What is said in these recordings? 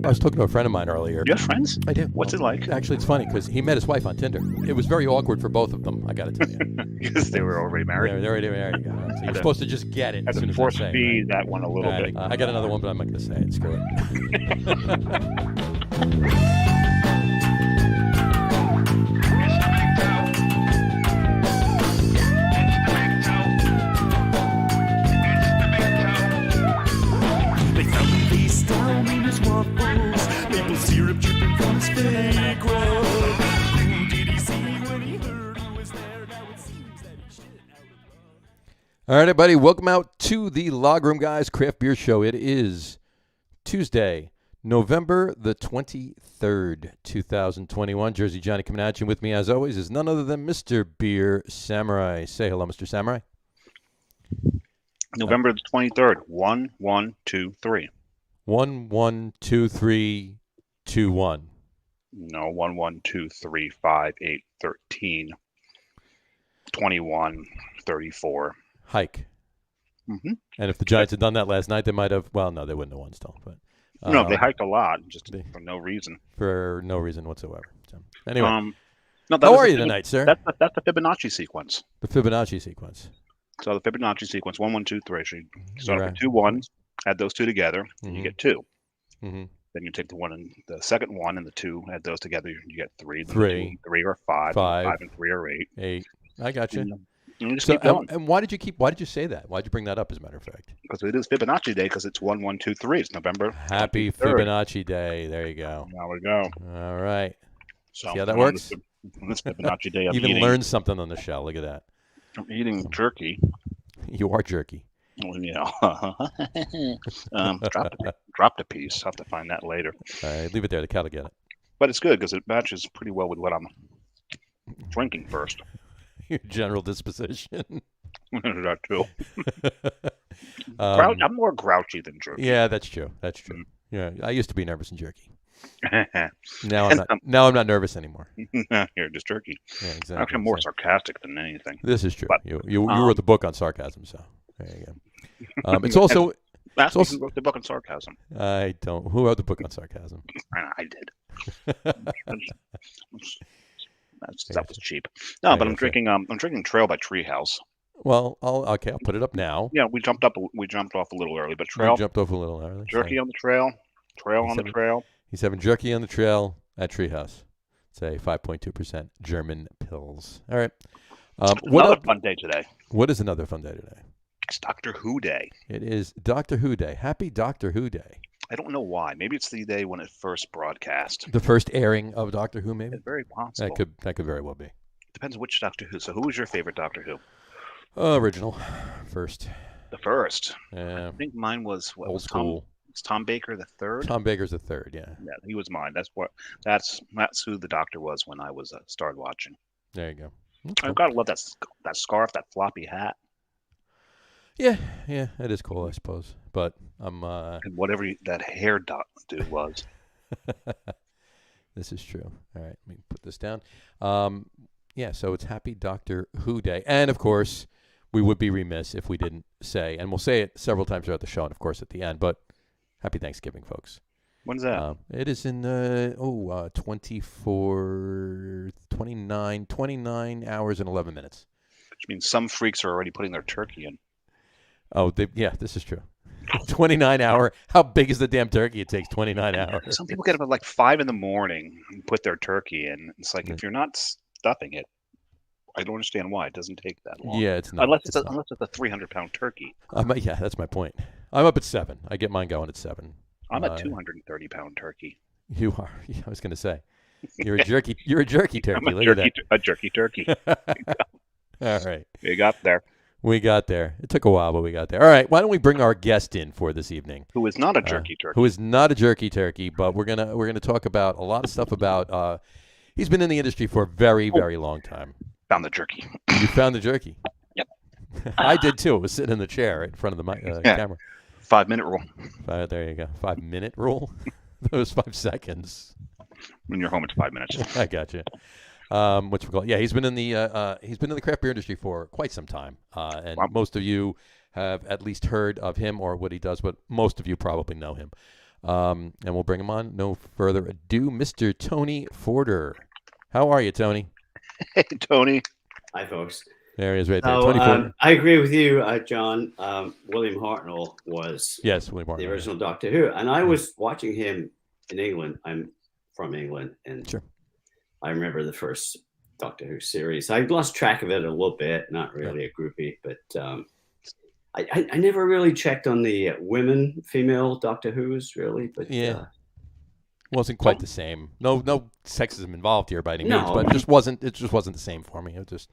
I was talking to a friend of mine earlier. You have friends? I do. What's it like? Actually, it's funny because he met his wife on Tinder. It was very awkward for both of them, I got to tell you. Because they were already married. They're already married. So you're supposed to just get it as soon as I force say feed it. that one a little bit. I got another one, but I'm not going to say it. Screw it. All right, everybody, welcome out to the Log Room Guys Craft Beer Show. It is Tuesday, November the 23rd, 2021. Jersey Johnny coming at you. With me, as always, is none other than Mr. Beer Samurai. Say hello, Mr. Samurai. November the 23rd. 1, 1, 2, 3. 1, 1, 2, 3, 2, 1. No, 1, 1, 2, 3, 5, 8, 13, 21, 34. Hike. Mm-hmm. And if the Giants had done that last night, they might have. Well, no, they wouldn't have won still. But no, they hiked a lot, just for no reason. For no reason whatsoever. So, anyway, no, how are you tonight, sir? That's the Fibonacci sequence. The Fibonacci sequence. So the Fibonacci sequence, 1, 1, 2, 3. So you start with 2 ones, add those two together, and you get 2. Mm-hmm. Then you take the one and the second one and the 2, add those together, you get 3. 3. 3 or 5. 5 and 3 or 8. 8. I got you. And just keep going. And why did you say that? Why did you bring that up, as a matter of fact? Because it is Fibonacci Day, because it's 1, 1, 2, 3. It's November. Happy 23rd. Fibonacci Day. There you go. There we go. All right. So, see how that works? This Fibonacci Day, I'm even eating, learned something on the show. Look at that. I'm eating jerky. You are jerky. You know, dropped a piece. I'll have to find that later. All right, leave it there. The cow will get it. But it's good because it matches pretty well with what I'm drinking first. Your general disposition. That too. I'm more grouchy than jerky. Yeah, that's true. That's true. Yeah, I used to be nervous and jerky. Now I'm not nervous anymore. You're just jerky. Yeah, exactly. Actually, I'm more sarcastic than anything. This is true. But, you wrote the book on sarcasm, so there you go. It's also. Last week you wrote the book on sarcasm. I don't. Who wrote the book on sarcasm? I did. That was cheap. No, but I'm drinking Trail by Treehouse. Well, I'll put it up now. Yeah, we jumped off a little early, but Trail. We jumped off a little early. Jerky on the trail. On the trail. He's having jerky on the trail at Treehouse. It's a 5.2% German Pils. All right. Another fun day today. What is another fun day today? It's Doctor Who Day. It is Doctor Who Day. Happy Doctor Who Day. I don't know why. Maybe it's the day when it first broadcast. The first airing of Doctor Who, maybe? It's very possible. That could very well be. Depends which Doctor Who. So who was your favorite Doctor Who? Original. First. The first. Yeah. I think mine was old school. Tom Baker the third. Tom Baker's the third, yeah. Yeah, he was mine. That's who the Doctor was when I was started watching. There you go. Okay. I've got to love that scarf, that floppy hat. Yeah, it is cool, I suppose. But I'm and whatever that hair dude was. This is true. All right, let me put this down. Yeah, so it's Happy Doctor Who Day. And, of course, we would be remiss if we didn't say, and we'll say it several times throughout the show and, of course, at the end, but Happy Thanksgiving, folks. When's that? It is in 29 hours and 11 minutes. Which means some freaks are already putting their turkey in. Oh, yeah, this is true. 29 hour. How big is the damn turkey? It takes 29 hours. Some people get up at like 5 a.m. and put their turkey in. It's like, if you're not stuffing it, I don't understand why it doesn't take that long. Yeah, it's not. Unless it's a 300-pound turkey. Yeah, that's my point. I'm up at 7. I get mine going at 7. I'm a 230-pound turkey. You are. Yeah, I was going to say, you're a jerky. You're a jerky turkey. I'm a jerky turkey. All right. You got there. We got there. It took a while, but we got there. All right. Why don't we bring our guest in for this evening? Who is not a jerky turkey. Who is not a jerky turkey, but we're gonna talk about a lot of stuff about. He's been in the industry for a very, very long time. Found the jerky. You found the jerky. Yep. I did too. It was sitting in the chair in front of the camera. 5-minute rule. There you go. 5-minute rule. That was 5 seconds. When you're home, it's 5 minutes. I got you. What's it called? Yeah, he's been in the craft beer industry for quite some time, and most of you have at least heard of him or what he does, but most of you probably know him. And we'll bring him on. No further ado, Mr. Tony Forder. How are you, Tony? Hey, Tony. Hi, folks. There he is right there. So, Tony Forder. I agree with you, John. William Hartnell was William Hartnell, the original Doctor Who. And I was watching him in England. I'm from England. And sure. I remember the first Doctor Who series. I lost track of it a little bit. Not really a groupie, but I never really checked on the female Doctor Who's really. But wasn't quite the same. No sexism involved here by any means, but it just wasn't the same for me. It just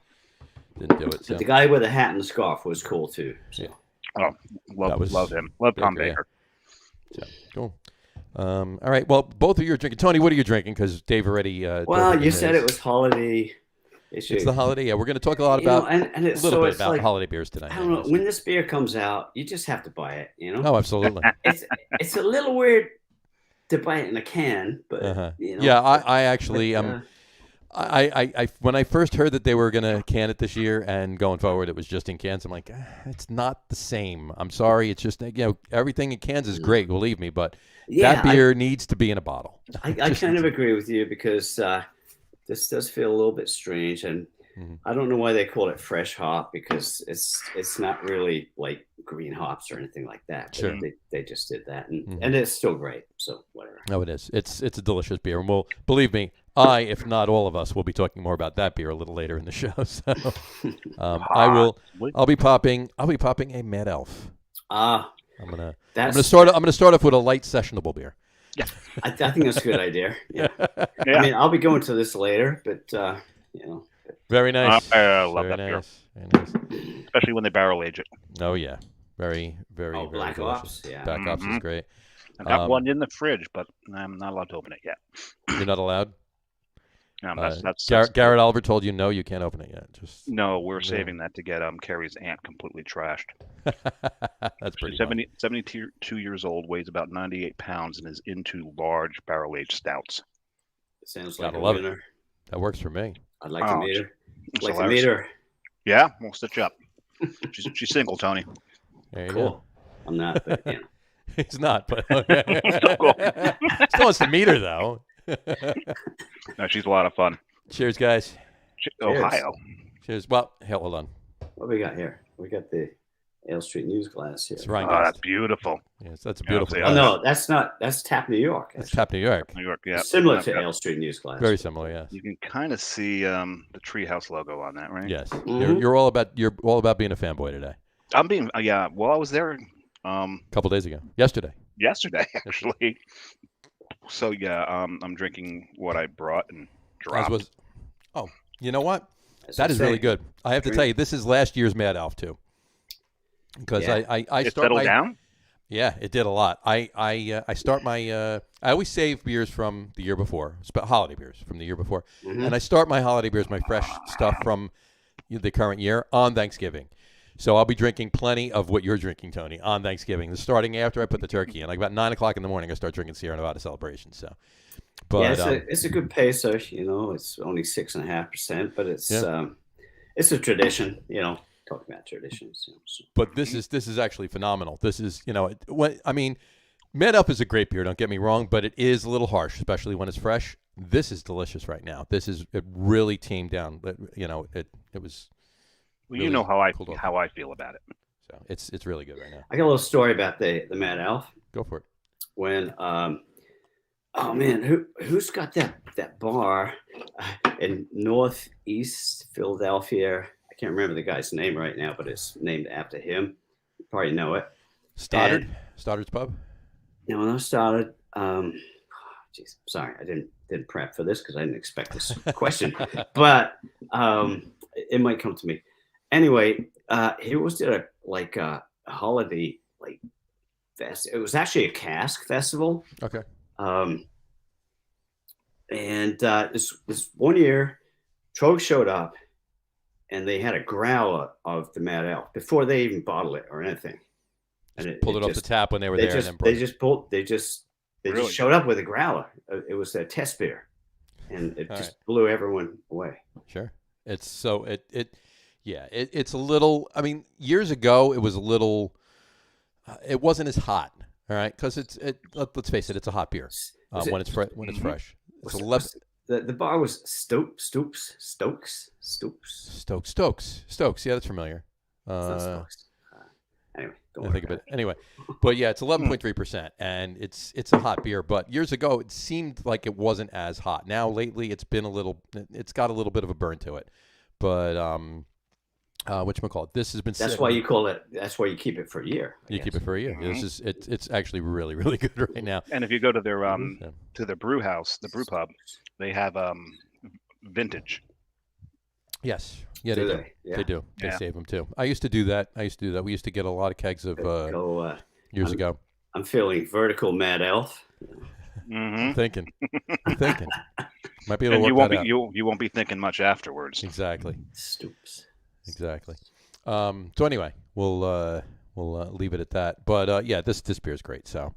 didn't do it. So. But the guy with the hat and the scarf was cool too. So. Yeah. Oh, love him. Love Tom Baker. So, cool. All right. Well, both of you are drinking. Tony, what are you drinking? Because Dave already. Well, you said it was holiday issue. It's the holiday. Yeah, we're going to talk a lot about and a little bit about holiday beers tonight. I don't know. When this beer comes out, you just have to buy it. Oh, absolutely. It's a little weird to buy it in a can, but yeah, I actually I when I first heard that they were going to can it this year and going forward, it was just in cans. I'm like, it's not the same. I'm sorry. It's just everything in cans is great, believe me, but that beer needs to be in a bottle. I kind of agree with you because this does feel a little bit strange, and I don't know why they call it fresh hop because it's not really like green hops or anything like that. Sure. They just did that, and it's still great. So whatever. No, it is. It's a delicious beer, and we'll believe me. If not all of us, will be talking more about that beer a little later in the show. So, I'll be popping a Mad Elf. I'm gonna start off with a light sessionable beer. Yeah, I think that's a good idea. Yeah. I mean, I'll be going to this later, but Very nice. I love that beer. Very nice. Especially when they barrel age it. Oh yeah, very very. Oh, very Black delicious. Ops. Yeah, Black Ops is great. I got one in the fridge, but I'm not allowed to open it yet. You're not allowed. That's Garrett Oliver told you no, you can't open it yet. No, we're saving that to get Carrie's aunt completely trashed. That's pretty. She's 72 years old, weighs about 98 pounds, and is into large barrel-aged stouts. Sounds like Gotta a love winner. It. That works for me. I'd like to meet her. Like to meet her. Yeah, we'll stitch up. She's single, Tony. There you go. Go. I'm not, but He's not, but okay. Still wants to meet her though. No, she's a lot of fun. Cheers, guys. Cheers. Ohio. Cheers. Well, hell, hold on. What we got here? We got the Ale Street News glass here. It's Ryan. Oh, that's beautiful. Yes, that's a beautiful. Oh no, that's not. That's Tap New York. That's Tap New York. New York, yeah. Similar to Ale Street News glass. Very similar, yes. You can kind of see the Treehouse logo on that, right? Yes. You're all about being a fanboy today. I'm being Well, I was there a couple days ago. Yesterday, actually. So yeah, I'm drinking what I brought and dropped. You know what? That is really good. I have to tell you, this is last year's Mad Elf too. Because I it settled down. Yeah, it did a lot. I start my I always save beers from the year before, holiday beers from the year before, and I start my holiday beers, my fresh stuff from the current year on Thanksgiving. So I'll be drinking plenty of what you're drinking, Tony, on Thanksgiving. Starting after I put the turkey in, like about 9:00 in the morning, I start drinking Sierra Nevada Celebration. So, but it's a good pacer. It's only 6.5%, but it's a tradition. Talking about traditions. But this is actually phenomenal. This is Mad Elf is a great beer. Don't get me wrong, but it is a little harsh, especially when it's fresh. This is delicious right now. It really tamed down. It was. Well, really how I feel about it. So it's really good right now. I got a little story about the Mad Elf. Go for it. When oh man, who's got that bar in Northeast Philadelphia? I can't remember the guy's name right now, but it's named after him. You probably know it. Stoddard's Pub. No, not Stoddard. Geez, sorry, I didn't prep for this because I didn't expect this question, but it might come to me. Anyway, he was did a holiday fest. It was actually a cask festival. Okay. And this one year, Trogue showed up, and they had a growler of the Mad Elf before they even bottled it or anything. And pulled it off the tap when they were there. They just showed up with a growler. It was a test beer, and it blew everyone away. Sure. It's so it's a little. I mean, years ago it was a little. It wasn't as hot. All right, because let's face it, it's a hot beer when it's fresh. It's 11. The bar was Stokes. Yeah, that's familiar. It's not Stokes. Anyway, I think of it anyway, but yeah, it's 11.3%, and it's a hot beer. But years ago, it seemed like it wasn't as hot. Now lately, it's got a little bit of a burn to it. But whatchamacallit, this has been. That's why you call it. That's why you keep it for a year. You keep it for a year. Mm-hmm. It's actually really, really good right now. And if you go to their brew house, the brew pub, they have vintage. Yes. Yeah, they do. Yeah. They do. They save them too. I used to do that. We used to get a lot of kegs of years ago. I'm feeling vertical Mad Elf. Mm-hmm. I'm thinking. Might be able to work that out. You won't be thinking much afterwards. Exactly. Stoops. Exactly. So anyway, we'll leave it at that. But yeah, this beer is great. So,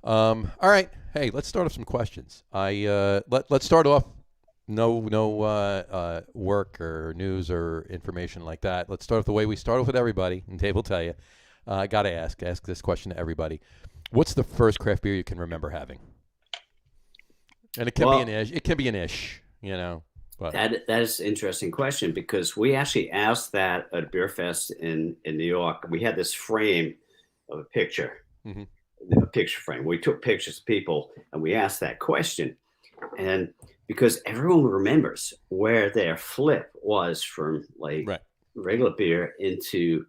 all right. Hey, let's start off some questions. Let's start off. No work or news or information like that. Let's start off the way we start off with everybody, and Dave will tell you. I got to ask this question to everybody. What's the first craft beer you can remember having? And it can be an ish. It can be an ish, But. That is an interesting question, because we actually asked that at a beer fest in New York. We had this frame of a picture, a picture frame. We took pictures of people, and we asked that question. And because everyone remembers where their flip was from regular beer into,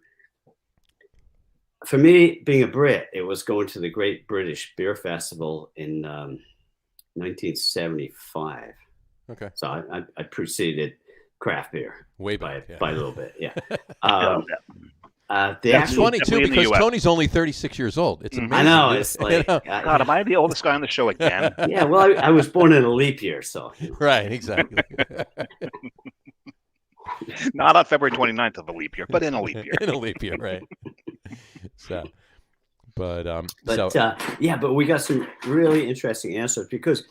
for me, being a Brit, it was going to the Great British Beer Festival in 1975. Okay. So I preceded craft beer way back by a little bit. Yeah. That's funny too, because Tony's only 36 years old. It's amazing. I know. It's like, God, am I the oldest guy on the show again? Yeah. Well, I was born in a leap year, so. Right. Exactly. Not on February 29th of a leap year, but in a leap year. In a leap year, right. So, but we got some really interesting answers, because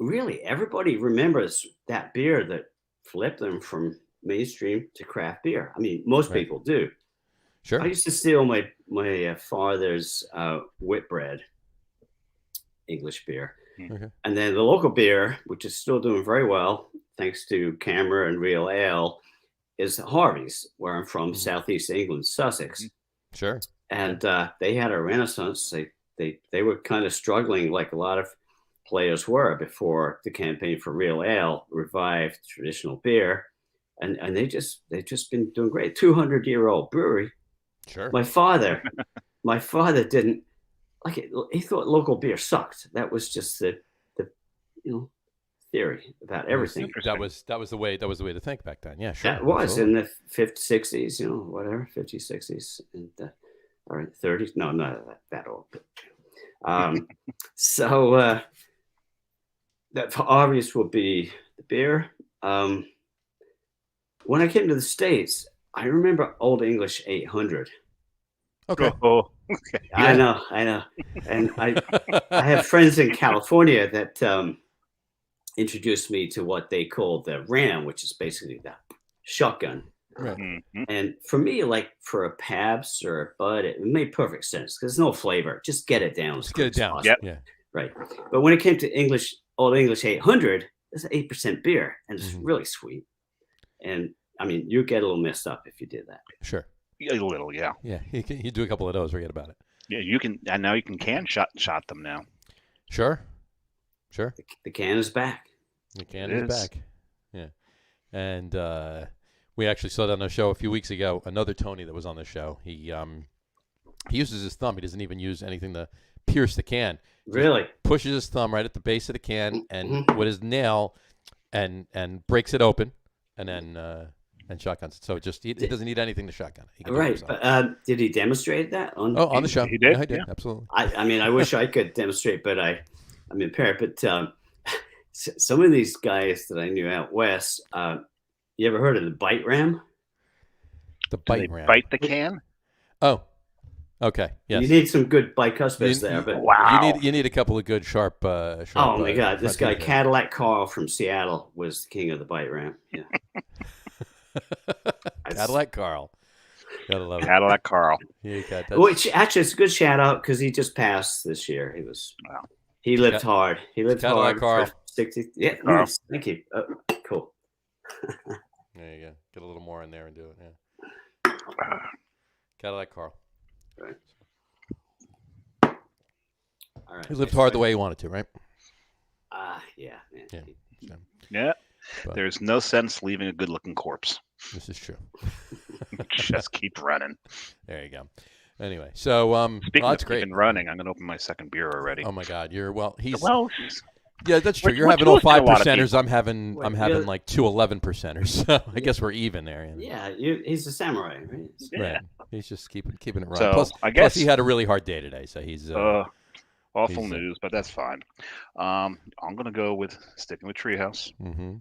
really everybody remembers that beer that flipped them from mainstream to craft beer. I mean, most people do. Sure. I used to steal my father's Whitbread English beer. Okay. And then the local beer, which is still doing very well, thanks to Camera and Real Ale, is Harvey's, where I'm from, Southeast England, Sussex. Sure. And they had a renaissance. They were kind of struggling, like a lot of players were, before the campaign for Real Ale revived traditional beer. And they've just been doing great. 200-year-old brewery. Sure. My father didn't like it. He thought local beer sucked. That was just the theory about everything. That was the way to think back then. Yeah, sure. That was in the 50s, 60s, whatever, 50s, 60s, and all right, 30s. No, not that old. So that obvious will be the beer. When I came to the States, I remember Old English 800. Okay. Oh, okay. I know. And I have friends in California that introduced me to what they call the Ram, which is basically the shotgun. Right. Mm-hmm. And for me, like for a Pabst or a Bud, it made perfect sense because there's no flavor. Just get it down. Just get it down. Yep. Yeah. Right. But when it came to Old English 800, it's an 8% beer, and it's really sweet. And I mean, you get a little messed up if you did that. Sure. A little, yeah. Yeah, you do a couple of those, forget about it. Yeah, you can, and now you can shot them now. Sure. The can is back. The can is back. Yeah. And we actually saw it on the show a few weeks ago. Another Tony that was on the show. He uses his thumb. He doesn't even use anything to pierce the can. Really? Just pushes his thumb right at the base of the can and with his nail and breaks it open and then and shotguns it. So he doesn't need anything to shotgun it. He can right. But did he demonstrate that on the show? He did. Yeah, he did. Yeah. Absolutely. I mean, I wish I could demonstrate, but I'm impaired. But some of these guys that I knew out west, you ever heard of the bite ram? The bite ram. Bite the can? Oh, okay. Yes. You need some good bicuspids there, but wow, you need a couple of good sharp. Oh my God, this guy Cadillac Carl from Seattle was the king of the bite ram. Yeah. Cadillac Carl. Gotta love it. Cadillac Carl. Yeah, Which actually it's a good shout out because he just passed this year. He lived hard. He lived Cadillac hard Carl. for 60. Yeah, Carl. nice. Thank you. Cool. There you go. Get a little more in there and do it. Yeah. Cadillac Carl. Right. All right. He lived hard the way he wanted to, right? Yeah, man. Yeah. Yeah. But There's no sense leaving a good-looking corpse. this is true. Just keep running. There you go. Anyway, so Speaking that's of great. keeping running, I'm going to open my second beer already. Oh my God, he's Well, yeah, that's true. We're- You're we're having all losing a lot of 5%ers. I'm having yeah. like 2 11%ers. So I guess we're even there. You know? Yeah, he's a samurai, right? yeah. Right. He's just keeping it running. So, plus, I plus guess- he had a really hard day today, so he's awful he's, news, but that's fine. I'm going to go with sticking with Treehouse. mm-hmm.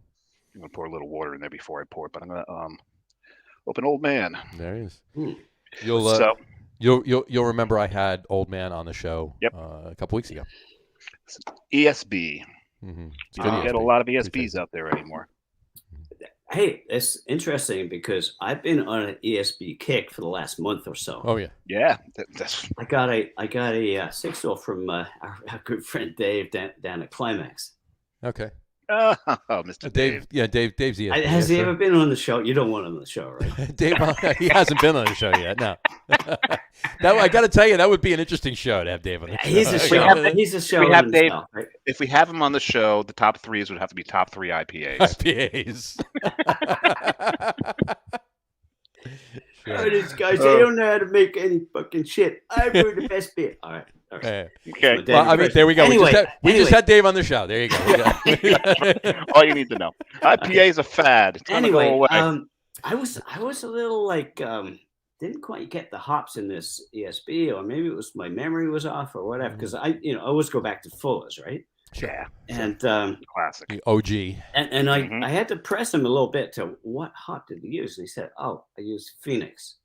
I'm going to pour a little water in there before I pour it, but I'm going to open Old Man. There he is. Hmm. You'll remember I had Old Man on the show Yep. a couple weeks ago. ESB. Mm-hmm. You don't get a lot of ESBs out there anymore. Hey, it's interesting because I've been on an ESB kick for the last month or so. Oh yeah. Yeah, that's I got a 6-0 from our good friend Dave down at Climax. Okay. Mr. Dave. Yeah, Dave's ESP. Has he so- ever been on the show? You don't want him on the show, right? Dave, he hasn't been on the show yet. No. I got to tell you, that would be an interesting show to have Dave on the show. He's a show. He's a show. we have in Dave- himself, right? If we have him on the show, the top threes would have to be top 3 IPAs. IPAs. Oh, these guys, they don't know how to make any fucking shit. I brew the best beer. All right. Yeah. Okay. Well, I mean, there we go. Anyway, we just had Dave on the show. There you go. All you need to know. IPA is a fad. It's gonna go Anyway, away. I was a little like didn't quite get the hops in this ESB, or maybe it was my memory was off or whatever. Because I always go back to Fuller's, right? Yeah. And Classic. The OG. and Mhm. I had to press him a little bit to what hop did he use? And he said, "Oh, I used Phoenix."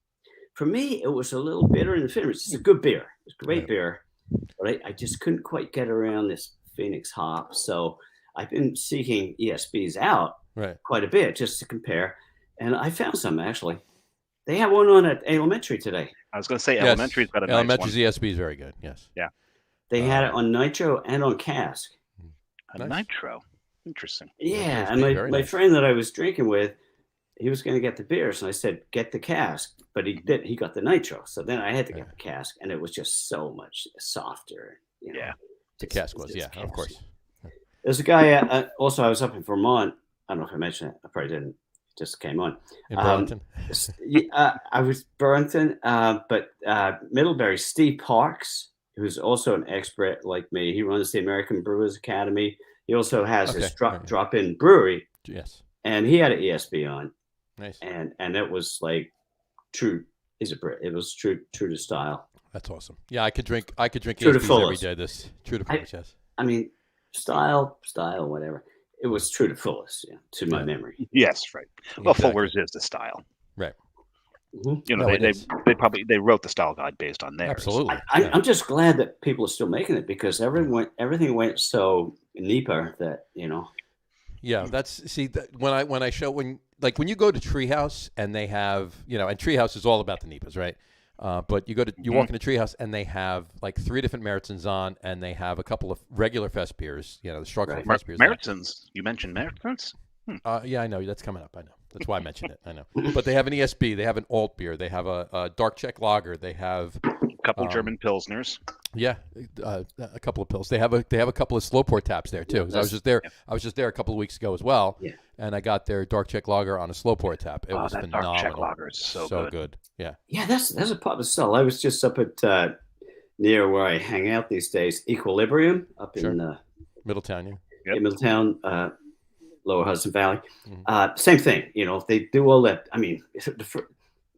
For me, it was a little bitter in the finish. It's a good beer. It's a great Right. beer, but I just couldn't quite get around this Phoenix hop. So I've been seeking ESBs out Right. quite a bit just to compare, and I found some actually. They had one on at Elementary today. I was going to say Yes. Elementary's got a nice Elementary's one. ESB is very good. Yes. They had it on Nitro and on Cask. A Nice. Nitro. Interesting. Yeah, ESB, and very my nice. friend that I was drinking with, he was going to get the beers, and I said, "Get the Cask," but he did. He got the Nitro, so then I had to get the Cask, and it was just so much softer. You know, Yeah. The It's- cask was, it's yeah, Cask. of course. There's a guy. Also, I was up in Vermont. I don't know if I mentioned it. I probably didn't. It just came on. In Burlington. I was Burlington, but Middlebury. Steve Parks, who's also an expert like me. He runs the American Brewers Academy. He also has his Okay, right. drop-in brewery, Yes. and he had an ESB on, Nice. and it was like true. It was true to style. That's awesome. Yeah, I could drink True to ESBs every fullest. day. This true to fullest, yes. I mean, style, whatever. It was true to fullest, to my Yeah. memory. Yes, right. Well, Exactly. Fuller's is the style. Right. Mhm. You know, No, it is. they wrote the style guide based on theirs. Absolutely. I, yeah. I'm just glad that people are still making it because everything went so NEPA that Yeah, when I show when you go to Treehouse and they have and Treehouse is all about the NEPAs, right? But you walk into Treehouse and they have like 3 different Meritzens on, and they have a couple of regular fest beers, the structural Right. fest beers. Meritzens. You mentioned Meritzens? Yeah, I know that's coming up. I know that's why I mentioned it. I know, but they have an ESB, they have an alt beer, they have a dark Czech lager, they have A couple German Pilsners. a couple of pills. They have a couple of slow pour taps there too. 'Cause I was just there. I was just there a couple of weeks ago as well. Yeah. And I got their dark Czech lager on a slow pour tap. It was that phenomenal. dark Czech lager is so good. Yeah. yeah, that's a pub of style. I was just up at near where I hang out these days, Equilibrium up Sure. in Middletown. Yeah. Yep. in Middletown, Lower Hudson Valley. Mhm. Same thing, they do all that. I mean,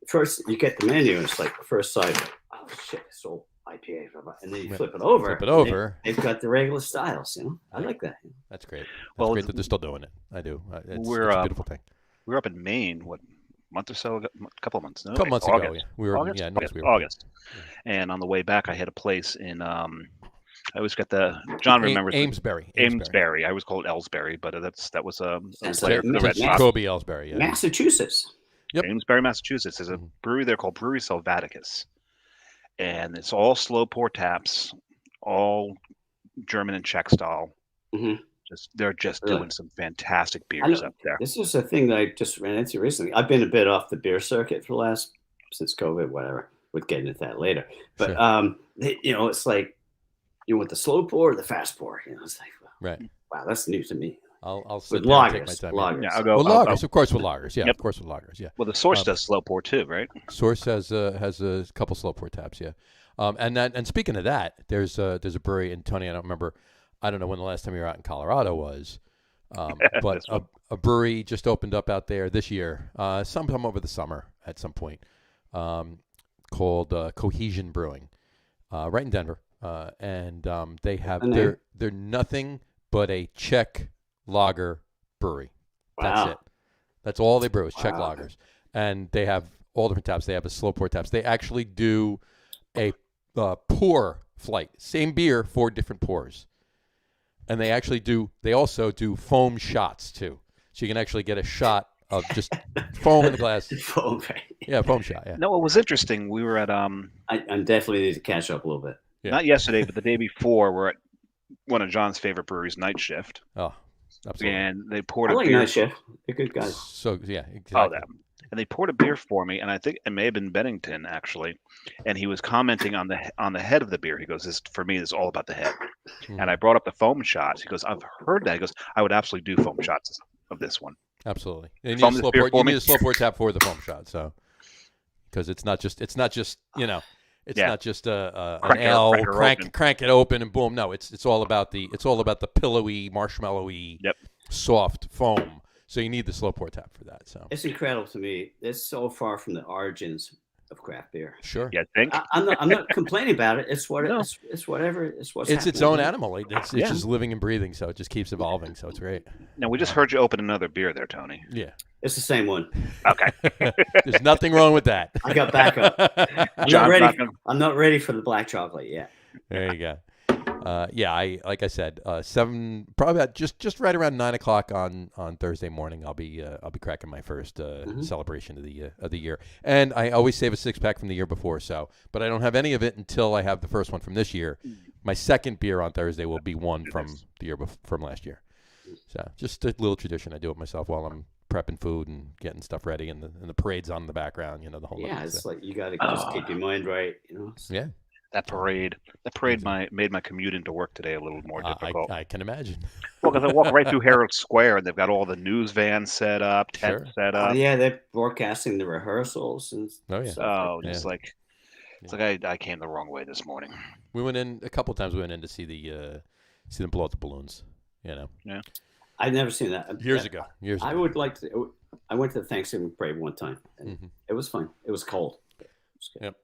first you get the menu, and it's like the first side. Oh shit, it's all IPA, and then you Right. flip it over. Flip it and over. They've got the regular styles. I like that. That's great. That's Well, great that they're still doing it. I do. It's we're, a beautiful thing. We were up in Maine, what, a month or so ago? A couple of months. No, A couple months August. ago, yeah. We were August? no, we were August. And on the way back, I had a place in, I always got John remembers. Amesbury. Amesbury. I always call it Ellsbury, but that was Sounds later like the Red Mass- Sox. Kobe Ellsbury. Yeah. Massachusetts. Yep. Amesbury, Massachusetts. There's a brewery there called Brewery Salvaticus, and it's all slow pour taps, all German and Czech style. Mm-hmm. They're just Really? doing some fantastic beers up there. This is a thing that I just ran into recently. I've been a bit off the beer circuit for since COVID, whatever. We'll get into that later. But Sure. it's like you want the slow pour or the fast pour. It's like, Right. Wow, that's new to me. I'll With sit down and take my lagers, time. lagers. Yeah, I'll go. Well, I'll- lagers, of course, with lagers. Yeah, of course, with lagers. Yeah. Well, the Source does slow pour too, right? Source has a couple slow pour taps. Yeah. And speaking of that, there's a brewery in Tony. I don't know when the last time you were out in Colorado was, but a brewery just opened up out there this year, sometime over the summer at some point, called Cohesion Brewing, right in Denver, and they have they're nothing but a Czech lager brewery. That's Wow. it. That's all they brew is Czech Wow. lagers, and they have all different taps. They have a slow pour taps. They actually do a pour flight, same beer, 4 different pours, and they also do foam shots too, so you can actually get a shot of just foam in the glass. Foam, right. Yeah, foam shot. Yeah. No, it was interesting. We were at I'm definitely need to catch up a little bit. Yeah. not yesterday, but the day before. We're at one of John's favorite breweries, Night Shift, Oh, absolutely. and they poured I a like beer. Night Shift. They're good guys. So yeah, Oh, exactly. that. And they poured a beer for me, and I think it may have been Bennington actually. And he was commenting on the head of the beer. He goes, "This for me is all about the head." Mhm. And I brought up the foam shots. He goes, "I've heard that." He goes, "I would absolutely do foam shots of this one." Absolutely. And you Foam need a this slow beer pour. for You me? need a slow pour tap for the foam shot. So because it's not just It's Yeah. not just an Crack it- ale, crack her open. crank it open and boom. No, it's all about the pillowy, marshmallowy, Yep. soft foam. So you need the slow pour tap for that. So It's incredible to me. It's so far from the origins of craft beer. sure, Yeah, I think. I'm not complaining about it. It's what No. it's whatever. It's what's it's its happening. own animal. It's Yeah. just living and breathing. So it just keeps evolving. So it's great. Now we just heard you open another beer there, Tony. Yeah, It's the same one. Okay. there's nothing wrong with that. I got backup. I'm John's not ready. not gonna- I'm not ready for the black chocolate yet. There you go. Like I said, 7, probably about just right around 9:00 on Thursday morning. I'll be cracking my first celebration of the year, and I always save a 6-pack from the year before. So, but I don't have any of it until I have the first one from this year. My second beer on Thursday will be one from the year from last year. So, just a little tradition. I do it myself while I'm prepping food and getting stuff ready, and the parade's on in the background. The whole Yeah, night, it's so. like you got to just keep your mind right. Yeah. That parade made my commute into work today a little more difficult. I can imagine. Well, because I walk right through Herald Square, and they've got all the news vans set up, tents set up. Yeah, they're broadcasting the rehearsals and Oh, yeah. stuff Oh, like that. just like it's like I came the wrong way this morning. We went in a couple times. We went in to see them blow up the balloons. Yeah. I've never seen that. Years ago. I would like to. I went to the Thanksgiving parade one time, and Mhm. it was fun. It was cold. It was good. Yep.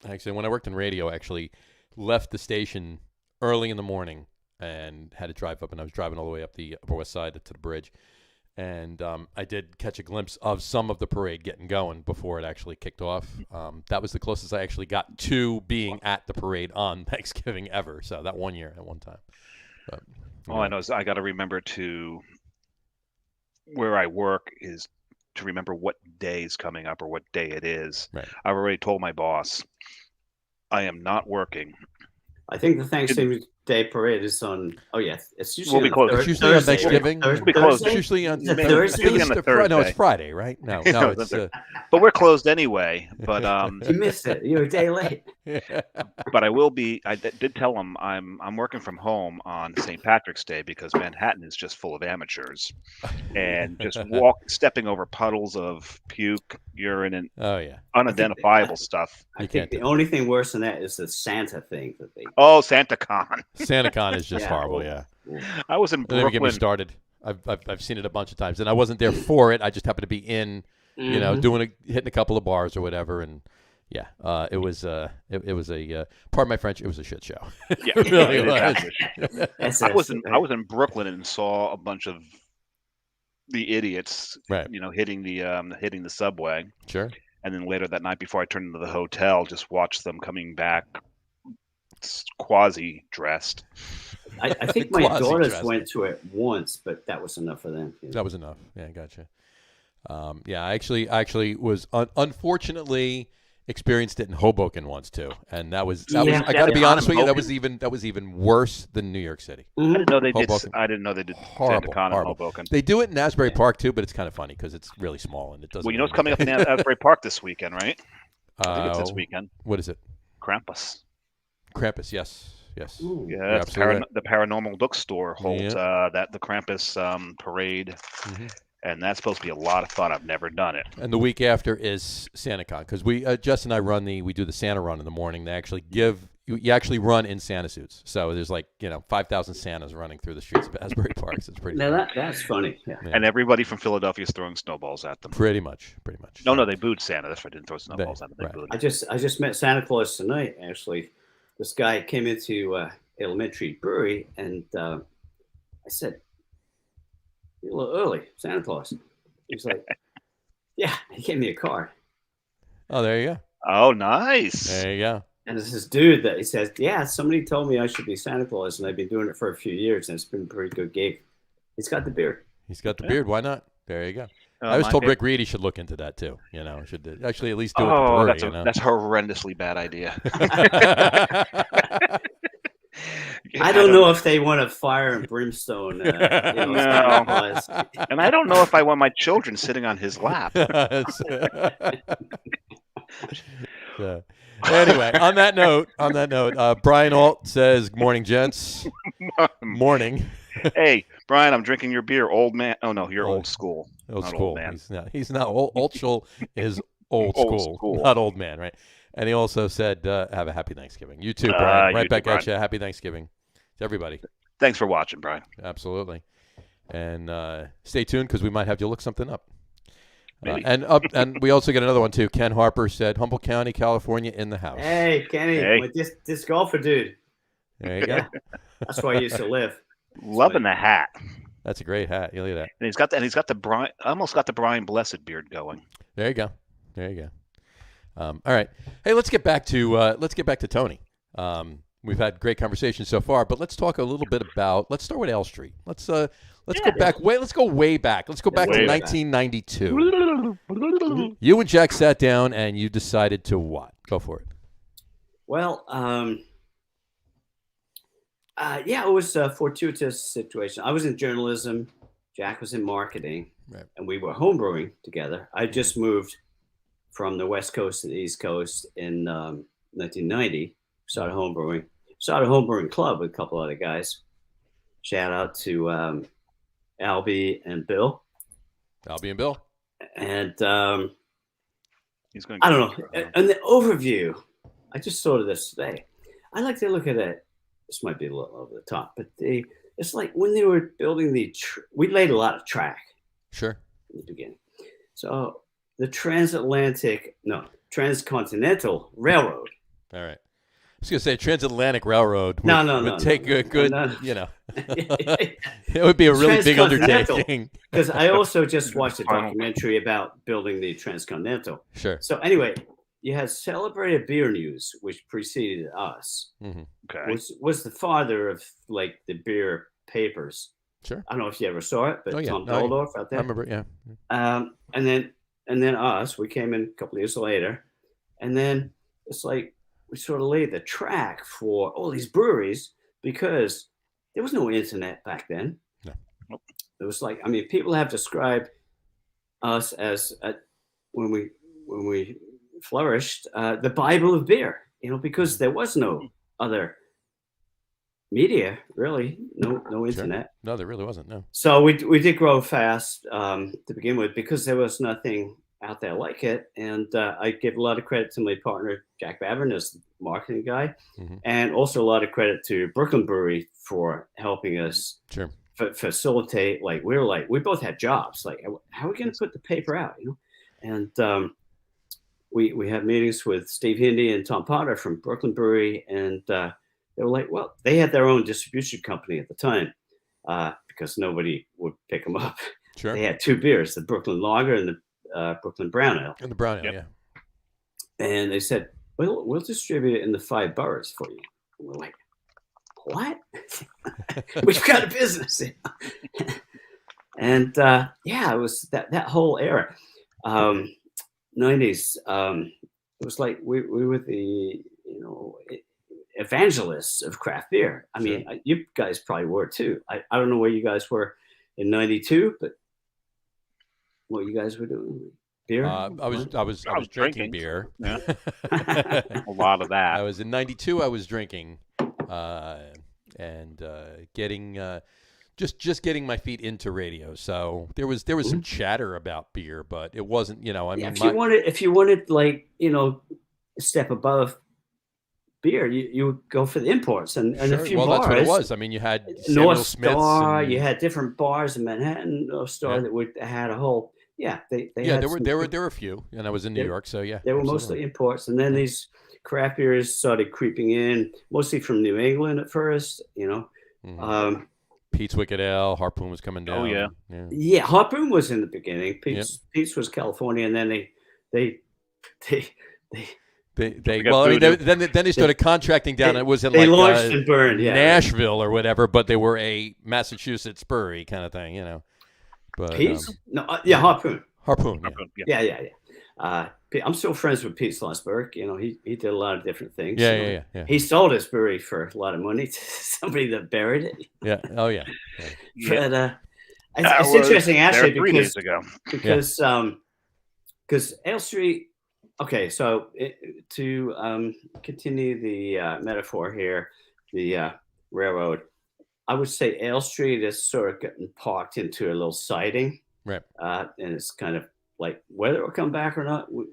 Actually, when I worked in radio, I actually left the station early in the morning and had to drive up, and I was driving all the way up the Upper West Side to the bridge. And I did catch a glimpse of some of the parade getting going before it actually kicked off. That was the closest I actually got to being at the parade on Thanksgiving ever. So that one year at one time. But, All I know is I got to remember where I work is to remember what day is coming up or what day it is. Right. I've already told my boss I am not working. I think the Thanksgiving Day parade is on. Oh yeah, it's usually We'll be closed. It's usually on Thursday. Thanksgiving. We'll be closed. It's usually on Is it Thursday. Thursday? Usually on the No, it's Thursday. Friday, right? No, No, it's But we're closed anyway. But You missed it. You're a day late. but I will be. I did tell him I'm working from home on St. Patrick's Day because Manhattan is just full of amateurs, and just stepping over puddles of puke, urine, and Oh yeah. unidentifiable stuff. I You think can't the do only thing worse than that is the Santa thing that they. Oh, SantaCon! SantaCon is just Yeah. horrible. Yeah. I was in Don't even get me Brooklyn. started. I've seen it a bunch of times, and I wasn't there for it. I just happened to be in, Mhm. hitting a couple of bars or whatever, and yeah, it was pardon my French, it was a shit show. Yeah, It really it is was. accurate. That's I was it. in Brooklyn and saw a bunch of the idiots, Right. hitting the subway, Sure. and then later that night before I turned into the hotel, just watched them coming back quasi dressed. I think my daughters Quasi-dressed. went to it once, but that was enough for them. That was enough. Yeah, gotcha. Yeah, I actually was unfortunately experienced it in Hoboken once too, and that was Yeah. I got to be honest with you, Hoboken? that was even worse than New York City. I didn't know they did. Hoboken. I didn't know they did Horrible, SantaCon in horrible. Hoboken. They do it in Asbury Park too, but it's kind of funny because it's really small and it doesn't. Well, you know really what's coming up in Asbury Park this weekend, right? I think it's this weekend. What is it? Krampus. Krampus, yes. Ooh. Yeah, You're it's absolutely right. the Paranormal Bookstore holds Yeah. the Krampus parade, Mhm. and that's supposed to be a lot of fun. I've never done it. And the week after is SantaCon because Jess and I we do the Santa run in the morning. They actually you actually run in Santa suits. So there's 5,000 Santas running through the streets of Asbury Park. So it's pretty. Now fun. that's funny. Yeah. Yeah. And everybody from Philadelphia is throwing snowballs at them. Pretty much. No, they booed Santa. That's right. They didn't throw snowballs at him. They right. booed I just met Santa Claus tonight. Actually, this guy came into elementary brewery, and I said, "You're a little early, Santa Claus." He was like, "Yeah." He gave me a card, Oh, there you go. Oh, nice. There you go. and it's this dude that he says, "Yeah, somebody told me I should be Santa Claus, and I've been doing it for a few years, and it's been a pretty good gig." He's got the beard. He's got the beard. Why not? There you go. I My was told favorite- Rick Reed he should look into that too. Should actually at least do it. At the brewery, that's a horrendously bad idea. I don't know if they want a fire and brimstone. Santa No. Claus. And I don't know if I want my children sitting on his lap. So, anyway, on that note, Brian Alt says, "Morning, gents." Morning. Hey, Brian, I'm drinking your beer, old man. Oh no, you're old school. Old Not school. old man. He's not old. Altschul is old Old school, school. not old man, right? And he also said, "Have a happy Thanksgiving." You too, Brian. You Right too, back at Brian. you. Happy Thanksgiving to everybody. Thanks for watching, Brian. Absolutely. And stay tuned because we might have you look something up. Maybe. And we also get another one too. Ken Harper said, "Humboldt County, California, in the house." Hey, Kenny, Hey. with this golfer dude. There you go. Yeah, that's where I used to live. Loving the hat. That's a great hat. You look at that. And he's got the Brian, almost got the Brian Blessed beard going. There you go. All right. Hey, let's get back to Tony. We've had great conversations so far, but let's talk a little bit about. Let's start with L Street. Let's go back. Let's go way back. Let's go back to Way back. 1992. You and Jack sat down and you decided to what? Go for it. Well, it was a fortuitous situation. I was in journalism. Jack was in marketing, Right. and we were homebrewing together. I just moved from the West Coast to the East Coast in 1990. Started homebrewing. Started a homebrewing club with a couple other guys. Shout out to Albie and Bill. Albie and Bill. And He's going. I don't know. And the overview, I just thought of this today. I like to look at it. This might be a little over the top, but it's like when they were building we laid a lot of track Sure. in the beginning. So the transcontinental railroad. All right. I was going to say Transatlantic Railroad would, No, take a good, no. it would be a really big Transcontinental. undertaking. Because I also just watched a documentary about building the transcontinental. Sure. So anyway, you had Celebrated Beer News, which preceded us. Mm-hmm. Okay. Was the father of like the beer papers. Sure. I don't know if you ever saw it, but Tom No, Doldorf out I there. remember, yeah. And then us, we came in a couple of years later, and then it's like we sort of laid the track for all these breweries because there was no internet back then. No. Nope. It was like, I mean, people have described us as when we flourished, the Bible of beer, because there was no other media, really, no internet. Sure. No, there really wasn't. No. So we did grow fast to begin with because there was nothing out there like it. And I give a lot of credit to my partner, Jack Bavern, as the marketing guy, Mm-hmm. and also a lot of credit to Brooklyn Brewery for helping us Sure. facilitate. We both had jobs. Like, how are we going to put the paper out? And we had meetings with Steve Hindy and Tom Potter from Brooklyn Brewery, and they were like, well, they had their own distribution company at the time because nobody would pick them up. Sure. They had two beers, the Brooklyn Lager and the Brooklyn Brown Ale. And the Brown Ale, Yep. yeah. And they said, we'll distribute it in the 5 boroughs for you. And we're like, what? We've got a business. And it was that whole era, 90s. It was like we were the evangelists of craft beer. I mean, you guys probably were too. I don't know where you guys were in '92, but what you guys were doing. Beer? I was drinking beer. Yeah. A lot of that. I was in '92. I was drinking, and getting just getting my feet into radio. So there was some chatter about beer, but it wasn't. I mean, if you wanted like a step above beer, you would go for the imports and a few bars. That's what it was. I mean, you had North Smith's Star. You had different bars in Manhattan. North Star that had a whole. Yeah, there were a few, and I was in New York, so yeah. They were mostly imports, and then these craft beers started creeping in, mostly from New England at first. Pete's Wicked Ale, Harpoon was coming down. Oh yeah. Harpoon was in the beginning. Pete's was California, and then they then they started contracting down. It was in they launched and burned, Nashville or whatever, but they were a Massachusetts brewery kind of thing, But Pete's? Harpoon. Harpoon. Yeah. I'm still friends with Pete Schlossberg. He did a lot of different things. Yeah. He sold his brewery for a lot of money to somebody that buried it. Yeah. Oh yeah. But it's interesting actually because Ale Street. Okay, so to continue the metaphor here, the railroad. I would say Ale Street is sort of getting parked into a little siding, right? And it's kind of like whether it will come back or not, we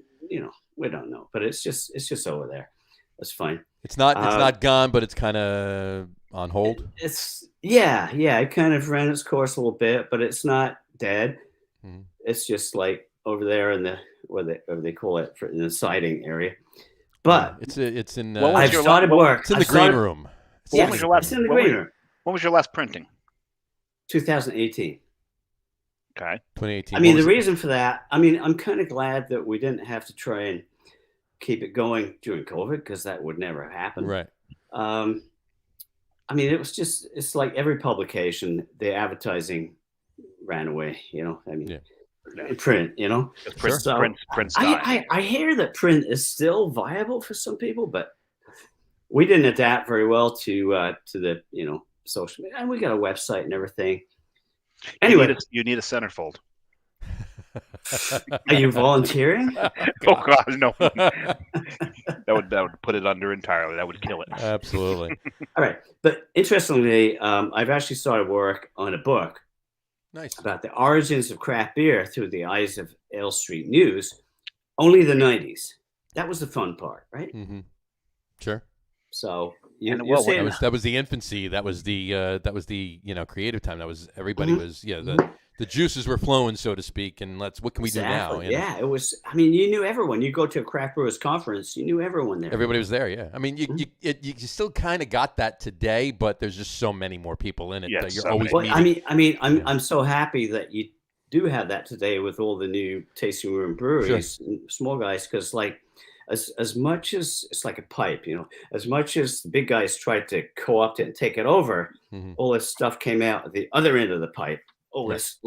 don't know. But it's just over there. That's fine. It's not gone, but it's kind of on hold. It kind of ran its course a little bit, but it's not dead. Mm-hmm. It's just like over there in the whatever they call it in the siding area. But it's in. I've started work. It's in the green room. It's in the green room. When was your last printing? 2018. Okay. 2018. I mean, the reason for that, I'm kind of glad that we didn't have to try and keep it going during COVID because that would never happen. Right. It was just, it's like every publication, the advertising ran away, print, Print's I hear that print is still viable for some people, but we didn't adapt very well to the, social media, and we got a website and everything. Anyway, you need a centerfold. Are you volunteering? Oh God, no. that would put it under entirely. That would kill it. Absolutely. All right, but interestingly, I've actually started work on a book. Nice. About the origins of craft beer through the eyes of Ale Street News. Only the '90s. That was the fun part, right? Mm-hmm. Sure. So that was the infancy. That was the creative time. That was everybody was the juices were flowing, so to speak. And what can we do now? Yeah, it was. You knew everyone. You go to a craft brewers conference, you knew everyone there. Everybody was there. Yeah. You still kind of got that today, but there's just so many more people in it that you're always meeting. I'm so happy that you do have that today with all the new tasting room breweries, small guys, because as much as it's like a pipe, as much as the big guys tried to co-opt it and take it over, all this stuff came out at the other end of the pipe. All this,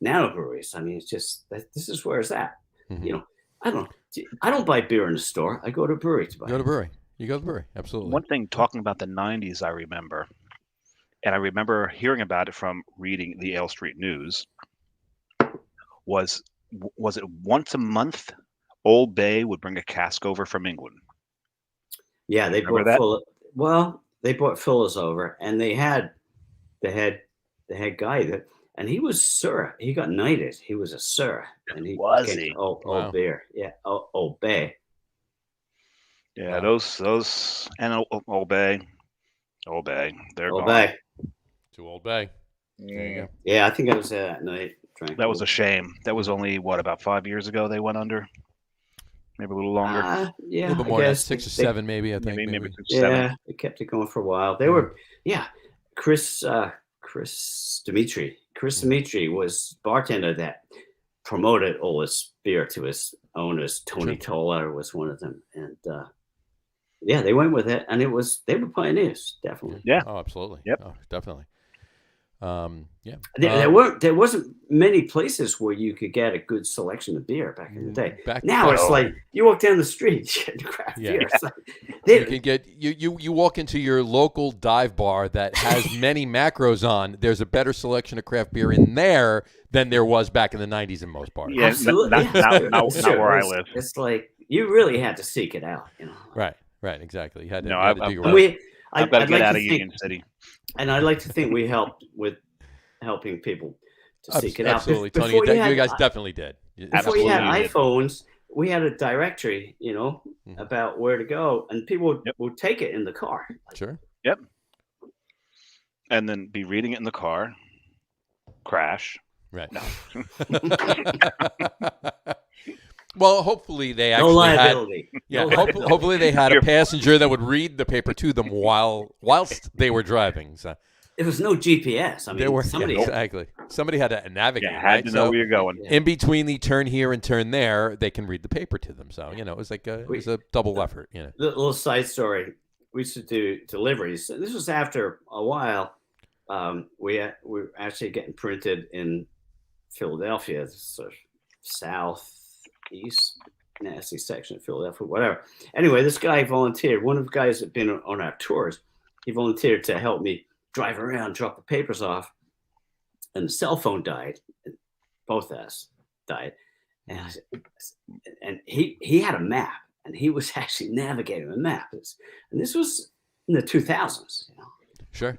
nano breweries. It's just this is where it's at. I don't buy beer in the store. I go to a brewery to buy. You go to the brewery. Absolutely. One thing talking about the '90s, I remember, and I remember hearing about it from reading the Ale Street News. Was it once a month? Old Bay would bring a cask over from England. Yeah, they brought they brought fillers over, and they had the head guy and he was Sir. He got knighted. He was a Sir, and he came to Old Beer. Yeah, Old Bay. Yeah, those and Old Bay. They're Old gone. Bay. To Old Bay. There you go. Yeah, I think I was there that night. That was a shame. That was only about 5 years ago they went under. Maybe a little longer. Yeah, a little bit more. 6 or 7, maybe. I think. Maybe 6 or 7. They kept it going for a while. They were, Chris Dimitri. Chris Dimitri was bartender that promoted all this beer to his owners. Tony Toller was one of them, and they went with it, and they were pioneers, definitely. Yeah. Oh, absolutely. Yep. Oh, definitely. Yeah. There wasn't many places where you could get a good selection of beer back in the day. Now it's like you walk down the street, you get craft beer. It's like, you can get you walk into your local dive bar that has many macros on. There's a better selection of craft beer in there than there was back in the 90s in most bars. Yeah, absolutely. Not where I live. It's like you really had to seek it out, you know. Right, exactly. You had to, I've got to get out of Union City. And I'd like to think we helped with helping people to seek it out. Absolutely, Tony. You guys definitely did. Before you had iPhones, we had a directory, you know, about where to go, and people would take it in the car. Sure. Yep. And then be reading it in the car, crash. Right. No. Well, hopefully they actually no liability. Hopefully they had a passenger that would read the paper to them whilst they were driving. So there was no GPS. I mean, somebody had to navigate. You had to know where you're going. In between the turn here and turn there, they can read the paper to them. So it was like it was a double effort. You know. Little side story. We used to do deliveries. This was after a while. We were actually getting printed in Philadelphia, sort of southeast nasty section of Philadelphia, whatever. Anyway, this guy volunteered. One of the guys that had been on our tours, he volunteered to help me drive around, drop the papers off, and the cell phone died. Both of us died, and he had a map, and he was actually navigating the map. And this was in the 2000s. You know? Sure.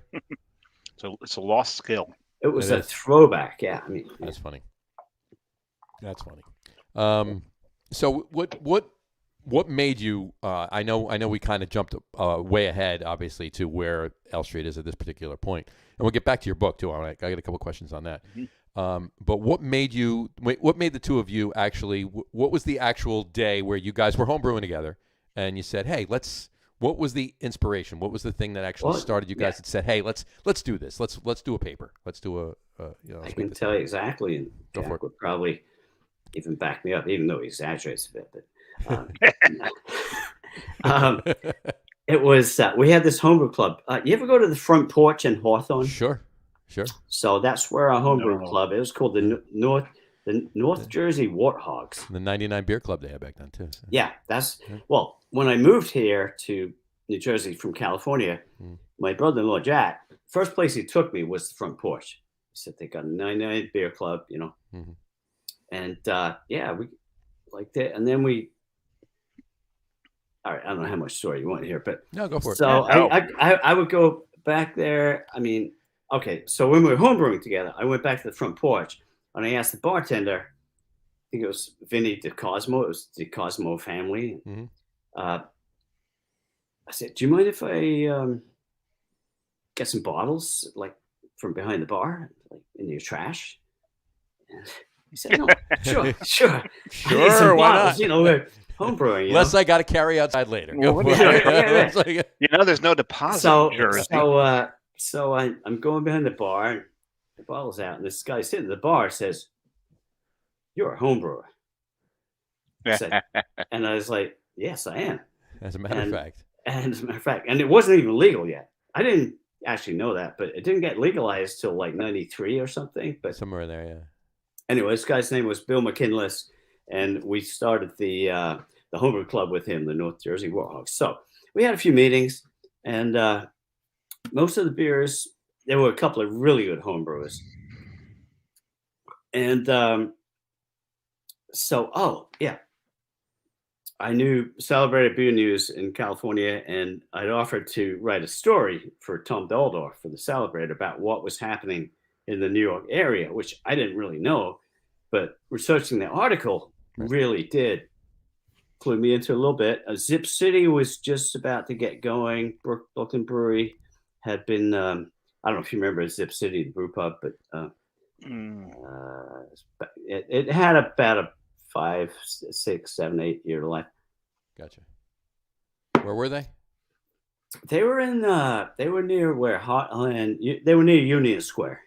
So it's a lost skill. It was a throwback. Yeah, I mean, that's funny. That's funny. So what made you? I know we kind of jumped way ahead, obviously, to where L Street is at this particular point, and we'll get back to your book too. All right, I got a couple questions on that. Mm-hmm. But what made you? What made the two of you actually? What was the actual day where you guys were homebrewing together, and you said, "Hey, let's." What was the inspiration? What was the thing that actually started you guys that said, "Hey, let's do this. Let's do a paper. Let's do a." I can tell you exactly, and Jack would probably even back me up, even though he exaggerates a bit. But it was we had this homebrew club. You ever go to the Front Porch in Hawthorne? Sure. So that's where our homebrew club. It was called the North Jersey Warthogs. The 99 Beer Club they had back then too. So. Yeah, well, when I moved here to New Jersey from California, my brother-in-law Jack, first place he took me was the Front Porch. He said they got a 99 Beer Club, you know, and we liked it, and then we. All right, I don't know how much story you want to hear, but no, go for it. So I would go back there. I mean, okay, so when we were homebrewing together, I went back to the Front Porch and I asked the bartender, I think it was Vinny DeCosmo, it was the Cosmo family. I said, "Do you mind if I get some bottles like from behind the bar, like in your trash?" And he said, "No, sure. Sure, I need some why bottles, not? You know, we're homebrewing. Unless I got to carry outside later. There's no deposit. So I'm going behind the bar, and the bottle's out, and this guy sitting at the bar says, "You're a homebrewer." And I was like, "Yes, I am." As a matter of fact. And it wasn't even legal yet. I didn't actually know that, but it didn't get legalized till like 93 or something. But somewhere there, yeah. Anyway, this guy's name was Bill McKinless, and we started the homebrew club with him, the North Jersey Warthogs. So we had a few meetings, and most of the beers, there were a couple of really good homebrewers. And I knew Celebrated Beer News in California, and I'd offered to write a story for Tom Doldorf for the Celebrated about what was happening in the New York area, which I didn't really know, but researching the article really did clue me into a little bit. Zip City was just about to get going. Brooklyn Brewery had been, I don't know if you remember Zip City, the brew pub, but it had about a 5, 6, 7, 8 year life. Gotcha. Where were they? They were in. They were near where Heartland. They were near Union Square.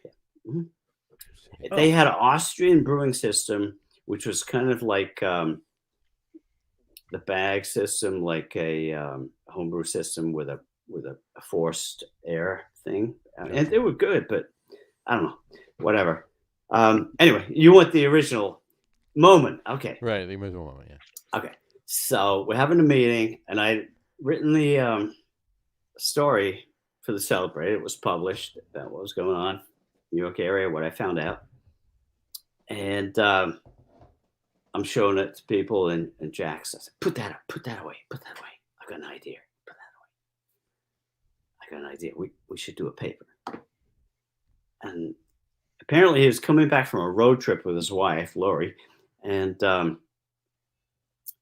Mm-hmm. They had an Austrian brewing system, which was kind of like the bag system, like a homebrew system with a forced air thing, and they were good. But I don't know, whatever. Anyway, you want the original moment. Okay. Right. The original moment. Yeah. Okay. So we're having a meeting, and I'd written the story for the Celebrate. It was published about what was going on in the New York area, what I found out. And I'm showing it to people, and Jack says, put that away, put that away. I got an idea. Put that away. I got an idea. We should do a paper. And apparently he was coming back from a road trip with his wife, Lori, and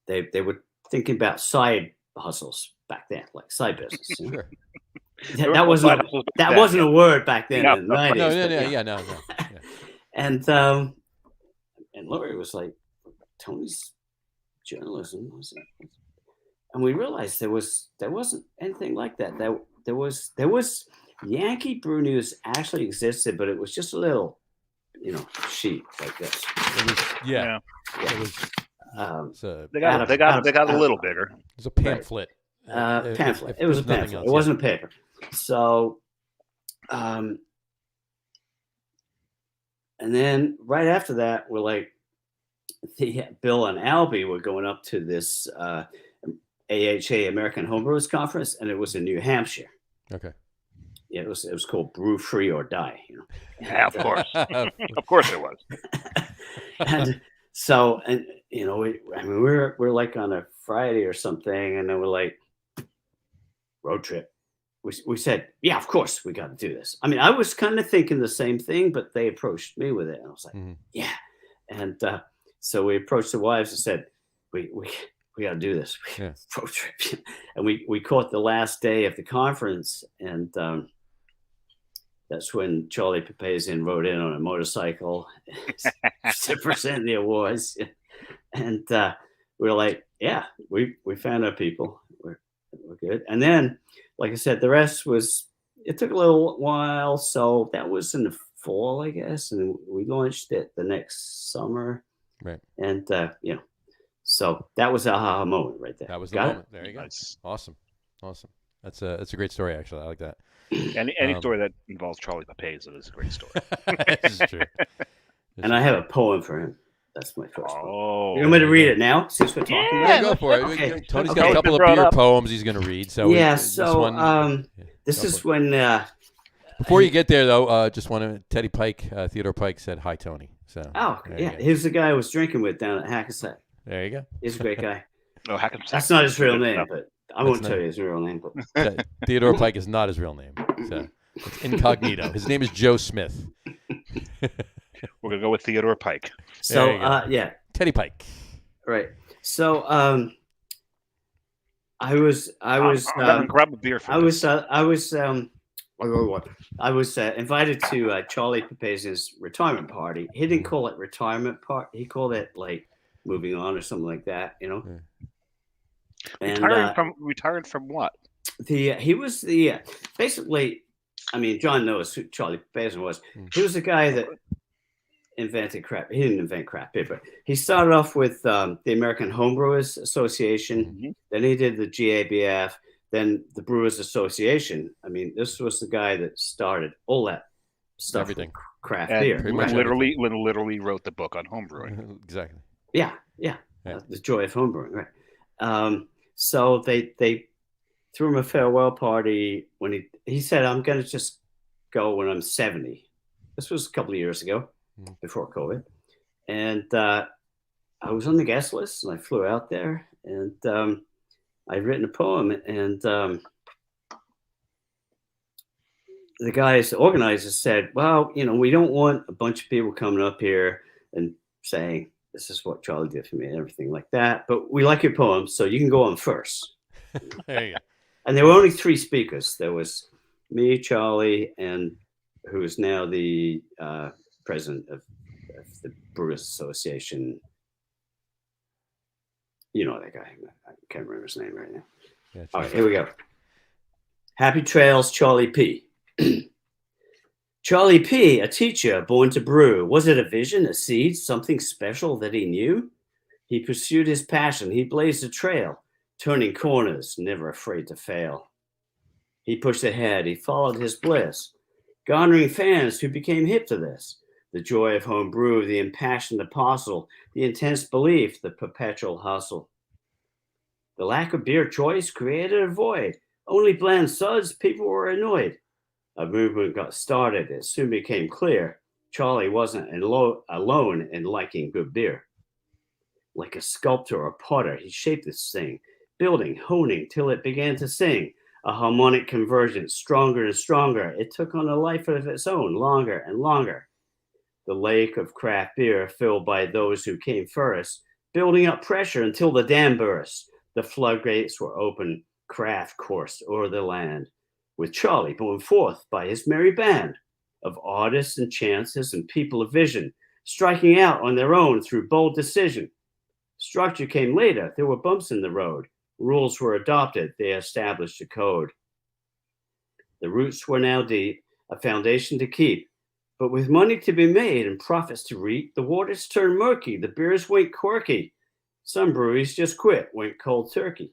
they were thinking about side hustles back then, like side business. You know? Sure. That wasn't a word back then in the 90s. No. Yeah. And Lori was like, Tony's journalism was it? And we realized there wasn't anything like that. There was Yankee Brew News actually existed, but it was just a little, sheet like this. It was, yeah. It was. They got a little bigger. It was a pamphlet. Right. Pamphlet. It was a pamphlet. Else, it wasn't a paper. So, and then right after that, we're like, Bill and Albie were going up to this AHA American Homebrewers Conference, and it was in New Hampshire. Okay. Yeah, it was called Brew Free or Die. Yeah, of course, of course it was. And so, we're like on a Friday or something, and then we're like, road trip. We said, yeah, of course we got to do this. I mean, I was kind of thinking the same thing, but they approached me with it, and I was like, yeah. And so we approached the wives and said, we got to do this. Road trip. And we caught the last day of the conference, and that's when Charlie Papazian rode in on a motorcycle to present the awards. And we were like, yeah, we found our people. We're good. And then, like I said, the rest it took a little while. So that was in the fall, I guess. And we launched it the next summer. Right. And, so that was a aha moment right there. That was the moment. There you go. Nice. Awesome. That's a great story, actually. I like that. Any story that involves Charlie Papazian is a great story. This is true. And I have a poem for him. That's my first one. Oh, you want me to read it now since we're talking about it? Yeah, go for it. Okay. Tony's got a couple of beer poems he's going to read. So this is when. Before you get there, though, just want to Teddy Pike, Theodore Pike said hi, Tony. So. Oh yeah, he's the guy I was drinking with down at Hackensack. There you go. He's a great guy. No, Hackensack. That's not his real name, but I won't tell you his real name. But Theodore Pike is not his real name. So it's incognito. His name is Joe Smith. We're gonna go with Theodore Pike. So yeah, Teddy Pike. Right. So I was grab a beer for I was invited to Charlie Papazian's retirement party. He didn't call it retirement party. He called it like moving on or something like that, And retired from what? He was the basically. I mean, John knows who Charlie Papazian was. He was the guy that invented crap. He didn't invent crap beer, but he started off with the American Homebrewers Association. Mm-hmm. Then he did the GABF. Then the Brewers Association. I mean, this was the guy that started all that stuff. Everything. Craft beer. Literally wrote the book on homebrewing. Exactly. Yeah. The joy of homebrewing, right? So they threw him a farewell party when he said, I'm going to just go when I'm 70. This was a couple of years ago, before COVID. And I was on the guest list, and I flew out there, and I'd written a poem, and the guys, the organizers said, well, we don't want a bunch of people coming up here and saying, this is what Charlie did for me and everything like that. But we like your poem, so you can go on first. There you go. And there were only 3 speakers. There was me, Charlie, and who is now the president of the Brewers Association. You know that guy. I can't remember his name right now. Yeah, all right, here we go. Happy trails, Charlie P. Charlie P., a teacher born to brew. Was it a vision, a seed, something special that he knew? He pursued his passion. He blazed a trail, turning corners, never afraid to fail. He pushed ahead. He followed his bliss. garnering fans who became hip to this. The joy of home brew, the impassioned apostle, the intense belief, the perpetual hustle. The lack of beer choice created a void. Only bland suds, people were annoyed. A movement got started. It soon became clear Charlie wasn't alone in liking good beer. Like a sculptor or potter, he shaped this thing, building, honing, till it began to sing. A harmonic convergence, stronger and stronger. It took on a life of its own, longer and longer. The lake of craft beer filled by those who came first, building up pressure until the dam burst. The floodgates were open, craft coursed o'er the land, with Charlie borne forth by his merry band of artists and chances and people of vision, striking out on their own through bold decision. Structure came later. There were bumps in the road. Rules were adopted. They established a code. The roots were now deep, a foundation to keep. But with money to be made and profits to reap, the waters turned murky. The beers went quirky. Some breweries just quit, went cold turkey.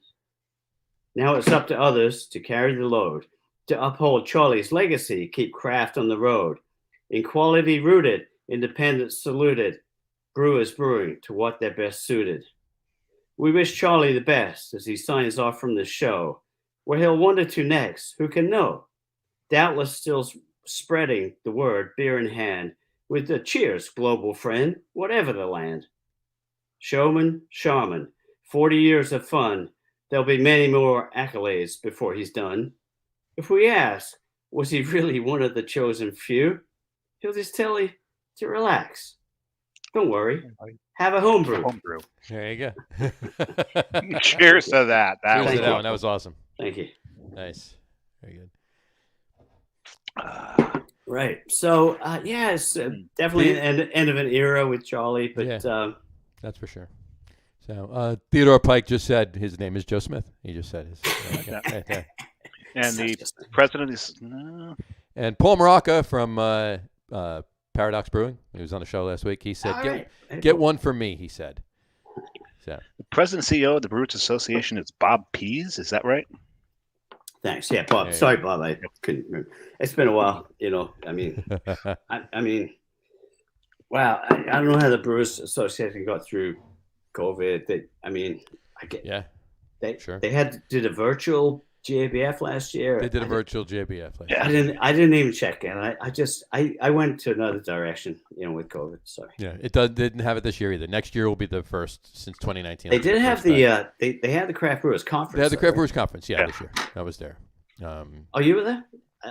Now it's up to others to carry the load, to uphold Charlie's legacy, keep craft on the road. In quality rooted, independence saluted, brewers brewing to what they're best suited. We wish Charlie the best as he signs off from the show. Where he'll wander to next, who can know? Doubtless still spreading the word, beer in hand, with the cheers, global friend, whatever the land. Showman, shaman, 40 years of fun. There'll be many more accolades before he's done. If we ask, was he really one of the chosen few? He'll just tell you to relax. Don't worry. Have a homebrew. Homebrew. There you go. Cheers to that. Cheers to that you. one. That was awesome. Thank you. Nice. Very good. Right. So, it's definitely an end of an era with Charlie, but that's for sure. So, Theodore Pike just said his name is Joe Smith. He just said his. And the president is. And Paul Maraca from Paradox Brewing, he was on the show last week. He said, "Get one for me." He said. So. The president and CEO of the Brewers Association is Bob Pease. Is that right? Thanks. Yeah, Bob. Sorry, Bob. I couldn't remember. It's been a while. I mean, wow. I don't know how the Brewers Association got through COVID. They had to do the virtual GABF last year. They did a virtual GABF last year. I didn't even check in. I went to another direction, with COVID. Sorry. Yeah, it didn't have it this year either. Next year will be the first since 2019. They did have they had the Craft Brewers Conference. They had the Craft Brewers Conference, this year. I was there. Oh, you were there?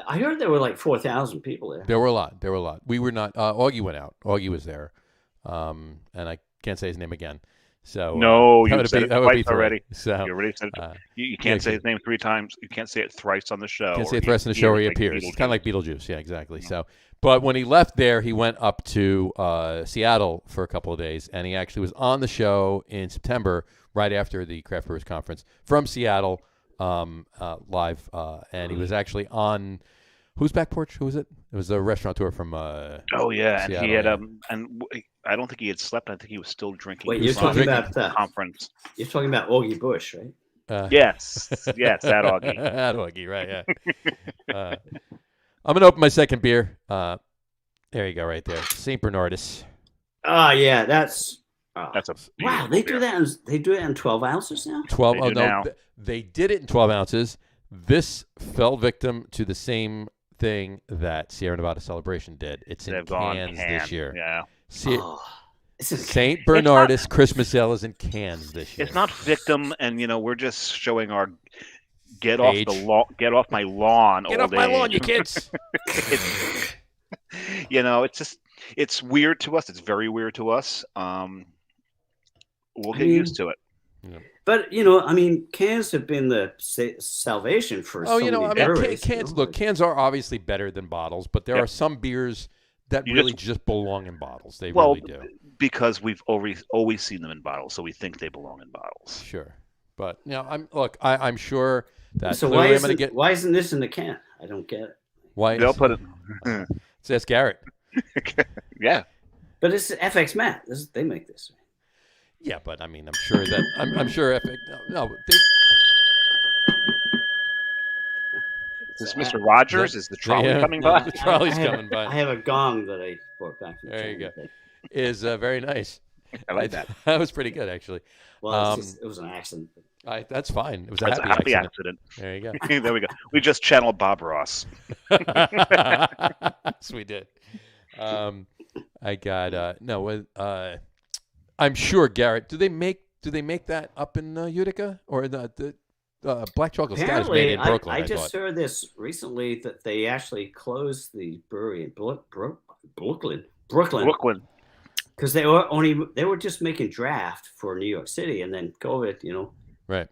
I heard there were like 4,000 people there. There were a lot. We were not. Augie went out. Augie was there, and I can't say his name again. So no, you said it twice already. So you already said it. You can't say his name 3 times. You can't say it thrice on the show. Can't say it thrice on the show, or he appears. It's kind of like Beetlejuice. Yeah, exactly. Mm-hmm. So, but when he left there, he went up to Seattle for a couple of days, and he actually was on the show in September, right after the Craft Brewers Conference from Seattle, live, and he was actually on. Whose back porch? Who was it? It was a restaurateur from. Oh yeah, Seattle, and he had and I don't think he had slept. I think he was still drinking. Wait, you're talking about conference? You're talking about Augie Bush, right? Yes, that Augie. That Augie, right? Yeah. I'm gonna open my second beer. There you go, right there, St. Bernardus. Oh yeah, that's a wow. They do that. They do it in 12 ounces now. 12. Oh no, they did it in 12 ounces. This fell victim to the same thing that Sierra Nevada Celebration did. It's in cans this year. Yeah. St. Bernardus Christmas Ale is in cans this year. It's not victim, and we're just showing our get off my lawn. Get off my lawn, you kids. It's weird to us. It's very weird to us. We'll get used to it. Yeah. But cans have been the salvation for so many breweries. Cans are obviously better than bottles, but there are some beers that really just belong in bottles. They really do. Because we've always seen them in bottles, so we think they belong in bottles. Sure, but I'm sure that. So why isn't this in the can? I don't get it. Why they'll put it? Let's ask Garrett. Yeah, but it's FX Matt. They make this. Yeah, but I'm sure that I'm sure FX. No, Is this Mr. Rogers? Is the trolley coming by? The trolley's coming by. I have a gong that I brought back from There you China. go. Is very nice. I like that. That was pretty good, actually. Well, it was an accident. That's fine. It was a That's happy accident. There you go. There we go. We just channeled Bob Ross. Yes, we did. I got I'm sure, Garrett. Do they make that up in Utica, or the black chocolate stout is made in Brooklyn? I just heard this recently that they actually closed the brewery in Brooklyn. Because they were just making draft for New York City, and then COVID, Right.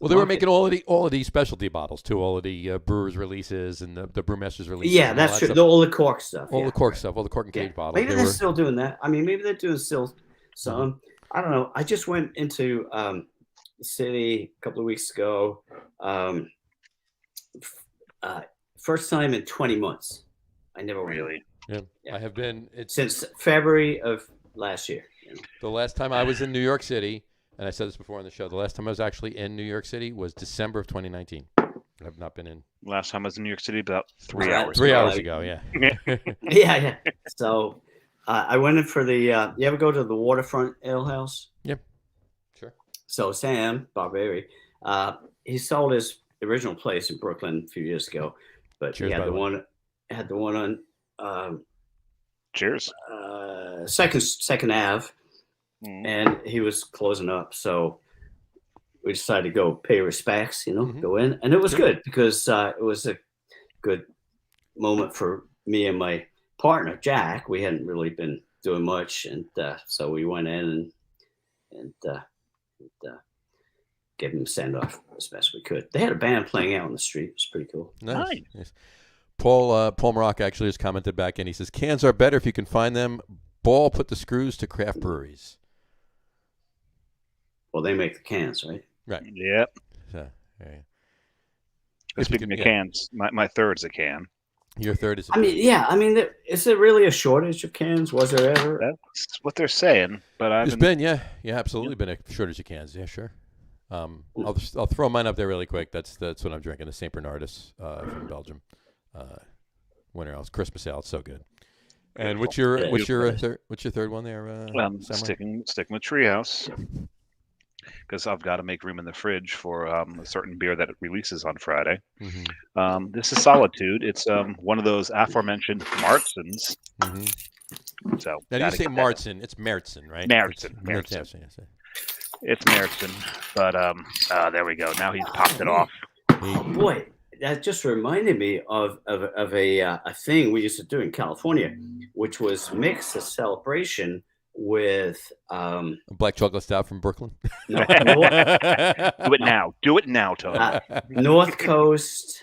Well, they were making all of the specialty bottles too, all of the brewers releases and the brewmasters releases. Yeah, that's true. All the cork stuff. All the cork stuff, all the cork and cage bottles. Maybe they're still doing that. I mean, maybe they're doing still some. I don't know. I just went into the city a couple of weeks ago. First time in 20 months. I never went. Really? Yeah. I have been since February of last year. The last time I was in New York City, and I said this before on the show, the last time I was actually in New York City was December of 2019. I've not been in. Last time I was in New York City about 3 hours. 3 hours ago, yeah. Yeah. So I went in for the. You ever go to the Waterfront Ale House? Yep. Sure. So Sam Prairie, he sold his original place in Brooklyn a few years ago, but Cheers, he had the one on. Cheers. Second Ave, and he was closing up, so we decided to go pay respects. Go in, and it was good because it was a good moment for me and my partner Jack. We hadn't really been doing much, and so we went in and gave him a send off as best we could. They had a band playing out on the street. It was pretty cool. Nice. Paul Maroc actually has commented back in. He says, cans are better if you can find them. Ball put the screws to craft breweries. Well, they make the cans, right? Right. Yep. So, speaking of cans, my third's a can. Your third is a can. Is there really a shortage of cans? Was there ever? That's what they're saying. But there's been, absolutely been a shortage of cans. Yeah, sure. I'll throw mine up there really quick. That's what I'm drinking, the St. Bernardus from Belgium. Winter ale, Christmas ale, it's so good. And what's your third one there? Sticking with Treehouse, because I've got to make room in the fridge for a certain beer that it releases on Friday. Mm-hmm. This is Solitude. It's one of those aforementioned Martsons. Mm-hmm. So now, do you say Martson? It's Märzen, right? Märzen. It's Märzen. But there we go. Now he's popped it off. Oh, boy. That just reminded me of a thing we used to do in California, which was mix a celebration with a black chocolate stout from Brooklyn. No, Do it now, Tony. North Coast.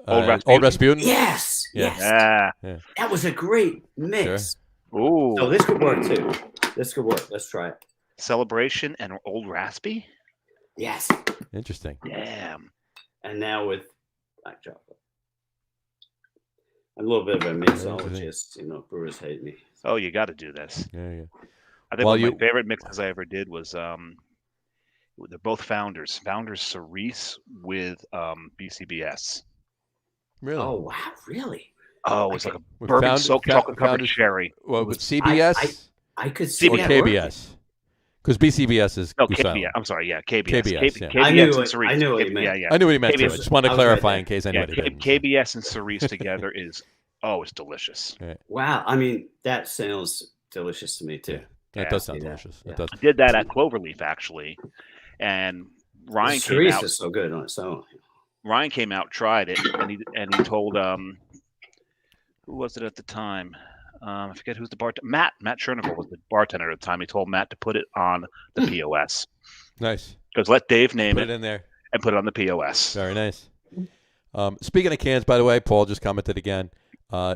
Old Rasputin. Yes. Yeah. That was a great mix. Sure. Ooh. So this could work too. Let's try it. Celebration and Old Raspy. Yes. Interesting. Damn. And now with black chocolate. I'm a little bit of a mixologist, brewers hate me. Oh, you got to do this. Yeah. I think one of my favorite mixes I ever did was they're both founders Cerise with BCBS. Really? Oh wow, really? Oh, it's like a bourbon soaked chocolate covered cherry. Well, with CBS, I could see or KBS. Because BCBS is KBS. I'm sorry, KBS. KBS. I knew what he meant. Yeah. I knew what he meant. KBS, too. I just wanted to clarify in case anybody didn't. KBS and Cerise together is it's delicious. Right. Wow, that sounds delicious to me too. Yeah, that does sound delicious. Yeah. It does. I did that at Cloverleaf actually, and Ryan came out. Cerise is so good on its own. Ryan came out, tried it, and he told who was it at the time? I forget who's the bartender. Matt Chernoval was the bartender at the time. He told Matt to put it on the POS. Nice. Because let Dave name it in there and put it on the POS. Very nice. Speaking of cans, by the way, Paul just commented again.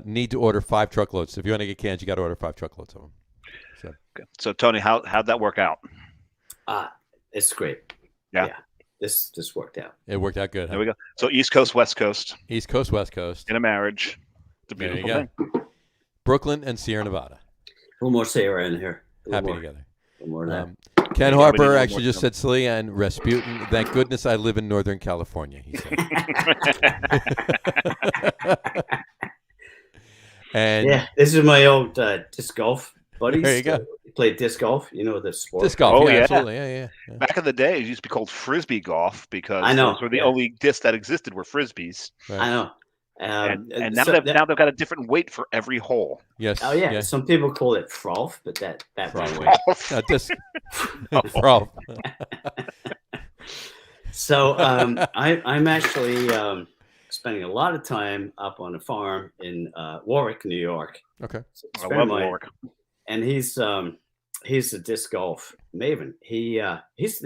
Need to order 5 truckloads. If you want to get cans, you got to order 5 truckloads of them. So Tony, how'd that work out? It's great. Yeah. This worked out. It worked out good. There we go. So East Coast, West Coast. East Coast, West Coast. In a marriage. It's a beautiful thing. Brooklyn and Sierra Nevada. A little more Sierra in here. Happy together. A little more of that. Ken Yeah, we need Harper more actually just time. said Celia and Rasputin. Thank goodness I live in Northern California, he said. And Yeah, this is my old disc golf buddies. There you go. Played disc golf. You know the sport. disc golf, Oh, yeah, yeah. absolutely, yeah. Back in the day, it used to be called frisbee golf because I know, those were the yeah. only discs that existed were frisbees. Right. I know. And now so they've got a different weight for every hole. Yes. Oh yeah. Yeah. Some people call it frolf, but that Frolf. went away. Disc. Frolf. So I'm actually spending a lot of time up on a farm in Warwick, New York. Okay. I love Warwick. And he's a disc golf maven. He's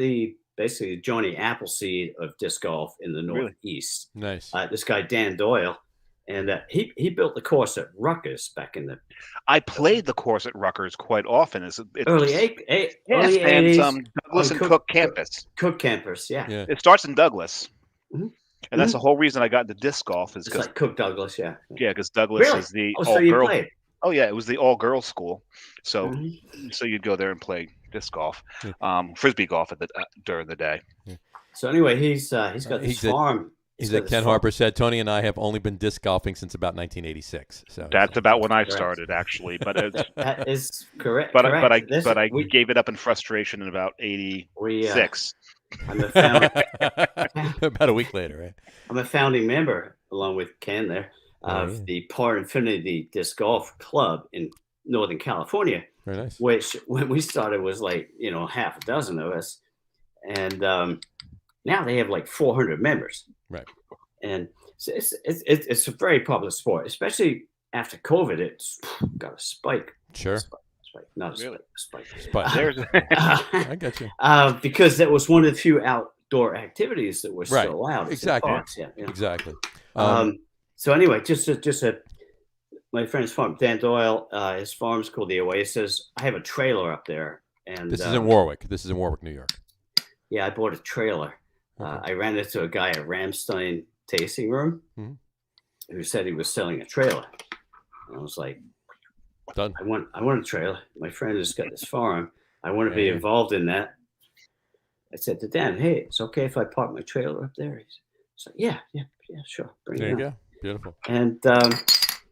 basically Johnny Appleseed of disc golf in the Really? Northeast. Nice. This guy Dan Doyle, and he built the course at Rutgers back in the I played the course at Rutgers quite often. It's early it early spans 80s. Douglas and Cook campus. Cook campus, yeah. Yeah. It starts in Douglas, Mhm. and that's the whole reason I got into disc golf is It's because like Cook Douglas, yeah. because Douglas Really? is the Oh, so all you girl. played? Oh yeah, it was the all girls school. So Mhm. so you'd go there and play disc golf, Yeah. frisbee golf during the day. So anyway, he's got this He's a- farm. He's got like this Ken farm. Harper said, Tony and I have only been disc golfing since about 1986. So That's about when I correct. started, actually. But it's, That is correct. but correct. I We- gave it up in frustration in about '86. I'm a found, about a week later, right? I'm a founding member, along with Ken there, of yeah. the Par Infinity Disc Golf Club in Northern California, Very nice. which when we started was like, half a dozen of us. And now they have like 400 members. Right. And it's a very popular sport, especially after COVID. It's got a spike. Sure. Spike, not a Really? spike. But There's I got you. Because that was one of the few outdoor activities that were Right. still allowed. Exactly. Yeah. Exactly. So anyway, just my friend's farm, Dan Doyle. His farm's called the Oasis. I have a trailer up there, and This is in Warwick. This is in Warwick, New York. yeah, I bought a trailer. Okay. I ran into a guy at Ramstein Tasting Room Mhm. who said he was selling a trailer. And I was like, Done. I want a trailer. My friend has got this farm. I want to be Yeah. involved in that. I said to Dan, hey, it's okay if I park my trailer up there? He's like, yeah, sure. Bring There it you on. go. Beautiful. And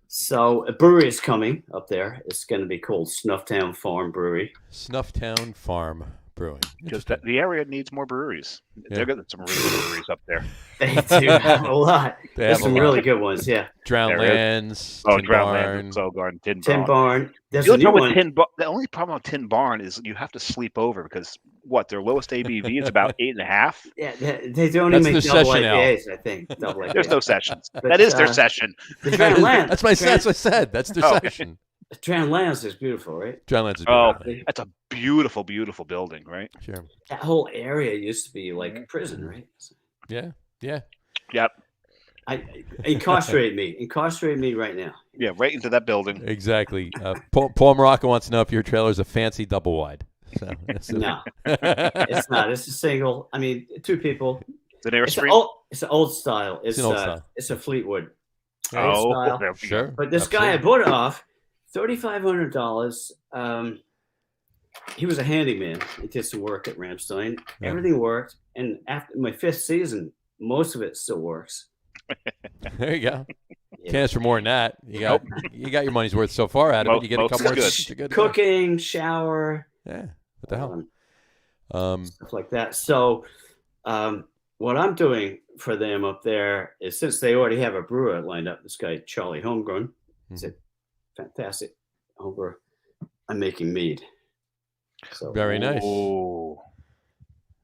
so a brewery is coming up there. It's going to be called Snufftown Farm Brewery. Snufftown Farm Brewing. because Interesting. the area needs more breweries. Yeah. They've got some really good breweries up there. They do have a lot. They There's have a some lot. really good ones, yeah. Drownlands. Oh, Tin Drownland, Barn. Soul Garden, Tin Tin Barn. Barn. There's The a only, new problem one. with the only problem with Tin Barn is you have to sleep over because their lowest ABV is about 8.5. Yeah, they only That's make their double session ale. IPAs, I think. Double IPAs. There's no sessions. But, That is their session. The Drownlands. That's what I said. That's their Oh, okay. session. Drownlands is beautiful, right? Drownlands is Oh, beautiful. that's a beautiful, beautiful building, right? Sure. That whole area used to be like a prison, right? Yeah. Yeah. Yep. Incarcerate me right now. Yeah, right into that building. Exactly. Paul Morocco wants to know if your trailer is a fancy double wide. So, No, it's not. It's a single. I mean, two people. The nearest It's an street. old style. It's an old style. It's a Fleetwood. Oh, style. there we go. Sure. But this guy I bought it off, $3,500. He was a handyman. He did some work at Ramstein. Yeah. Everything worked, and after my 5th season, most of it still works. There you go. Yeah. Can't ask for more than that. You got your money's worth so far out of it. You get a Most couple more. is things, you're good to go. Cooking, shower, Yeah. What the hell? stuff like that. So, what I'm doing for them up there is, since they already have a brewer lined up, this guy Charlie Homegrown, he's a fantastic homebrewer. I'm making mead. So Very nice. Oh,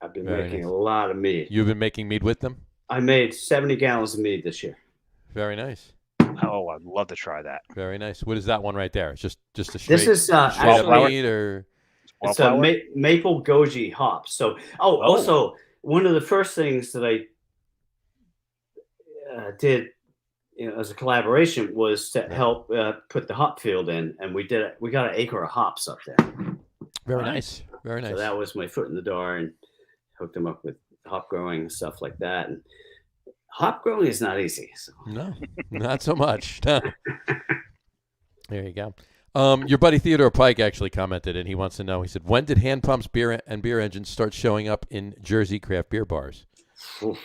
I've been Very making nice. a lot of mead. You've been making mead with them. I made 70 gallons of mead this year. Very nice. oh, I'd love to try that. Very nice. What is that one right there? It's just a straight. This is straight up Wildflower? mead or it's a Wildflower? maple goji hops. So, also one of the first things that I did, as a collaboration, was to help put the hop field in, and we got an acre of hops up there. very nice. Very nice. So that was my foot in the door, and hooked them up with hop growing and stuff like that. And hop growing is not easy. So. No, not so much. No. There you go. Your buddy Theodore Pike actually commented, and he wants to know. He said, "When did hand pumps, beer engines start showing up in Jersey craft beer bars?" Oof.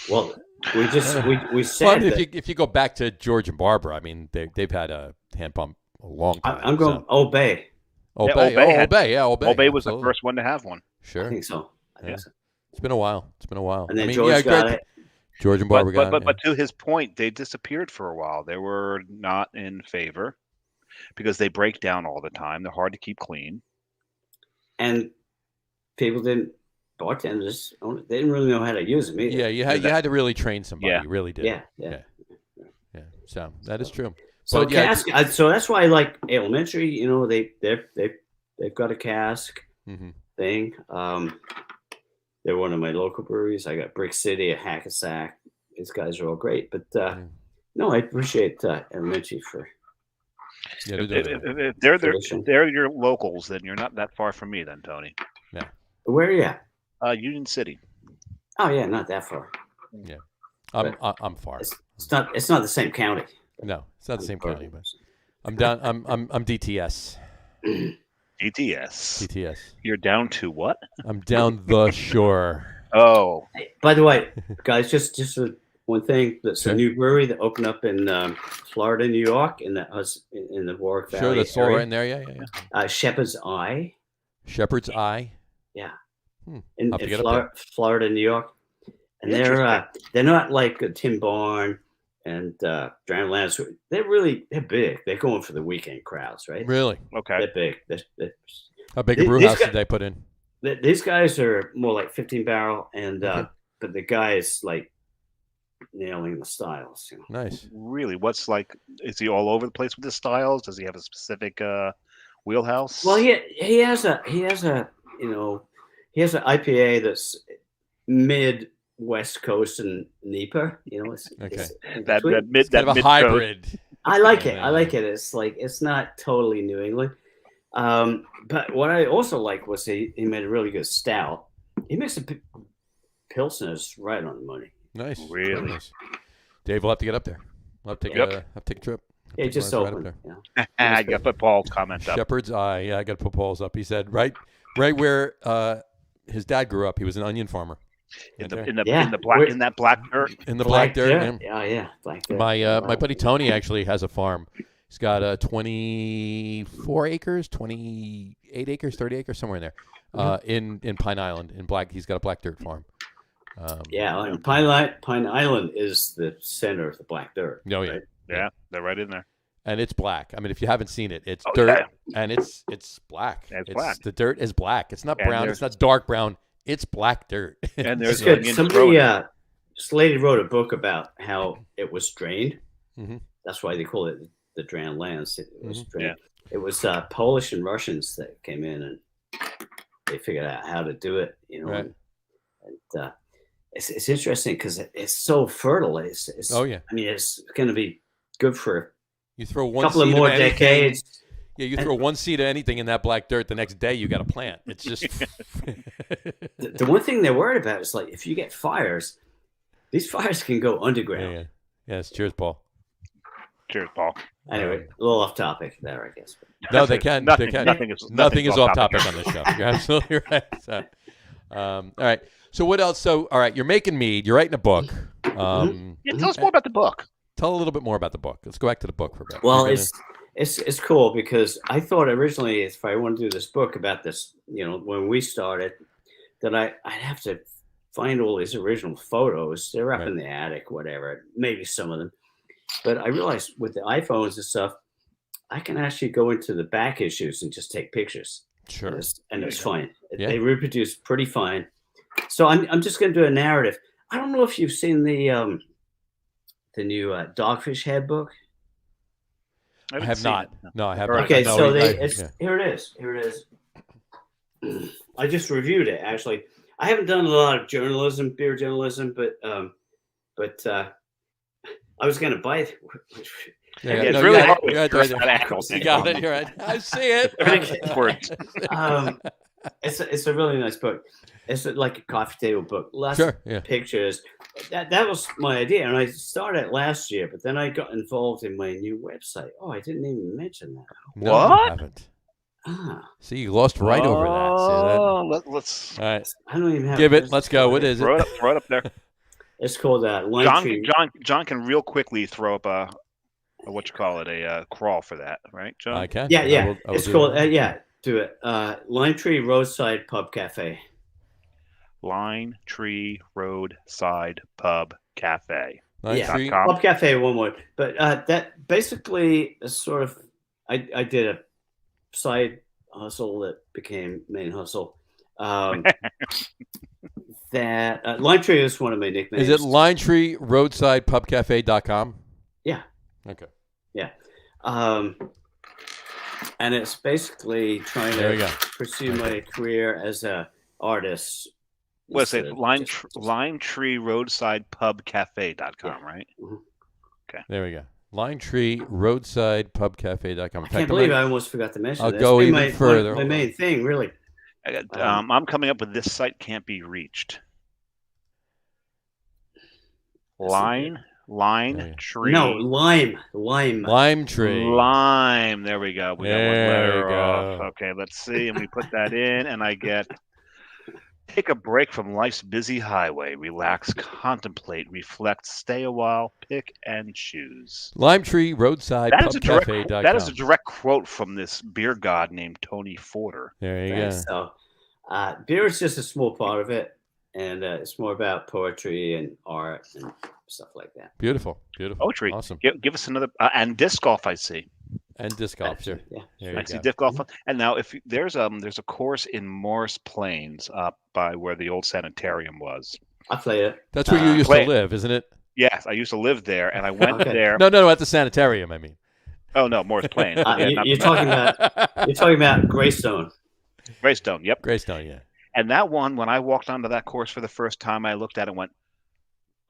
Well, we said Well, that. if you go back to George and Barbara, I mean, they've had a hand pump a long time. I'm going Old Bay. Old Yeah, Bay. Old Bay Old Bay. Yeah, Old Bay. Old Bay was absolutely. the first one to have one. Sure. I think so. Yeah. It's been a while. And then George got it. George and Barbara got it. But to his point, they disappeared for a while. They were not in favor because they break down all the time. They're hard to keep clean. And bartenders, they didn't really know how to use them either. Yeah, you had to really train somebody. Yeah. You really did. Yeah. So that is true. So But, yeah, cask. So that's why I like elementary. You know, they've got a cask Mhm. thing. They're one of my local breweries. I got Brick City, a Hackensack. These guys are all great. But no, I appreciate elementary for. Yeah, If they're your locals, then you're not that far from me, then, Tony. Yeah. Where are you at? Union City. Oh yeah, not that far. Yeah. I'm far. It's not the same county. No, it's not the same county, but I'm down. I'm DTS. DTS. You're down to what? I'm down the shore. Oh. Hey, by the way, guys, just one thing. That's Sure. a new brewery that opened up in Florida, New York, and that was in the Warwick Valley. Sure, that's all area. right in there. Yeah. Shepherd's Eye. Shepherd's Eye. Yeah. I'll In have to get up there. Florida, New York, and they're not like a Tim Barn and Drowned Lands. They're big. They're going for the weekend crowds, right? Really? Okay. They're big. How big a brew house did they put in? These guys are more like 15 barrel, and but the guy is like nailing the styles. You know? Nice. Really? Is he all over the place with his styles? Does he have a specific wheelhouse? Well, he has a IPA that's mid West Coast and NEPA. You know, it's that mid Kind of a hybrid. I like it. It's not totally New England. But what I also like was he made a really good stout. He makes the pilsners right on the money. Nice. Really? Nice. Dave, we'll have to get up there. We'll have to take a trip. Yeah, just open. I got to put Paul's comment up. Shepherd's Eye. Yeah, I got to put Paul's up. He said right where his dad grew up. He was an onion farmer. In that black dirt. In the black dirt. Yeah. Black dirt. My buddy Tony actually has a farm. He's got 24 acres, 28 acres, 30 acres, somewhere in there, in Pine Island. He's got a black dirt farm. And Pine Island is the center of the black dirt. Oh yeah, right? Yeah, they're right in there. And it's black. I mean, if you haven't seen it, it's dirt, and it's black. It's black. The dirt is black. It's not brown. It's not dark brown. It's black dirt. And there's somebody. Slady wrote a book about how it was drained. Mm-hmm. That's why they call it the Drowned Lands. It was drained. Yeah. It was Polish and Russians that came in and they figured out how to do it. You know, right. and it's interesting because it's so fertile. It's oh yeah. I mean, it's going to be good for you throw one couple of more decades. Yeah, you throw one seed of anything in that black dirt, the next day you got a plant. It's just the one thing they're worried about is like if you get fires, these fires can go underground. Yeah. Yes. Cheers, Paul. Cheers, Paul. Anyway, a little off topic there, I guess. No, they can. Nothing is off topic on this show. You're absolutely right. So, all right. So what else? So all right, you're making mead. You're writing a book. Tell us more about the book. Tell a little bit more about the book. Let's go back to the book for a bit. Well, it's cool because I thought originally if I want to do this book about this, you know, when we started, that I'd have to find all these original photos. They're up in the attic, whatever, maybe some of them. But I realized with the iPhones and stuff, I can actually go into the back issues and just take pictures. Sure. And it's fine. Yeah. They reproduce pretty fine. So I'm just going to do a narrative. I don't know if you've seen the new Dogfish Head book. I have not. No, I haven't. Okay, no, so here it is. Here it is. I just reviewed it actually. I haven't done a lot of journalism, beer journalism, but I was going to buy it. It's really hard. You got it. You're right. I see it. It's a really nice book. It's like a coffee table book. Lots Sure, of yeah. pictures. That was my idea, and I started last year, but then I got involved in my new website. Oh, I didn't even mention that. No, you What? haven't. Ah, See, you lost right over that. See that? Let's All right. I don't even have. Give it. Let's go. What is throw it? it up there. It's called Linetree. John can real quickly throw up a what you call it, a crawl for that, right, John? I can. Yeah, I yeah. will It's do called that. do it. Linetree Roadside Pub Cafe. Lime Tree Roadside Pub Cafe. Linetree. .com. Pub Cafe, one word. But that basically is sort of. I did a side hustle that became main hustle. That Linetree is one of my nicknames. Is it Linetree Roadside Pub Cafe.com? Yeah. Okay. Yeah. And it's basically trying There we to go. pursue my career as a artist. What's it? Instead of Lime Tree Roadside Pub Cafe.com, right? Mhm. There we go. Linetree Roadside Pub Cafe.com. I can't believe I almost forgot to mention I'll this. go It's even my, further. My Hold main thing, really. I'm coming up with this site can't be reached. Line Tree. No, lime. Lime Tree. Lime. There we go. We got one There letter we go. off. Okay, let's see. And we put that in, and I get take a break from life's busy highway. Relax, contemplate, reflect, stay a while, pick and choose. Limetree Roadside That Pub is a direct. Cafe.com. That is a direct quote from this beer god named Tony Forder. There you go. So, beer is just a small part of it, and it's more about poetry and art and stuff like that. Beautiful. Beautiful. Poetry. Awesome. Give us another. And disc golf, I see. And disc golf, sure. Yeah. There I you see go. disc golf. And now, if there's a course in Morris Plains up by where the old sanitarium was. I played it. That's where you used to live, isn't it? Yes, I used to live there, and I went Okay. there. No, at the sanitarium, I mean. Oh no, Morris Plains. You're talking about Greystone. Greystone. Yep. Greystone, yeah. And that one, when I walked onto that course for the first time, I looked at it and went,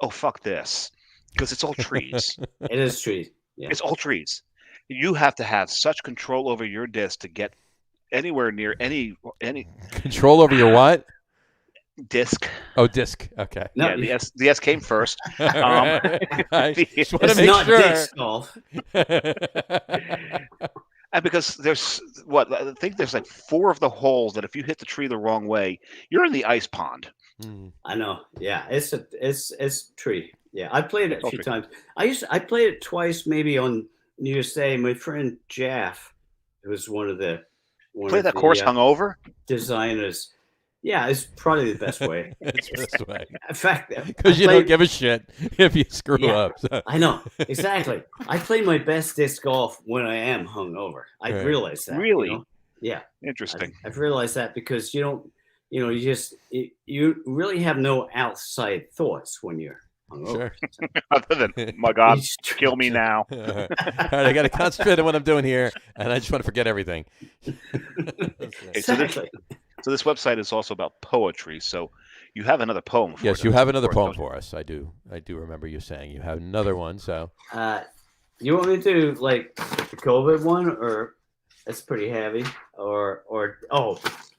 "Oh fuck this," because it's all trees. It is trees. Yeah. It's all trees. You have to have such control over your disc to get anywhere near any Control over your what? disc. Oh, disc. Okay. No, Yeah, the S came first. I just want to it's make not sure. disc golf. And because there's I think there's like 4 of the holes that if you hit the tree the wrong way, you're in the ice pond. I know. Yeah, it's tree. Yeah, I played it a few tree. times. I played it twice, maybe on New Year's Day. My friend Jeff, who was one of the course hungover. designers. Yeah, it's probably the best way. It's the best way. In fact, Because you don't give a shit if you screw Yeah. up. So. I know exactly. I play my best disc golf when I am hungover. I Right. realize that. Really? You know? Yeah. Interesting. I've realized that because you don't, you really have no outside thoughts when you're hungover. Sure. Other than, my God, You just- kill me now. All right, I got to concentrate on what I'm doing here, and I just want to forget everything. Okay, so this website is also about poetry. So you have another poem for Yes, us, you have another of course, poem for us. I do remember you saying you have another one. So You want me to do like the COVID one, or it's pretty heavy, or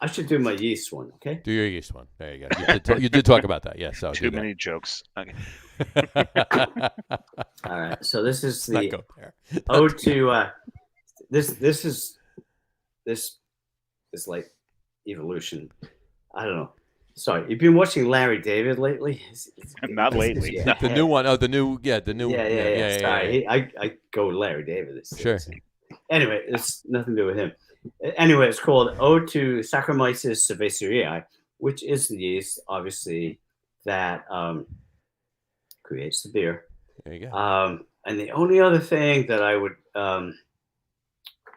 I should do my yeast one. Okay. do your yeast one. There you go. You did talk about that. Yes. So Too many jokes. Okay. All right. So this is Not the go there. ode to this is like evolution. I don't know. Sorry, you've been watching Larry David lately? Not lately. Yeah. The new one. Oh, the new. Yeah. Sorry, I go with Larry David. Sure. Anyway, it's nothing to do with him. Anyway, it's called Ode to Saccharomyces cerevisiae, which is the yeast, obviously, that creates the beer. There you go. And the only other thing that I would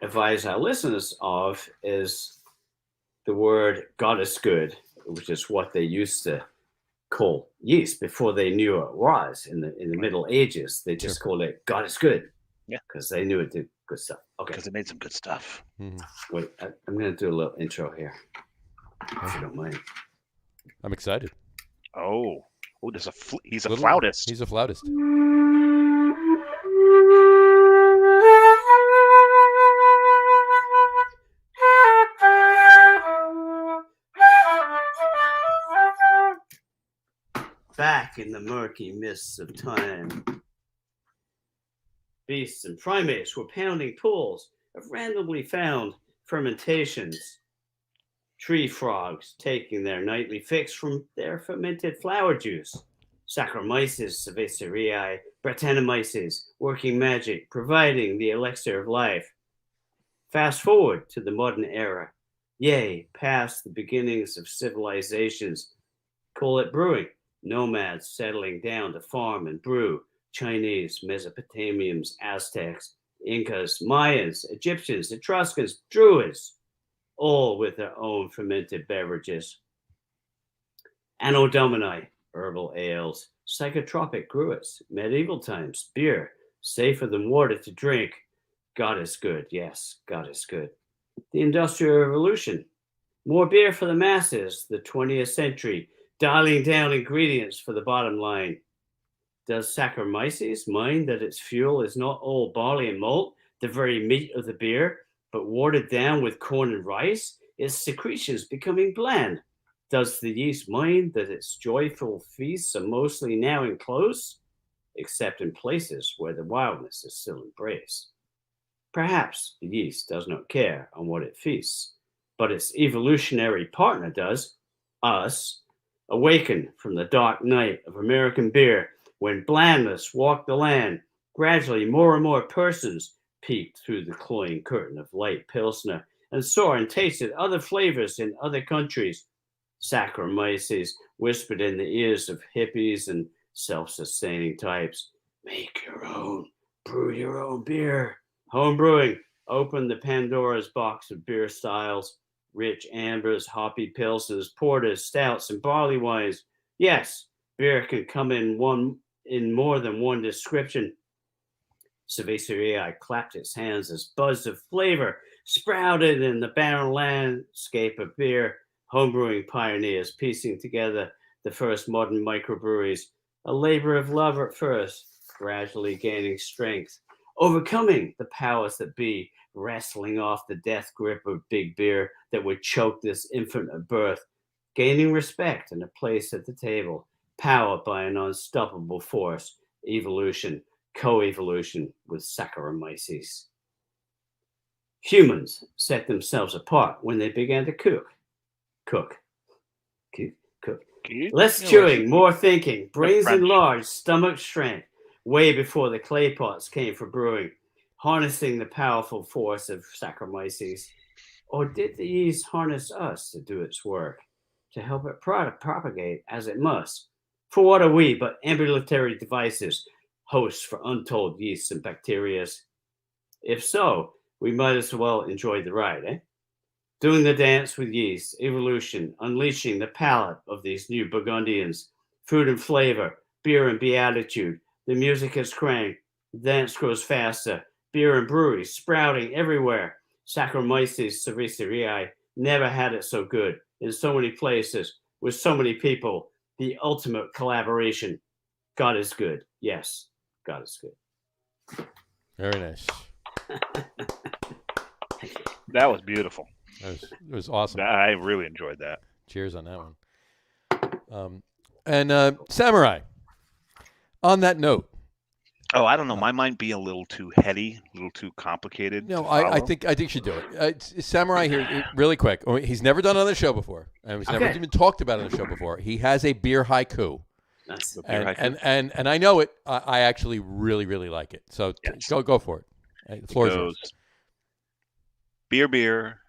advise our listeners of is the word "God is good," which is what they used to call yeast before they knew what it was in the Middle Ages. They just called it "God is good," because they knew it did good stuff. Okay, Because it made some good stuff. wait, I'm going to do a little intro here, if you don't mind. I'm excited. Oh, there's he's a Little- flautist. He's a flautist. in the murky mists of time. Beasts and primates were pounding pools of randomly found fermentations. Tree frogs taking their nightly fix from their fermented flower juice. Saccharomyces cerevisiae, Brettanomyces, working magic, providing the elixir of life. Fast forward to the modern era. Yea, past the beginnings of civilizations. Call it brewing. Nomads settling down to farm and brew. Chinese, Mesopotamians, Aztecs, Incas, Mayans, Egyptians, Etruscans, Druids, all with their own fermented beverages. Anno Domini, herbal ales, psychotropic gruits, medieval times, beer, safer than water to drink. God is good, yes, God is good. The Industrial Revolution, more beer for the masses, the 20th century, dialing down ingredients for the bottom line. Does Saccharomyces mind that its fuel is not all barley and malt, the very meat of the beer, but watered down with corn and rice, its secretions becoming bland? Does the yeast mind that its joyful feasts are mostly now enclosed, except in places where the wildness is still embraced? Perhaps the yeast does not care on what it feasts, but its evolutionary partner does, us, awaken from the dark night of American beer, when blandness walked the land. Gradually, more and more persons peeked through the cloying curtain of light Pilsner and saw and tasted other flavors in other countries. Saccharomyces whispered in the ears of hippies and self-sustaining types, make your own, brew your own beer. Home brewing opened the Pandora's box of beer styles, rich ambers, hoppy pilsners, porters, stouts, and barley wines. Yes, beer can come in more than one description. Cerveceria clapped its hands as buds of flavor sprouted in the barren landscape of beer. Homebrewing pioneers piecing together the first modern microbreweries, a labor of love at first, gradually gaining strength, overcoming the powers that be, wrestling off the death grip of big beer that would choke this infant at birth, gaining respect and a place at the table, powered by an unstoppable force, evolution, co-evolution with Saccharomyces. Humans set themselves apart when they began to cook. Less chewing, more thinking, brains enlarged, stomach shrank, way before the clay pots came for brewing, harnessing the powerful force of Saccharomyces. Or did the yeast harness us to do its work, to help it propagate as it must? For what are we but ambulatory devices, hosts for untold yeasts and bacteria? If so, we might as well enjoy the ride, eh? Doing the dance with yeast, evolution, unleashing the palate of these new Burgundians, food and flavor, beer and beatitude. The music is crank, the dance grows faster, beer and breweries sprouting everywhere. Saccharomyces cerevisiae never had it so good, in so many places, with so many people, the ultimate collaboration. God is good. Yes, God is good. Very nice. That was beautiful. It was awesome. I really enjoyed that. Cheers on that one. And Samurai, on that note. Oh, I don't know. My might be a little too heady, a little too complicated. No, I think you should do it. Samurai here, really quick. He's never done it on the show before, and he's never even talked about it on the show before. He has a beer haiku. Nice. And I know it. I actually really, really like it. So yes. Go for it. The floor is yours. Beer, beer,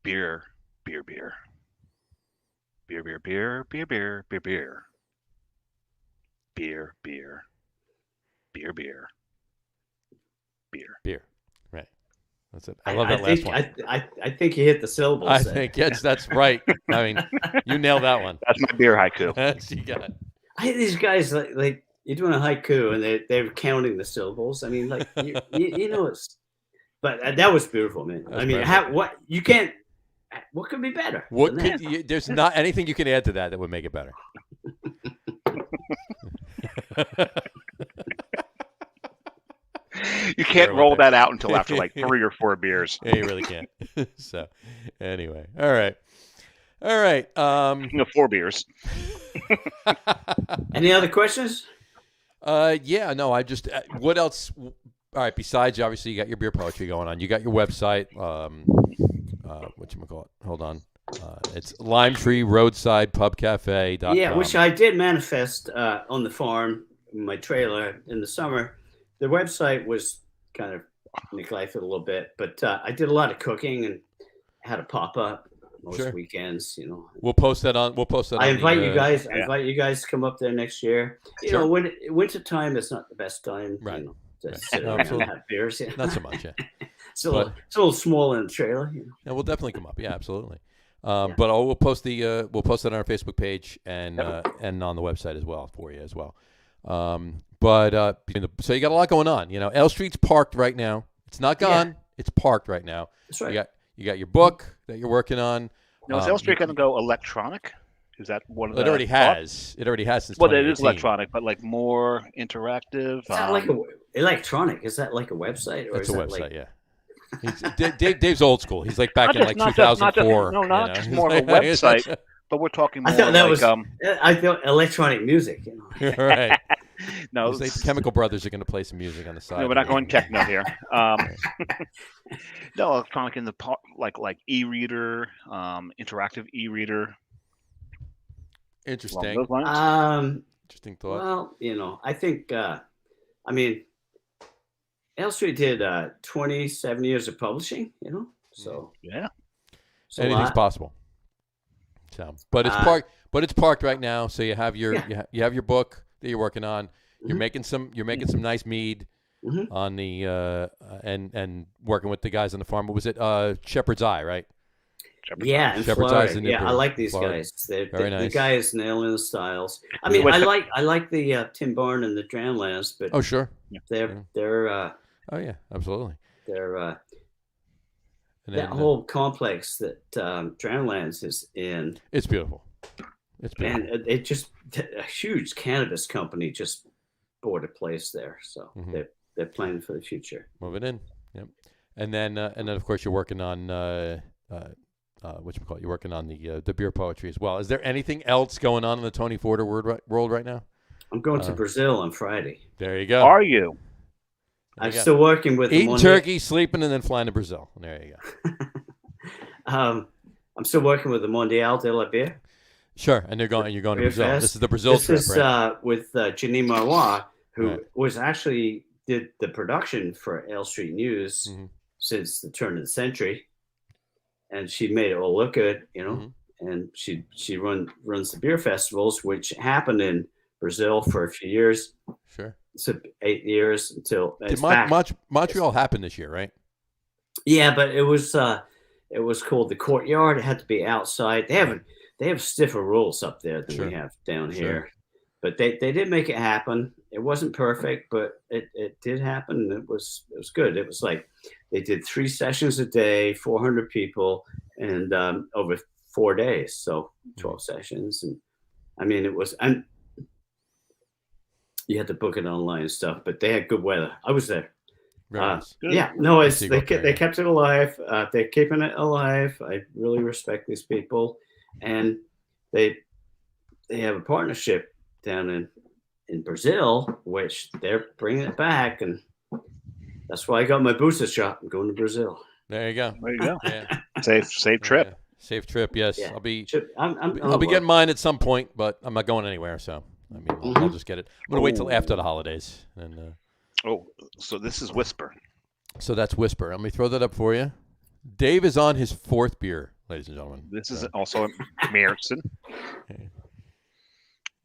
beer, beer, beer, beer, beer, beer, beer, beer, beer, beer, beer, beer, beer, beer, beer, beer. Right. That's it. I love that last one. I think you hit the syllables. I think yes, that's right. I mean, you nailed that one. That's my beer haiku. You got it. These guys like you're doing a haiku and they're counting the syllables. I mean, like you know it's. But that was beautiful, man. I mean, what could be better? There's not anything you can add to that would make it better. You can't roll that out until after like 3 or 4 beers. Yeah, you really can't. So, anyway, all right. All right. Speaking of 4 beers. Any other questions? Yeah, no, I just, what else? All right, besides, obviously, you got your beer poetry going on. You got your website, whatchamacallit? Hold on. It's LimetreeRoadsidePubCafe.com. Yeah, which I did manifest on the farm, in my trailer in the summer. The website was kind of neglected a little bit, but I did a lot of cooking and had a pop up most weekends. We'll post that on. I invite you guys. I invite you guys to come up there next year. You know, when winter time is not the best time. Right. To sit around and have beers. Not so much. Yeah. It's a little small in the trailer. Yeah, we'll definitely come up. Yeah, absolutely. But we'll post it on our Facebook page and on the website as well for you as well. So you got a lot going on. L Street's parked right now. It's not gone. Yeah. It's parked right now. That's right. You got your book that you're working on. Now, is L Street going to go electronic? Is that one of the? It already has. It already has since. Well, it is electronic, but like more interactive. It's not like electronic. Is that like a website? Or it's is a that website. Dave's old school. He's like back in like 2004. Not just more of a website, but we're talking more. I thought electronic music. Right. No, it's like the Chemical Brothers are going to play some music on the side. No, we're not going techno here. No, electronic in the like e-reader, interactive e-reader. Interesting. Interesting thought. Well, I think, L Street did 27 years of publishing, so yeah, anything's possible. So, but it's parked. But it's parked right now. So you have your you have your book that you're working on. You're making some nice mead on the and working with the guys on the farm. What was it? Shepherd's Eye, right? In Florida. Yeah, I like these guys. Very nice. The guys nailing the styles. I mean, I like the Tim Barn and the Drownlands, but sure, they're oh yeah, absolutely. They're that whole complex that Drownlands is in. It's beautiful. And it just a huge cannabis company just bought a place there, so they're planning for the future. Moving in, yep. And then of course you're working on You're working on the beer poetry as well. Is there anything else going on in the Tony Porter world right now? I'm going to Brazil on Friday. There you go. Are you? I'm still working with eating turkey, sleeping, and then flying to Brazil. There you go. I'm still working with the Mondial de la Bière. Sure, and you're going to Brazil. Fest. This is the Brazil trip, This is with Janine Marois, who was actually did the production for L Street News since the turn of the century, and she made it all look good, And she runs the beer festivals, which happened in Brazil for a few years. Sure, so 8 years until Montreal happened this year, right? Yeah, but it was called the Courtyard. It had to be outside. They have stiffer rules up there than we have down here. But they did make it happen. It wasn't perfect, but it did happen. And it was good. It was like they did 3 sessions a day, 400 people, and over 4 days, so 12 sessions. And I mean, it was, and you had to book it online and stuff. But they had good weather. I was there. Nice. Yeah, no, they kept it alive. They're keeping it alive. I really respect these people. And they have a partnership down in Brazil, which they're bringing it back, and that's why I got my booster shot. I'm going to Brazil. There you go. Yeah. Safe trip. Yeah. Safe trip. Yes, yeah. I'll be getting mine at some point, but I'm not going anywhere. So I mean, I'll just get it. I'm gonna wait till after the holidays. And so this is Whisper. So that's Whisper. Let me throw that up for you. Dave is on his 4th beer, ladies and gentlemen. This is also Märzen.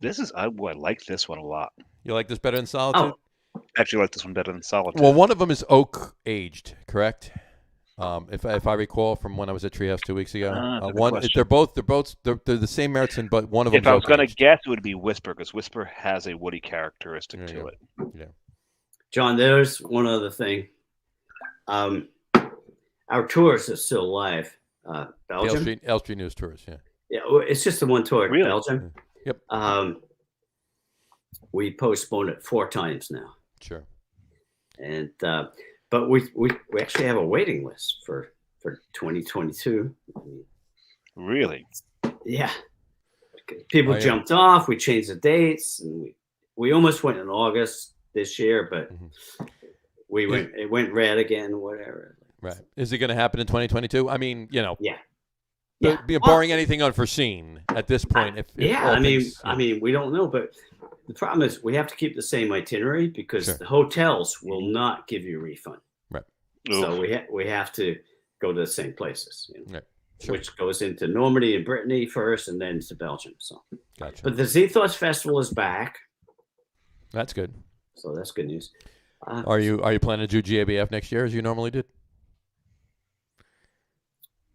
This is I like this one a lot. You like this better than Solitude? I actually like this one better than Solitude. Well, one of them is oak aged, correct? If I recall from when I was at Treehouse 2 weeks ago. They're the same Märzen, but one of them. If I was going to guess, it would be Whisper, because Whisper has a woody characteristic to it. Yeah. John, there's one other thing. Our tours are still live. Belgium. L Street News tours, yeah. Yeah, it's just the one tour. Really? Belgium. Yep. We postponed it 4 times now. Sure. And but we actually have a waiting list for 2022. Really? Yeah. People jumped off. We changed the dates, and we almost went in August this year, but it went red again, whatever. Right. Is it going to happen in 2022? I mean, Yeah. Barring anything unforeseen at this point. I mean, we don't know, but the problem is we have to keep the same itinerary because the hotels will not give you a refund. Right. So we have to go to the same places. Right. Sure. Which goes into Normandy and Brittany first, and then to Belgium. So, gotcha. But the Z-Thoughts Festival is back. That's good. So that's good news. Are you planning to do GABF next year as you normally did?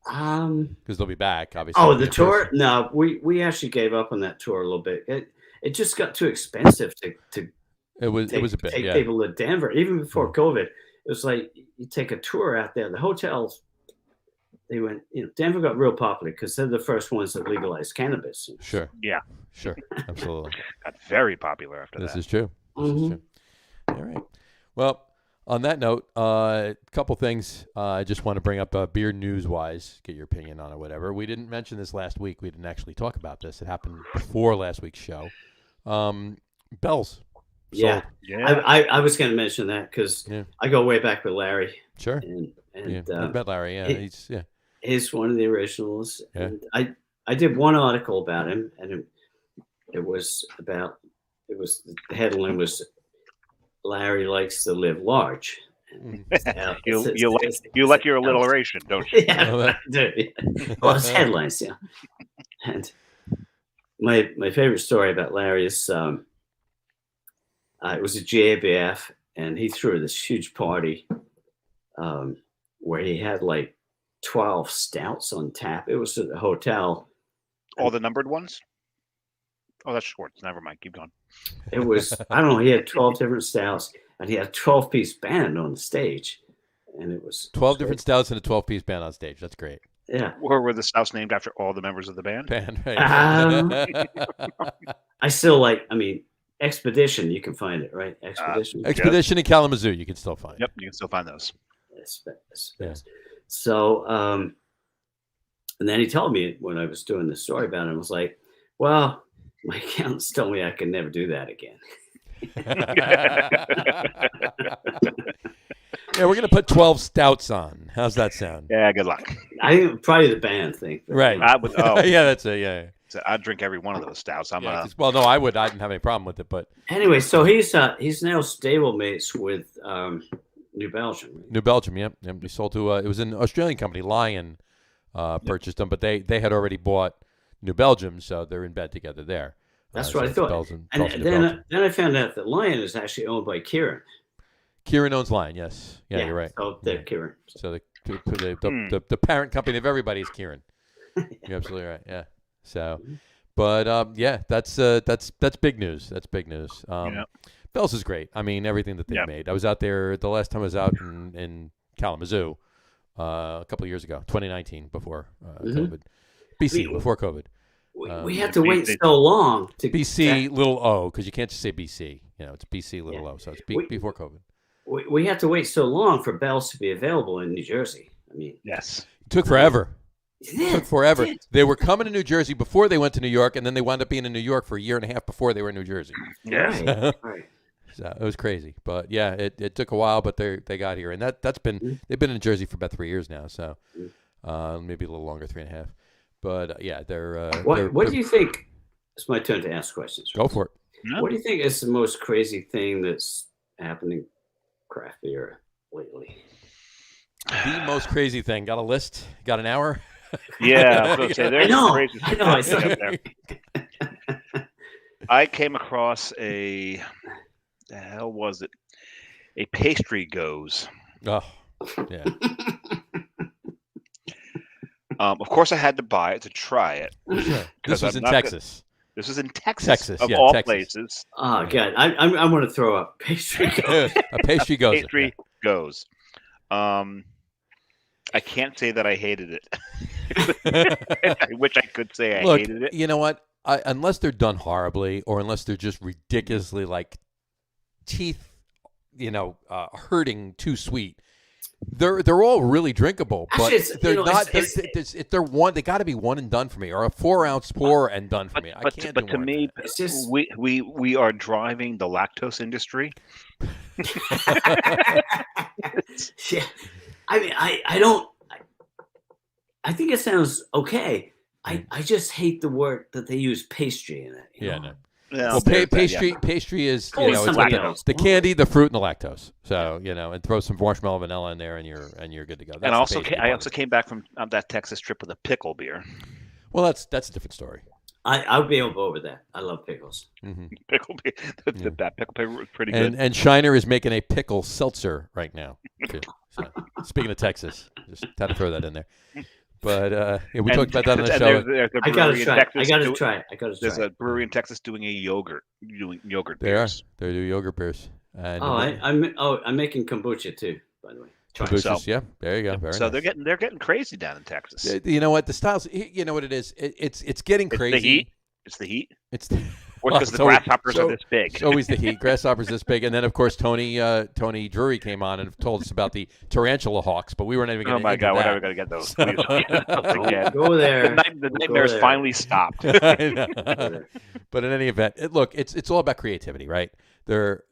Because they'll be back, obviously. Oh, the tour? No, we actually gave up on that tour a little bit. It just got too expensive to. It was a bit. Take people to Denver, even before COVID. It was like you take a tour out there. The hotels. They went, Denver got real popular because they're the first ones that legalized cannabis. Sure. Yeah. Sure. Absolutely. Got very popular after This that. is true. This is true. All right. Well, on that note, a couple things I just want to bring up beer news-wise, get your opinion on it, whatever. We didn't mention this last week. We didn't actually talk about this. It happened before last week's show. Bells. Yeah. I was going to mention that because I go way back with Larry. Sure. And I met Larry. Yeah. He's one of the originals. Yeah. And I did one article about him, and the headline was Larry likes to live large. You like your alliteration, don't you? Yeah, I do. Well, it's headlines, yeah. And my favorite story about Larry is it was a GABF, and he threw this huge party where he had like 12 stouts on tap. It was at a hotel. All the numbered ones? Oh, that's Schwartz. Never mind. Keep going. It was, I don't know, he had 12 different stouts, and he had a 12-piece band on the stage. And it was 12 different stouts and a 12-piece band on stage. That's great. Yeah. Or were the stouts named after all the members of the band? Right. I still Expedition, you can find it, right? Expedition in Kalamazoo, you can still find. Yep, you can still find those. Yeah. So, and then he told me when I was doing the story about him, I was like, well, my accountants told me I could never do that again. Yeah, we're going to put 12 stouts on. How's that sound? Yeah, good luck. I think probably the band thing. Right. I would, yeah, that's it. Yeah. So I'd drink every one of those stouts. Well, no, I would. I didn't have any problem with it, but anyway, so he's now stablemates with New Belgium. Right? New Belgium, yep. He sold to it was an Australian company, Lion, purchased them, but they had already bought New Belgium, so they're in bed together there. That's what I thought. And then I found out that Lion is actually owned by Kieran. Kieran owns Lion, yes. Yeah, you're right. So they're Kieran. So the parent company of everybody is Kieran. You're absolutely right. Yeah. So, but that's big news. That's big news. Bells is great. I mean, everything that they've made. I was out there the last time I was out in Kalamazoo a couple of years ago, 2019, before COVID. BC, before COVID. We had to wait so long to BC little O, because you can't just say BC. It's BC little O, so it's before COVID. We had to wait so long for Bells to be available in New Jersey. I mean, yes, it took forever. It took forever. They were coming to New Jersey before they went to New York, and then they wound up being in New York for a year and a half before they were in New Jersey. Yeah, right. So it was crazy, but yeah, it took a while, but they got here, and that's been they've been in Jersey for about 3 years now, so maybe a little longer, 3.5. But yeah, they're. What do you think? It's my turn to ask questions. Go for it. No. What do you think is the most crazy thing that's happening craft beer lately? The most crazy thing. Got a list? Got an hour? Yeah, I was gonna say, there's crazy I know. I saw there. I came across the hell was it? A pastry goes. Oh, yeah. Of course, I had to buy it to try it. Sure. This was in Texas. This was in Texas. Texas, of all Texas. places. Oh God, I'm going to throw up. Pastry goes. A pastry goes. Pastry goes. I can't say that I hated it. I wish I could say I hated it. You know what? Unless they're done horribly, or unless they're just ridiculously like teeth, hurting too sweet, They're all really drinkable, but Actually, they're not. They're one. They got to be one and done for me, or a 4-ounce pour and done for me. I can't. But do to more me, than It's just we are driving the lactose industry. yeah. I mean, I don't. I think it sounds okay. I just hate the word that they use pastry in it. Yeah, know? no. Yeah, Well, there's that, yeah. pastry is Always it's somebody like else. the candy, the fruit, and the lactose. So and throw some marshmallow vanilla in there, and you're good to go. That's And the also, pastry I part also of it. came back from that Texas trip with a pickle beer. Well, that's a different story. I would be able to go over that. I love pickles. Mm-hmm. Pickle beer. Yeah. That pickle beer was pretty good. And Shiner is making a pickle seltzer right now. Too. So, speaking of Texas, just had to throw that in there. But we talked about that on the show. There's a I gotta brewery in try. Texas I gotta do- try. I gotta There's try. a brewery in Texas doing yogurt They are. beers. They do yogurt beers. And I'm making kombucha too. By the way, try. kombuchas, So- yeah. There you go. Very So nice. they're getting crazy down in Texas. You know what? The styles. You know what it is. It's getting It's crazy. the heat. It's the heat. It's Or because the so- grasshoppers so- are this big. It's always the heat. Grasshoppers this big, and then of course Tony Drury came on and told us about the tarantula hawks, but we weren't even Oh going to. my God, we're that. never going to get those. Please. Again. Go there. The nightmares there. finally stopped. I know. But in any event, it's all about creativity, right? They're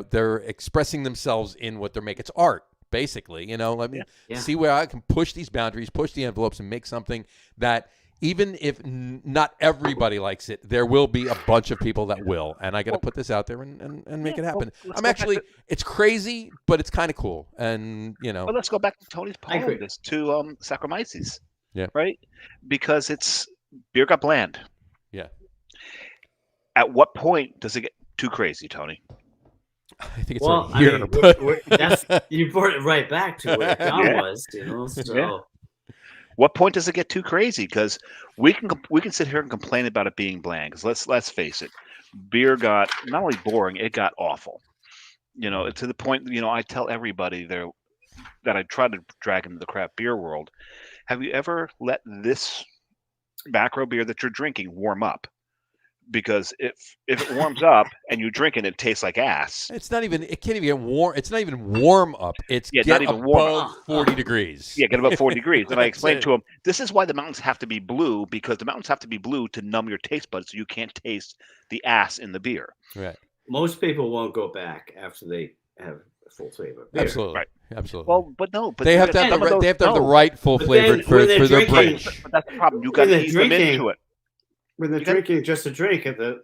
they're expressing themselves in what they're making. It's art, basically. Let me Yeah. see where I can push these boundaries, push the envelopes, and make something that. Even if not everybody likes it, there will be a bunch of people that will, and I got to put this out there and make it happen. let's I'm go actually, back it's crazy, but it's kind of cool, and Well, let's go back to Tony's I agree. poem, this to Saccharomyces. Yeah. Right? Because beer got bland. Yeah. At what point does it get too crazy, Tony? I think it's Well, already here. But you brought it right back to where John Yeah. was. So Yeah. What point does it get too crazy? Because we can sit here and complain about it being bland. Because let's face it, beer got not only boring, it got awful. To the point. I tell everybody there that I try to drag into the craft beer world. Have you ever let this macro beer that you're drinking warm up? Because if it warms up and you drink it, it tastes like ass. it's not even. It can't even get warm. It's not even warm up. It's Yeah, get not even warm above 40 degrees. Yeah, get above 40 degrees. And I explained That's to him, this is why the mountains have to be blue, because the mountains have to be blue to numb your taste buds so you can't taste the ass in the beer. Right. most people won't go back after they have a full flavor beer. Absolutely. Right. Absolutely. Well, but no, but they have to have some the of those they have to have the don't. right full But flavored then for when they're their drinking- bridge. But that's the problem. You got to they're ease them drinking- into it. When they're You gotta- drinking just a drink at the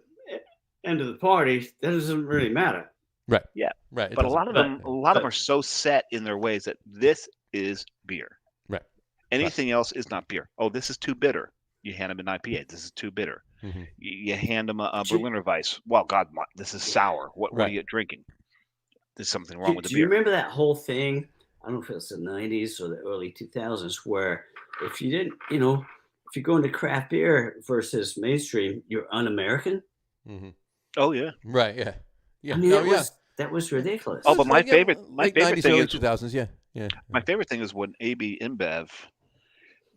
end of the party, that doesn't really matter. Right. Yeah. Right. it But a doesn't. lot of them, are so set in their ways that this is beer. Right. Anything else is not beer. Oh, this is too bitter. You hand them an IPA. This is too bitter. Mhm. You hand them a Do- Berliner Weiss. Well, God, this is sour. What Right. are you drinking? There's something wrong with the Do you beer. remember that whole thing? I don't know if it's the 90s or the early 2000s, where if you didn't, if you go into craft beer versus mainstream, you're un-American. Mhm. Oh yeah. Right. Yeah. Yeah. I mean, oh, yeah. that was ridiculous. Oh, but my Yeah, favorite late thing 90s, early is 2000s. Yeah. Yeah. my favorite thing is when AB InBev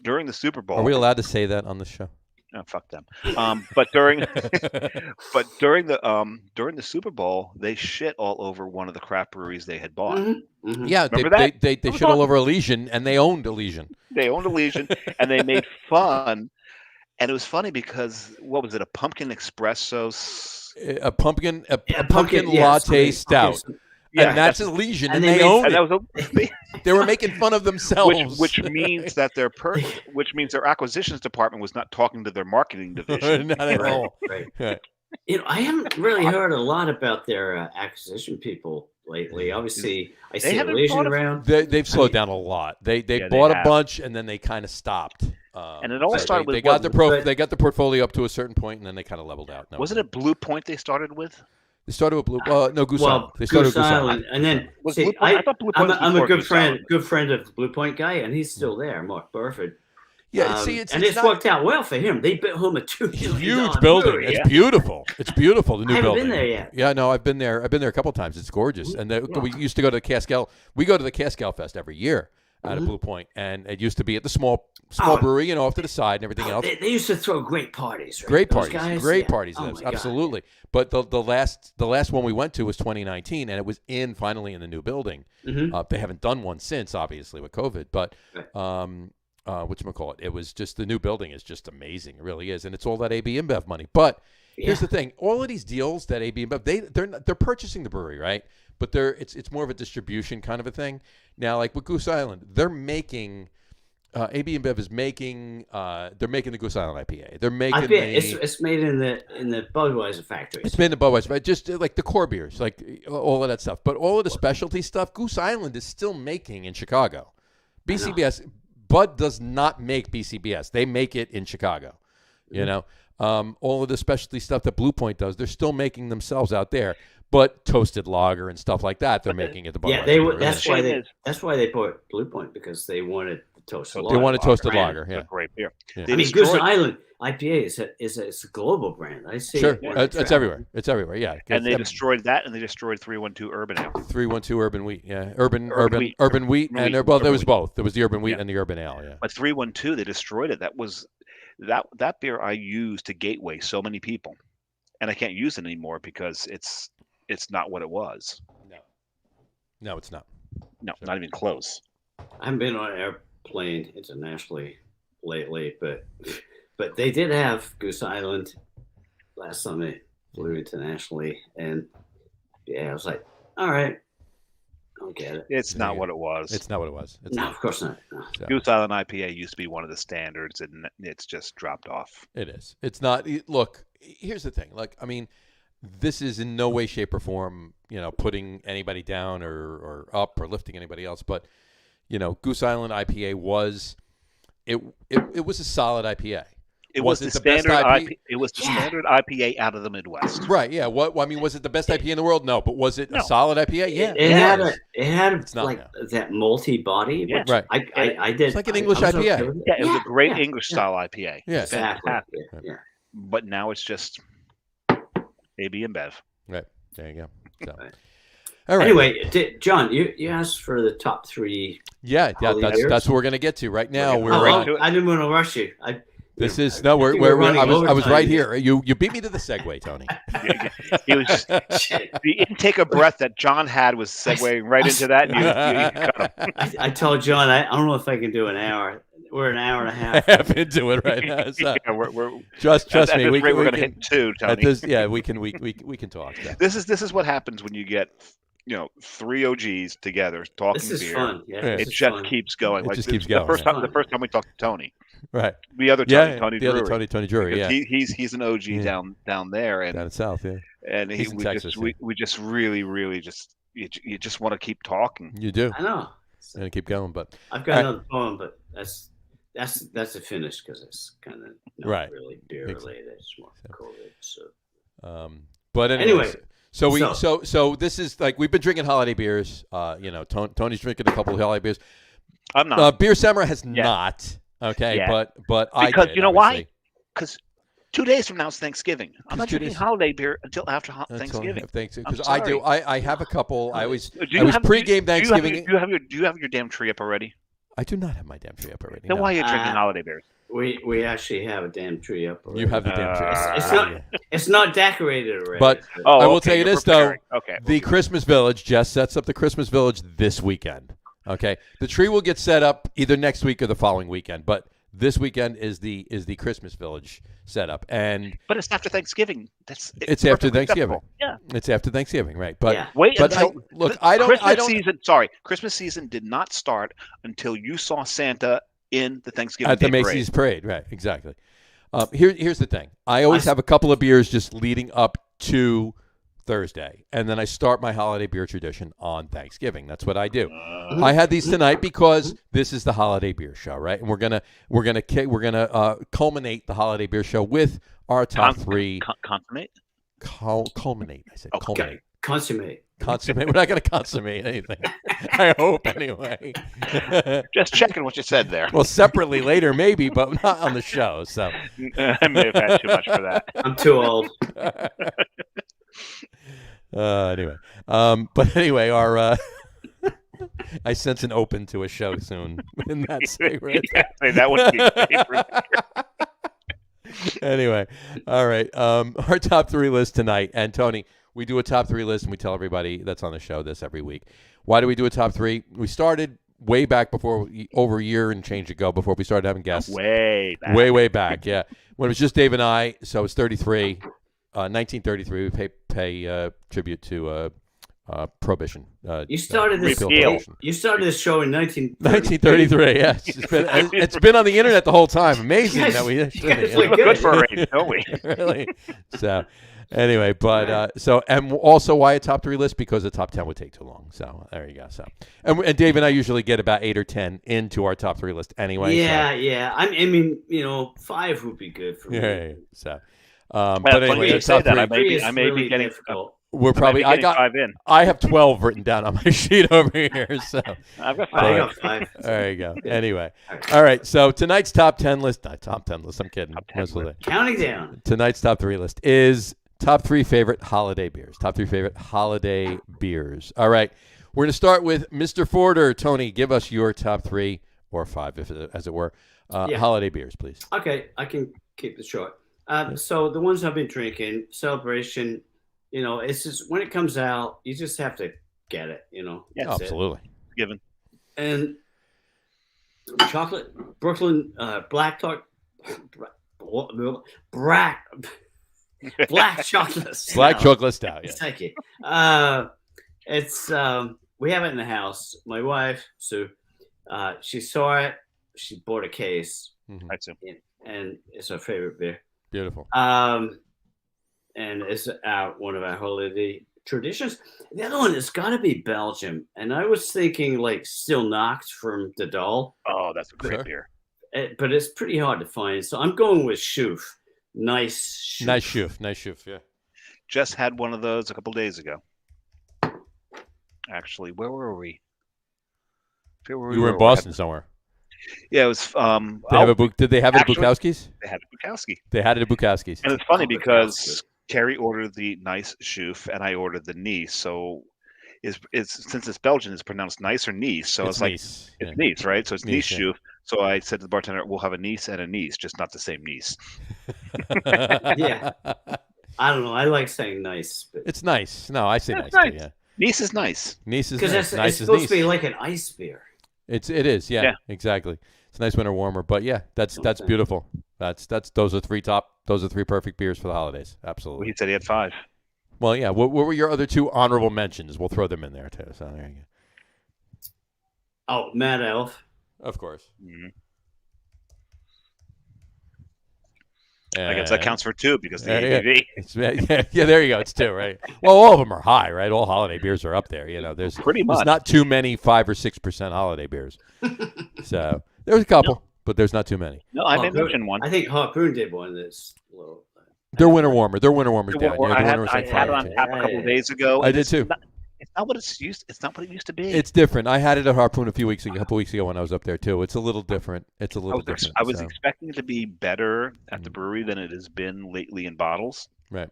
during the Super Bowl. Are we allowed to say that on the show? Oh, fuck them. But during the Super Bowl, they shit all over one of the craft breweries they had bought. Mhm, mhm. Yeah. Remember They that? they That was shit all awesome. over Elysian, and they owned Elysian. They owned Elysian, and they made fun. And it was funny because what was it? A pumpkin espresso. A pumpkin Yeah, pumpkin yeah, latte something- stout. Yeah, And that's Elysian, and and they they made- owned and it. that was They were making fun of themselves. which means that which means their acquisitions department was not talking to their marketing division. Not at Right, all. right. Right. I haven't really heard a lot about their acquisition people lately. Obviously, I see haven't Elysian thought of- around. They've slowed down a lot. They Yeah, they bought a have. bunch and then they kind of stopped. And it all started they with got but- they got the portfolio up to a certain point and then they kind of leveled out. No, Wasn't it Blue Point they started with? They started with Blue. No, Goose Well, Island. They started Goose with Goose Island, and then Was see, Blue Point? I thought Blue Point was I'm a before good Goose friend, Island. of the Blue Point guy, and he's still there, Mark Burford. Yeah, see, it's and it's it's not worked out well for him. They built him a $2 million huge building. brewery. It's yeah. beautiful. It's beautiful. The new I haven't building. been there yet. Yeah, no, I've been there. I've been there a couple times. It's gorgeous. And we used to go to the Cascal. We go to the Cascal Fest every year. out of Blue Point, and it used to be at the small Oh. brewery, off to the side and everything else. They used to throw great parties, right? Great Those parties, guys? great Yeah. parties. Oh, Yes, my God. absolutely. But the last one we went to was 2019, and it was finally in the new building. Mhm. They haven't done one since, obviously, with COVID. But Right. whatchamacallit, it was just, the new building is just amazing. It really is, and it's all that AB InBev money. But here's the thing: all of these deals that AB InBev, they're purchasing the brewery, right? But it's more of a distribution kind of a thing. Now, like with Goose Island, they're making. AB InBev is making. They're making the Goose Island IPA. They're making. It's made in the Budweiser factories. It's made in the Budweiser, right? Just like the core beers, like all of that stuff. But all of the specialty stuff, Goose Island is still making in Chicago. BCBS, Bud does not make BCBS. They make it in Chicago. You know, all of the specialty stuff that Blue Point does, they're still making themselves out there. But toasted lager and stuff like that, they're making at the Budweiser. Yeah, that's why they bought Blue Point, because they wanted toasted lager. They wanted toasted lager. Yeah, great beer. Yeah. I mean, Goose Island IPA is a global brand. I see. Sure, it's everywhere. It's everywhere. Yeah, and they destroyed that, and they destroyed 312 Urban Ale. 312 Urban Wheat. Yeah, Urban Wheat, and there was both. There was the Urban Wheat and the Urban Ale. Yeah, but 312, they destroyed it. That was that beer I used to gateway so many people, and I can't use it anymore because it's not what it was. No, it's not. No, not even close. I haven't been on an airplane internationally lately, but they did have Goose Island last time they flew internationally, and I was like, all right, I'll get it. It's not what it was. It's not what it was. No, of course not. No. So. Goose Island IPA used to be one of the standards, and it's just dropped off. It is. It's not. Look, here's the thing. Like, I mean, this is in no way, shape, or form, putting anybody down or up or lifting anybody else. But, Goose Island IPA was a solid IPA. It was the standard IPA. It was the standard IPA out of the Midwest. Right. Yeah. Was it the best IPA in the world? No. But was it a solid IPA? Yeah. It had that malty body. Yeah. Right. I did. It's like an English IPA. Okay it was a great English style IPA. Yeah. Exactly. Yeah. But now it's just AB InBev. Right. There you go. So. Right. All right. Anyway, John, you asked for the top 3. Yeah. That's what we're gonna get to right now. I didn't want to rush you. I was right here. You beat me to the segue, Tony. It was the intake of breath that John had was segueing right into that. And you cut him. I told John I don't know if I can do an hour. We're an hour and a half. Half into it right now. So. We're trust me. We're going to hit 2, Tony. We can talk. Yeah. This is what happens when you get 3 OGs together talking this is beer. Fun. Yeah, it just keeps going. It just keeps going. The first time we talked to Tony. Right. The other Tony, Tony the Drury. other Tony Drury. Yeah. He's an OG down there and down south. Yeah. And we just really just you just want to keep talking. You do. I know. And keep going, but I've got another poem, but that's a finish because it's kind of not really beer related. It's more COVID. So. But anyway. So this is like we've been drinking holiday beers. Tony's drinking a couple of holiday beers. I'm not. Beer Summer has not. Okay, but because did, you know obviously. why? Because 2 days from now is Thanksgiving. I'm not drinking holiday beer until after Thanksgiving. Because I do. I have a couple. I was pregame Thanksgiving. Do you have your damn tree up already? I do not have my damn tree up already. Then why are you drinking holiday beers? We actually have a damn tree up already. You have the damn tree. It's not decorated already. But I will tell you this though. Okay. The Christmas Village, Jess sets up the Christmas Village this weekend. Okay. The tree will get set up either next week or the following weekend, but this weekend is the Christmas Village setup, but it's after Thanksgiving. It's after Thanksgiving. Yeah, it's after Thanksgiving, right? But wait until Christmas season did not start until you saw Santa in the Thanksgiving at the Macy's parade, right? Exactly. Here's the thing. I always have a couple of beers just leading up to Thursday, and then I start my holiday beer tradition on Thanksgiving. That's what I do. I had these tonight because this is the holiday beer show, right? And we're gonna culminate the holiday beer show with our top 3. Consummate. Culminate. I said culminate. Consummate. Consummate. We're not going to consummate anything. I hope anyway. Just checking what you said there. Well, separately later maybe, but not on the show. So I may have had too much for that. I'm too old. Anyway, but anyway, our I sense an open to a show soon in that segment. Yeah, that would be favorite. Anyway, all right. Our top 3 list tonight. And Tony, we do a top 3 list, and we tell everybody that's on the show this every week. Why do we do a top 3? We started way back before, over a year and change ago, before we started having guests. Way back. Way back, yeah. When it was just Dave and I, so it's 33. 1933, we pay tribute to Prohibition. You started this show in 1933. Yes, it's been on the internet the whole time. Amazing that we look good for a age, don't we? Really. So anyway, but and also why a top 3 list, because the top 10 would take too long. So there you go. So and Dave and I usually get about 8 or 10 into our top 3 list anyway. Yeah. I mean, 5 would be good for me. Yeah. So. But anyway, you say that I may be getting difficult. We're probably. I got 5 in. I have 12 written down on my sheet over here. So I've got 5. I got 5. There you go. Anyway, all right. So tonight's top 10 list. Not top 10 list. I'm kidding. Counting down. Tonight's top 3 list is top 3 favorite holiday beers. Top 3 favorite holiday beers. All right. We're going to start with Mr. Forder. Tony, give us your top 3 or 5, as it were, holiday beers, please. Okay, I can keep it short. So the ones I've been drinking, Celebration. It's just when it comes out, you just have to get it. Yeah, absolutely. Given. And chocolate, Brooklyn black chocolate stout. Black chocolate stout. Yeah. Thank you. It's we have it in the house. My wife, Sue, she saw it. She bought a case. I see. And it's her favorite beer. Beautiful. And it's one of our holiday traditions. The other one has got to be Belgium. And I was thinking like Still Knocked from the Doll. Oh, that's a great beer. But it's pretty hard to find. So I'm going with Schoof. Nice Schoof, yeah. Just had one of those a couple days ago. Actually, where were we? We were in Boston somewhere. Yeah, it was. Did they have it at Bukowski's? They had it at Bukowski. They had it at Bukowski's. And it's funny because Carrie ordered the nice Schoof and I ordered the Nice. So it's since it's Belgian, it's pronounced nice or Nice. So it's like Nice. It's Nice, right? So it's Nice Schoof. Yeah. So I said to the bartender, "We'll have a Nice and a Nice, just not the same Nice." Yeah. I don't know. I like saying nice. But... It's nice. No, I say nice. Nice. Too, yeah. Nice is nice. Nice is nice. It's supposed to be like an ice beer. It is. Yeah, exactly. It's a nice winter warmer, but yeah, that's beautiful. Those are 3 perfect beers for the holidays. Absolutely. Well, he said he had 5. Well, yeah. What were your other 2 honorable mentions? We'll throw them in there too. So there you go. Oh, Mad Elf. Of course. Mm-hmm. I guess that counts for 2 because the ABV. Yeah, there you go. It's 2, right? Well, all of them are high, right? All holiday beers are up there. There's pretty much. There's not too many 5 or 6% holiday beers. So there's a couple, but there's not too many. No, I may mention one. I think Harpoon did one that's low. They're winter warmer. They're winter warmers down. I had it on tap a couple of days ago. I did too. It's not what it's not what it used to be. It's different. I had it at Harpoon a couple weeks ago when I was up there too. It's a little different. Different. I was expecting it to be better at the brewery than it has been lately in bottles. Right.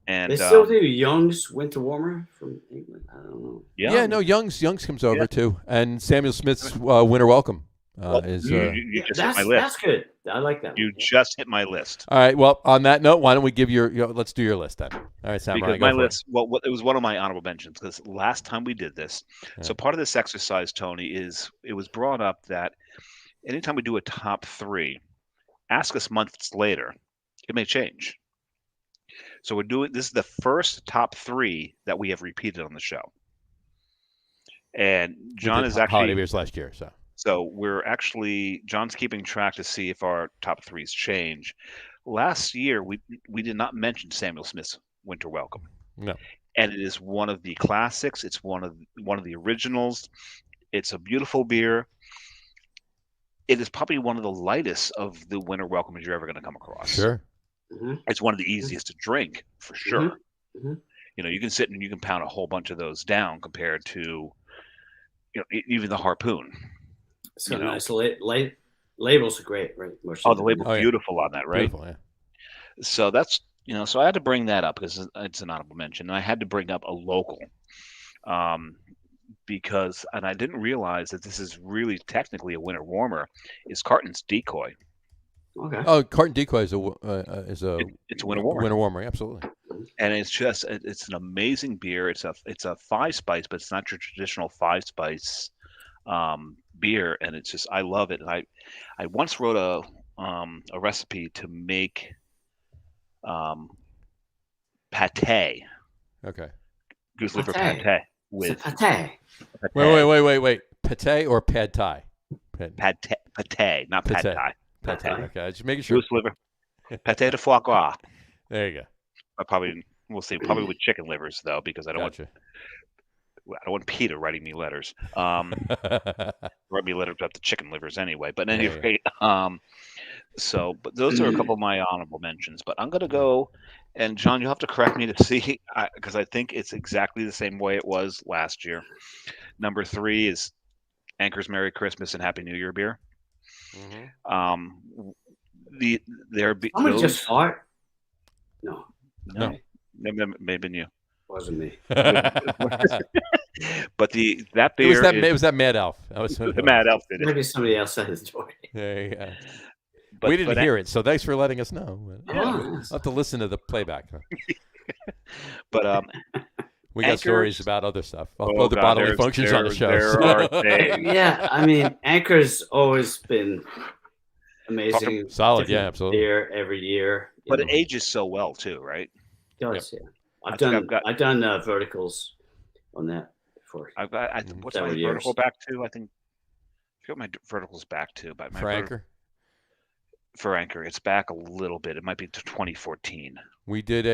And they still do Young's winter warmer from England. I don't know. Yeah, no, Young's comes over too, and Samuel Smith's winter welcome is. You just hit my list. That's good. I like that. You just hit my list. All right. Well, on that note, why don't we give let's do your list then. All right, Sam. Because my list, it was one of my honorable mentions because last time we did this. Yeah. So part of this exercise, Tony, is it was brought up that anytime we do a top 3, ask us months later, it may change. So this is the first top 3 that we have repeated on the show. And John is actually holiday beers last year, So John's keeping track to see if our top 3s change. Last year, we did not mention Samuel Smith's Winter Welcome. No. And it is one of the classics. It's one of the originals. It's a beautiful beer. It is probably one of the lightest of the Winter Welcomes you're ever going to come across. Sure. Mm-hmm. It's one of the easiest to drink, for sure. Mm-hmm. You can sit and you can pound a whole bunch of those down compared to even the Harpoon. So nice. Labels are great, right? The label's beautiful on that, right? Beautiful, yeah. So that's so I had to bring that up because it's an honorable mention. And I had to bring up a local. because, and I didn't realize that this is really technically a winter warmer, is Carton's Decoy. Okay. Oh, Carton Decoy is It's a winter warmer. Winter warmer, absolutely. And it's an amazing beer. It's a 5-spice, but it's not your traditional 5-spice beer, and it's just, I love it. And I once wrote a recipe to make pate, Okay. goose liver Pate. pate It's a with pate. Wait. Pate or pad thai? pate, not pad Pate. thai. Pad thai. Okay. Okay, just making sure. Goose liver, pate de foie gras. There you We'll see. Probably with chicken livers though, because I go. don't Gotcha. want Peter writing me letters. Write me letters about the chicken livers anyway. But Yeah, anyway, but those are a couple of my honorable mentions. But I'm gonna go, and John, you'll have to correct me to see, because I think it's exactly the same way it was last year. Number 3 is Anchor's Merry Christmas and Happy New Year beer. Mhm. Someone just fart? No. No. Maybe you. Wasn't me. But that beer It was that Mad Elf. That was the Mad Elf did it. Maybe somebody else said his story. There you go. But, We didn't hear it, so thanks for letting us know. Yeah. I'll have to listen to the playback. But We got Anchor's- stories about other stuff, Oh, other God, bodily functions on the show. there are things. Yeah, I mean, Anchor's always been amazing. Solid, Different yeah, absolutely. Beer every year. you But know. it ages so well too, right? It does, yeah. I think I've done verticals on that before. I've got. What's my Several years. vertical back to? I forget my vertical's back to. But For Anchor, for Anchor, it's back a little bit. It might be to 2014. we did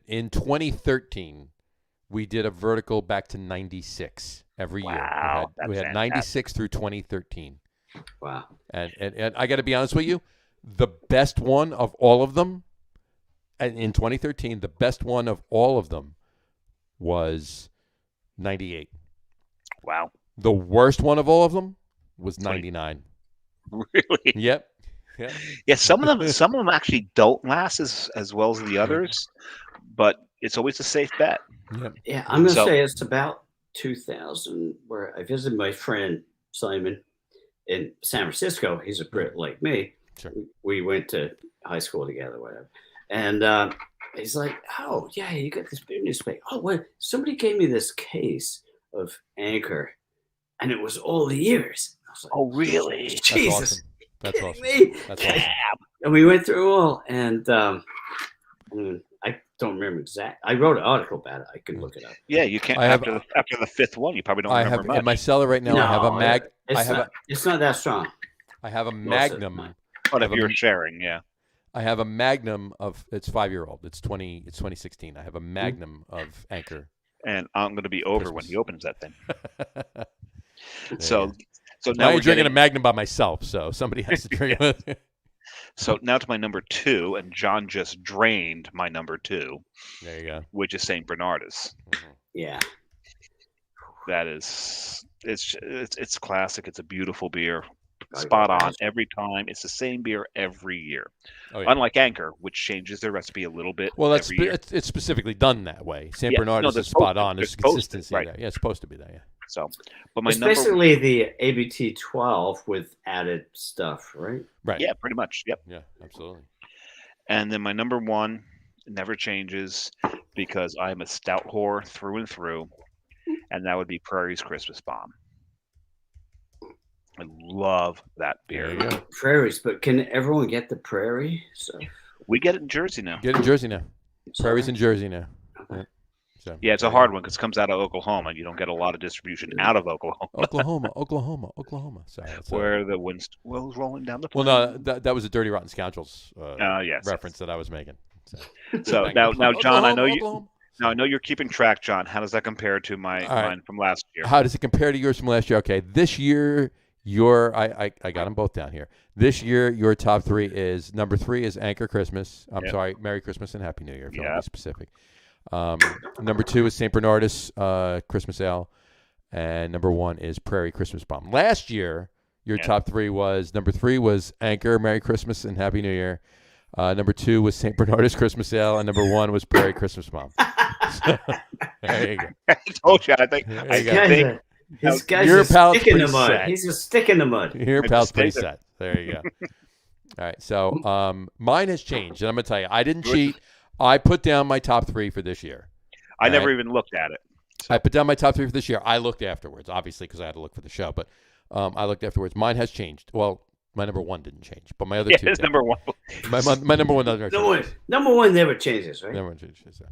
in 2013. We did a vertical back to 96 every year. Wow, We had that's 96 through 2013. Wow. And I got to be honest with you, the best one of all of them, and in 2013, the best one of all of them was 98. Wow, The worst one of all of them was 99. really? Yep. Yeah, some of them actually don't last as well as the others, but it's always a safe bet. Yep. Yeah, I'm going to So- say it's about 2000 where I visited my friend Simon in San Francisco. He's a Brit like me. Sure. We went to high school together, whatever. And he's like, "Oh, yeah, you got this beer newspaper. Oh, wait, somebody gave me this case of Anchor, and it was all the years." I was like, Oh, really? That's Jesus. awesome. That's kidding awesome. me? That's awesome. And we went through all, and I don't remember exact. I wrote an article about it. I could look it up. Yeah, you can't. I have- After the 5th one, you probably don't I remember have much. in my cellar right now. I have a mag. It's I have not, it's not that strong. I have a Most of Magnum. mine. But if have a- you're sharing, yeah. I have a Magnum of it's 5-year-old. It's 2016. I have a Magnum of Anchor. And I'm going to be over when Christmas. he opens that thing. There So, you go. so I now we're ain't drinking a getting, Magnum by myself, so somebody has to drink it. so now to my number 2, and John just drained my number 2, There you go. which is St. Bernardus. Yeah. That is, it's classic. It's a beautiful beer, I spot got on that. every time. It's the same beer every year, Oh, yeah. unlike Anchor, which changes their recipe a little bit. Well, that's every year. it's specifically done that way. St. Yeah, Bernardus no, is they're spot supposed to- on. they're There's supposed to, consistency right. there. Yeah, it's supposed to be there. Yeah. So, but my It's number, basically the ABT 12 with added stuff, right? Right. yeah, pretty much, yep. Yeah. Absolutely. And then my number 1 never changes because I'm a stout whore through and through, and that would be Prairie's Christmas Bomb. I love that There beer. you go. Prairies, but can everyone get the Prairie? So, We get it in Jersey now. Get in Jersey now. Prairie's sorry. in Jersey now. Okay. So, Yeah, it's a hard one because it comes out of Oklahoma, and you don't get a lot of distribution out of Oklahoma, Oklahoma. Sorry. That's where the wind's rolling down the well, plain. no, that was a Dirty Rotten Scoundrels Yes. reference that I was making. So, So Thank now, you. John, I know you. Oklahoma. Now I know you're keeping track, John. How does that compare to All right. mine from last year? How does it compare to yours from last year? Okay, this year I got them both down here. This year your top 3 is number 3 is Anchor Christmas. I'm Yep. sorry, Merry Christmas and Happy New Year. If you want to Yep. be specific. Number 2 is St. Bernardus Christmas Ale, and number 1 is Prairie Christmas Bomb. Last year your Yep. top 3 was number 3 was Anchor Merry Christmas and Happy New Year. Number 2 was St. Bernardus Christmas Ale, and number 1 was Prairie Christmas Bomb. So, there you go. I told you. I think. There I you go. think. His guy's Your just palate's stick in the pretty mud. set. He's a stick in the mud. Your I pal's just pretty stayed set. There you go. All right. So mine has changed, and I'm gonna tell you, I didn't cheat. I put down my top 3 for this year. I never even looked at it. So. I put down my top 3 for this year. I looked afterwards, obviously, because I had to look for the show. But I looked afterwards. Mine has changed. Well, my number 1 didn't change, but my other 2 It's did. number 1. My number 1 doesn't change. Number one never changes, right? Number 1 changes.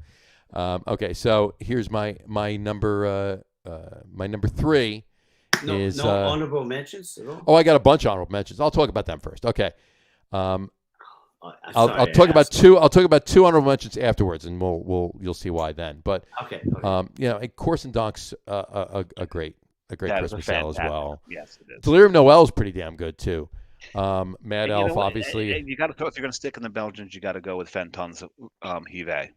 Okay, so here's my number 3 is no honorable mentions at all. Oh, I got a bunch of honorable mentions. I'll talk about them first. Okay. I'll talk about 2. I'll talk about 2 honorable mentions afterwards, and you'll see why then. But okay. Course and Donk's a great Christmas ale as well. Yes, it is. Delirium Noel is pretty damn good too. Mad Elf, obviously. You got to if you're going to stick in the Belgians, you got to go with Fenton's Hive.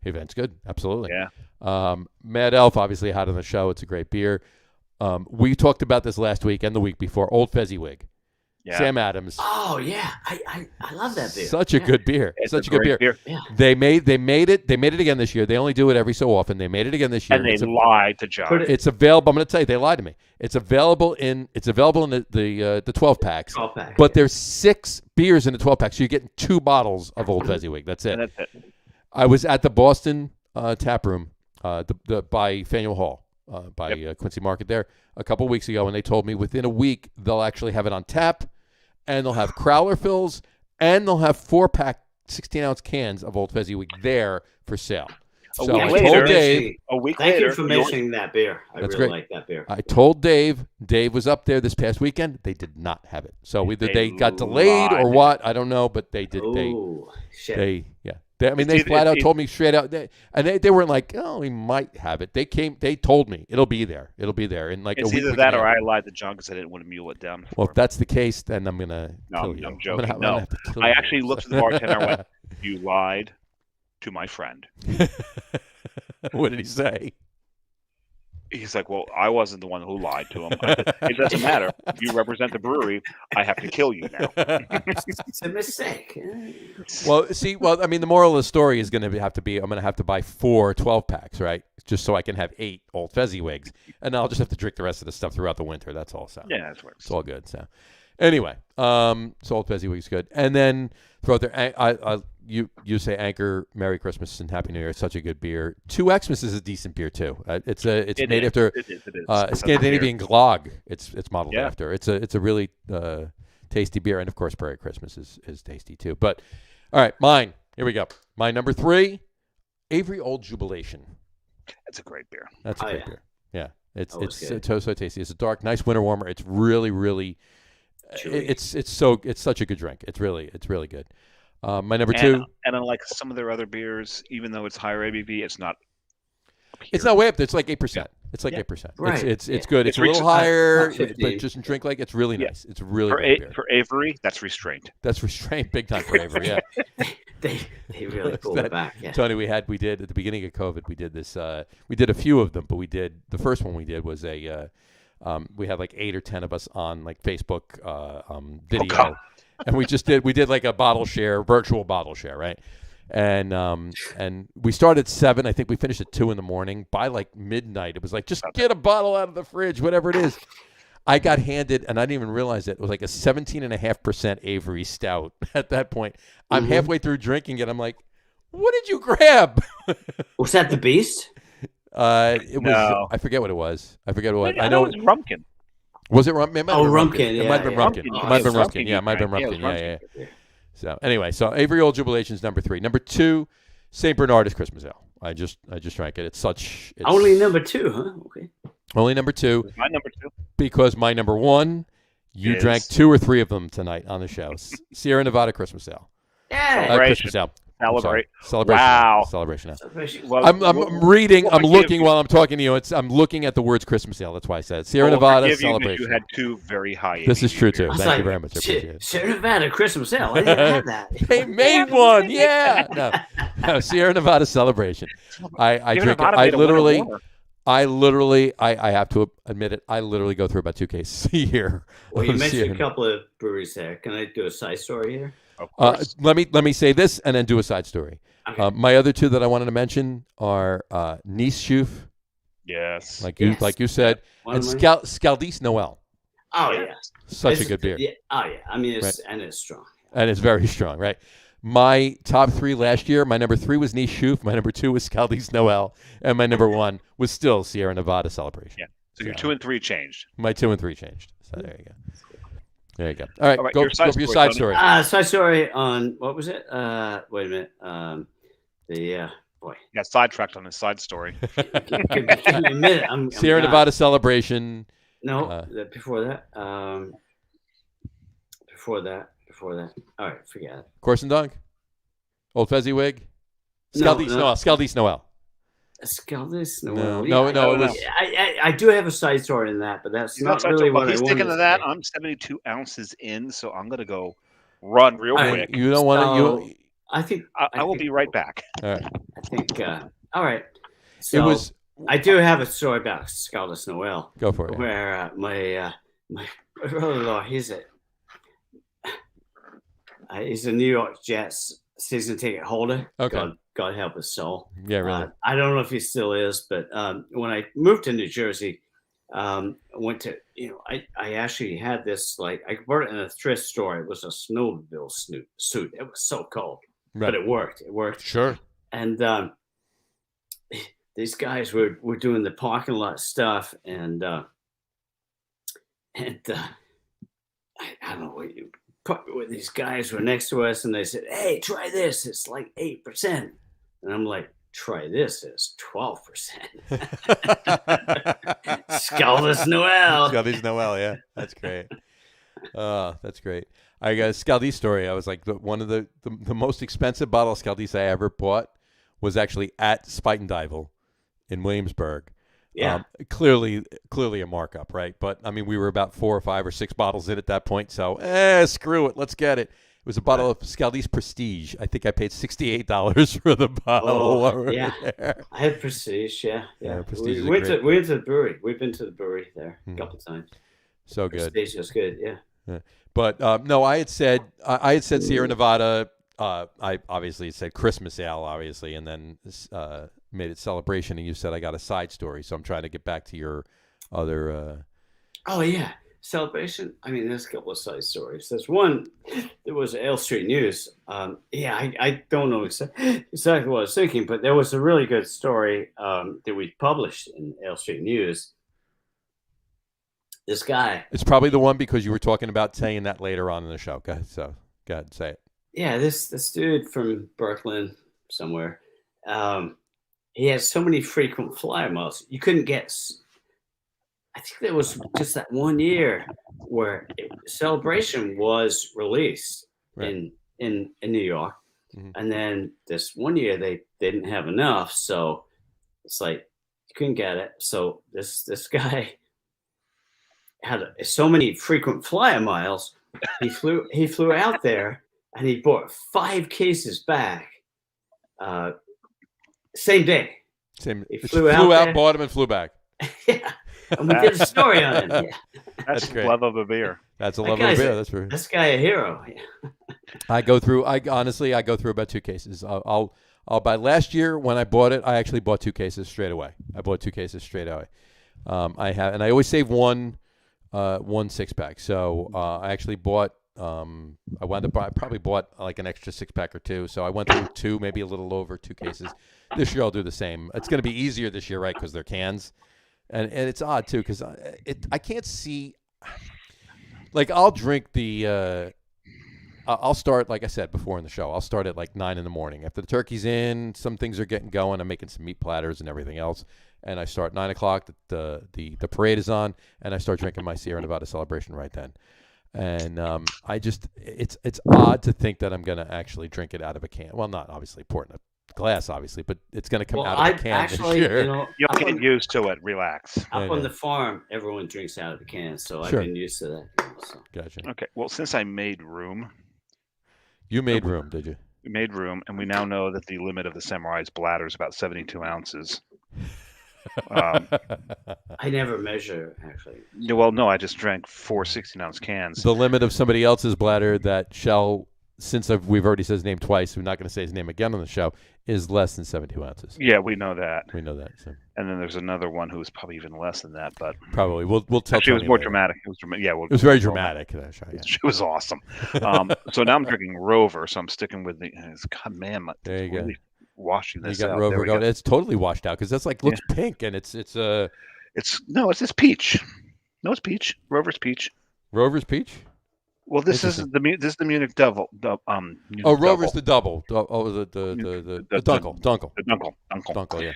Hive's good, absolutely. Yeah. Mad Elf, obviously, hot on the show. It's a great beer. We talked about this last week and the week before. Old Fezziwig. Yeah. Sam Adams. Oh yeah, I love that beer. Such a good beer. It's Such a good beer. Yeah. They made it again this year. They only do it every so often. They made it again this year. And they lied to John. It's available. I'm going to tell you, they lied to me. It's available in the 12 packs. 12 pack. But there's 6 beers in the 12 pack, so you're getting 2 bottles of Old Fezziwig. That's it. And that's it. I was at the Boston tap room by Faneuil Hall, by Quincy Market there a couple weeks ago, and they told me within a week they'll actually have it on tap, and they'll have crowler fills, and they'll have 4-pack 16-ounce cans of Old Fezziwig there for sale. So I told Dave. A week Thank later, you for mentioning that beer. I That's really great. like that beer. I told Dave. Dave was up there this past weekend. They did not have it. So either they got delayed or what, I don't know. But they did. Oh shit! They flat out told me straight out. They weren't like, oh, we might have it. They told me it'll be there. It'll be there in like it's a week. either that or I lied to John because I didn't want to mule it down. Well, if that's the case, then I'm gonna kill you. I'm joking. I'm gonna have to kill you. I actually looked at the bartender and went, "You lied to my friend." What did he say? He's like, "Well, I wasn't the one who lied to him. It doesn't matter. You represent the brewery. I have to kill you now." It's a mistake. Well, I mean, the moral of the story is going to have to be I'm going to have to buy 4 12-packs, right? Just so I can have 8 Old Fezziwigs, and I'll just have to drink the rest of the stuff throughout the winter. That's all. So Yeah, that's works. it's all good. So anyway, so Old Fezziwig's good, and then throughout there, you say Anchor, Merry Christmas and Happy New Year. It's such a good beer. 2 Xmas is a decent beer too. It's made after a Scandinavian Glog. It's modeled after. It's a really tasty beer, and of course Prairie Christmas is tasty too. But all right, mine. Here we go. My number 3, Avery Old Jubilation. That's a great beer. That's a great beer. Yeah, it's good. so tasty. It's a dark, nice winter warmer. It's really, really. It's such a good drink. It's really good. My number 2. And unlike some of their other beers, even though it's higher ABV, it's not. It's not way up there. It's like 8%. Yeah. It's like 8%. Right. It's good. It's a little higher, but just drink like it's really Yeah. nice. It's really For, good beer. for Avery, that's restraint. That's restraint big time for Avery. Yeah. They really pulled it back. Yeah. Tony, we did at the beginning of COVID. We did this. We did a few of them, but the first one we did was we had like 8 or 10 of us on like Facebook video, and we did like a virtual bottle share, right? And we started at 7. I think we finished at 2 in the morning. By like midnight, it was like, just get a bottle out of the fridge, whatever it is. I got handed, and I didn't even realize it was like a 17.5% Avery Stout at that point. I'm halfway through drinking it. I'm like, what did you grab? Was that the Beast? It was. I forget what it was. I know it was Rumpkin. Was it Rumpkin? Rumpkin. It might have been Rumpkin. Yeah. It might have been It was Rumpkin. Yeah, it might have been Rumpkin. Rumpkin. Yeah. So anyway, Avery Old Jubilation's number 3. Number 2, St. Bernardus Christmas Ale. I just drank it. It's only number 2, huh? Okay. Only number 2. My number 2. Because my number 1, you drank 2 or 3 of them tonight on the show. Sierra Nevada Christmas Ale. Yeah. Christmas Ale. Celebrate. Celebration. Wow. Celebration Ale. Well, I'm reading. I'm looking while I'm talking to you. I'm looking at the words Christmas Ale. That's why I said Sierra Nevada Celebration. You had 2 very high. This is true too. I was Thank you very much. I appreciate it. Sierra Nevada Christmas Ale. I didn't have that. They made one. Yeah. No, Sierra Nevada Celebration. I drink it. I literally, I have to admit it, I literally go through about 2 cases a year. Well, you of mentioned Sierra a couple of breweries there. Can I do a side story here? Of course. Let me say this and then do a side story. Okay. My other two that I wanted to mention are Nice Schoof, Yes. like Yes. you said, One and of my- Scaldis Noel. Oh Yeah. yeah, Such a good beer. Yeah. Oh yeah. I mean, it's strong. And it's very strong, right? My top 3 last year, my number 3 was Nice Schoof, my number 2 was Scaldis Noel, and my number 1 was still Sierra Nevada Celebration. Yeah. So your 2 and 3 changed. My 2 and 3 changed. So there you go. There you go. All right, All right, go your side for your story, side story. Side story on what was it? Wait a minute. Boy. Got sidetracked on his side story. Give me a minute. I'm Sierra not- Nevada Celebration. No, before that. Before that. All right, forget it. Corson Dunk. Old Fezziwig. No, Scaldis no. Noel. Scaldis Noel. Scaldis? No, No, it was. I do have a side story in that, but that's not really what he's I sticking wanted to that. say. I'm 72 ounces in, so I'm going to go run real All right. quick. You don't want So, to. I think I will think- be right back. All right. I think. All right. So It was. I do have a story about Scaldis Noel, Go for it. where my brother-in-law, he's a New York Jets season ticket holder. Okay. God help his soul. Yeah, really. I don't know if he still is, but when I moved to New Jersey, I went to, I actually had this, like, I bought it in a thrift store. It was a snowmobile suit. It was so cold, Right. but it worked. It worked. Sure. And these guys were doing the parking lot stuff, and I don't know what these guys were next to us, and they said, "Hey, try this. It's like 8%." And I'm like, "Try this. It's 12%." Scaldis Noel. Scaldis Noel, yeah. That's great. That's great. I got a Scaldis story. I was like, one of the most expensive bottle of Scaldis I ever bought was actually at Spuyten in Williamsburg. Yeah. Clearly a markup, right? But I mean, we were about 4 or 5 or 6 bottles in at that point. So, screw it. Let's get it. It was a bottle of Scaldis Prestige. I think I paid $68 for the bottle. while we were yeah. there. I had Prestige. Yeah. Prestige is We went to the brewery. We've been to the brewery there a couple times. So good. Prestige was good. Yeah. But no, I had said Sierra Nevada. I obviously said Christmas ale, obviously, and then made it Celebration. And you said I got a side story, so I'm trying to get back to your other. Oh yeah, Celebration. I mean, there's a couple of side stories. There's one. There was Ale Street News. I don't know exactly what I was thinking, but there was a really good story that we published in Ale Street News. This guy. It's probably the one because you were talking about saying that later on in the show. Go ahead, go ahead, say it. Yeah, this dude from Brooklyn somewhere. He has so many frequent flyer miles. You couldn't get. I think there was just that one year where Celebration was released in New York, and then this one year they didn't have enough, so it's like you couldn't get it. So this guy had so many frequent flyer miles. He flew out there. And he bought 5 cases back, same day. He flew out, bought them, and flew back. Yeah, and we did a story on it. Yeah. That's great. love of a beer. That's a love of a beer. That's true. This guy a hero. Yeah. I go through about 2 cases. I'll buy. Last year when I bought it, I actually bought 2 cases straight away. I always save one 6-pack. So I actually bought. I probably bought like an extra 6-pack or 2. So I went through 2, maybe a little over 2 cases. This year I'll do the same. It's going to be easier this year, right? Because they're cans, and it's odd too because I can't see. Like I'll drink the. I'll start, like I said before in the show, I'll start at like 9 in the morning. After the turkey's in, some things are getting going. I'm making some meat platters and everything else. And I start 9 o'clock, the parade is on, and I start drinking my Sierra Nevada Celebration right then. And it's odd to think that I'm going to actually drink it out of a can. Well, not obviously pour it in a glass, obviously, but it's going to come out of a can this year. You'll get used to it. Relax. Up on the farm, everyone drinks out of a can, so I've been used to that. So. Gotcha. Okay. Well, since I made room. You made room, did you? We made room, and we now know that the limit of the Samurai's bladder is about 72 ounces. I never measure, actually. Well, no, I just drank 4 16-ounce cans. The limit of somebody else's bladder that shall, since we've already said his name twice, we're not going to say his name again on the show, is less than 72 ounces. Yeah, we know that. We know that. So. And then there's another one who's probably even less than that, but probably we'll tell. Actually, it was Tony more later. dramatic. It was dramatic. Yeah, It was very dramatic. That show, yeah. It was awesome. So now I'm drinking Rover, so I'm sticking with the. God, man, there you really go. Washing this you got out. Rover going. It's totally washed out because that's like looks pink and it's it's peach. No, it's peach. Rover's peach. Rover's peach. Well, this is the Munich Double. Munich Rover's the double. The Dunkel. The Dunkel.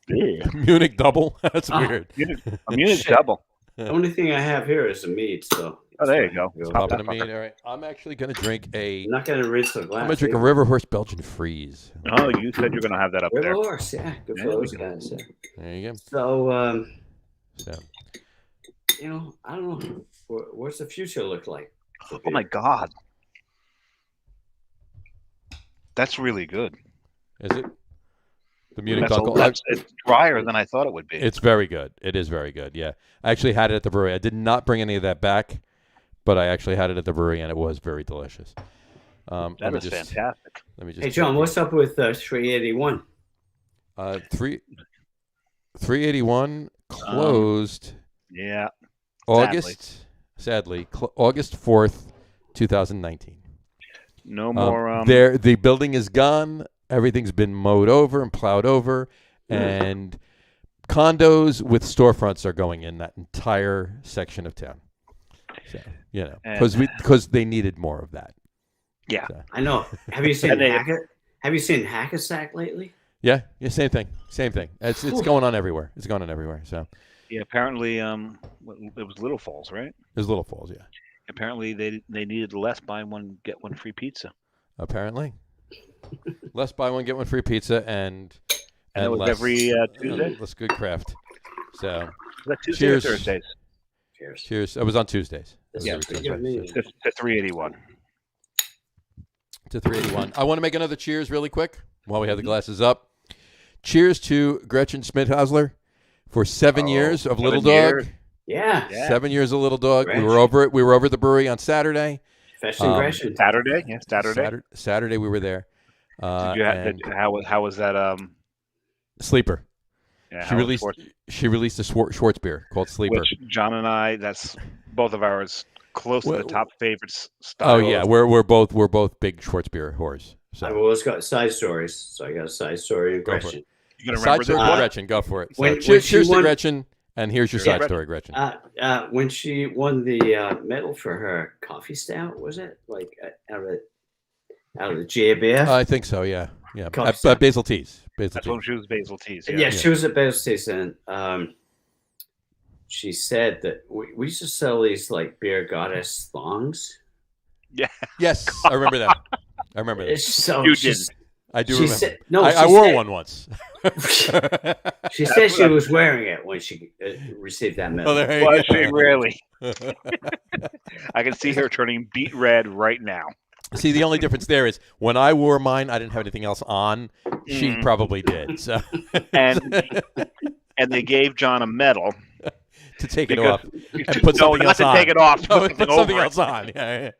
Yeah. Munich Double. That's weird. A Munich Double. The only thing I have here is a mead. So. Oh, there you go. Popping a mead. All right. I'm actually going to drink a. I'm not going to rinse the glass. I'm going to drink a River Horse Belgian Freeze. Oh, you said you're going to have that up River there. River Horse, yeah. Good for those guys. Yeah. There you go. So, I don't know. What's the future look like? Oh my God, that's really good. Is it? The Munich Dunkel. It's drier than I thought it would be. It's very good. It is very good. Yeah, I actually had it at the brewery. I did not bring any of that back, but I actually had it at the brewery, and it was very delicious. That is fantastic. Let me just. Hey, John, what's up with 381? 381 closed. Yeah. Sadly, August 4th, 2019. No more. The building is gone. Everything's been mowed over and plowed over, and condos with storefronts are going in that entire section of town. So, because they needed more of that. Yeah, so. I know. Have you seen Hackensack lately? Yeah, same thing. It's going on everywhere. It's going on everywhere. So. Yeah, apparently, it was Little Falls, right? It was Little Falls, yeah. Apparently, they needed less buy one get one free pizza. Apparently, less buy one get one free pizza, and it was less, every Tuesday. Less good craft. So, was that Tuesday or Thursdays? Cheers. It was on Tuesdays. Yeah, to 381. To 381. I want to make another cheers really quick while we have the glasses up. Cheers to Gretchen Schmidhausler. For 7 years of Little Dog. Yeah. 7 years of Little Dog. Gretchen. We were over it. We were over at the brewery on Saturday. Gretchen. Saturday? Yes, Saturday. Saturday we were there. How was that? Sleeper. Yeah, she released a Schwartz beer called Sleeper. Which John and I, that's both of ours, close to the top favorites. Oh yeah, we're both big Schwartz beer whores. So. It's got side stories. So I got a side story of Gretchen. You gonna remember this? Gretchen, go for it. Cheers to Gretchen, and here's your side story, Gretchen. When she won the medal for her coffee stout, was it out of the GABF? I think so. Yeah. Basil Teas. That's when she was Basil Teas. Yeah, she was at Basil Teas, and she said that we used to sell these beer goddess thongs. Yeah. Yes, I remember that. So you didn't. I do remember. Said, I wore one once. She said she was wearing it when she received that medal. Was she really? I can see her turning beet red right now. See, the only difference there is when I wore mine, I didn't have anything else on. She probably did. So, and they gave John a medal to take it off and put something else on. Take it off. Put something else on. Yeah.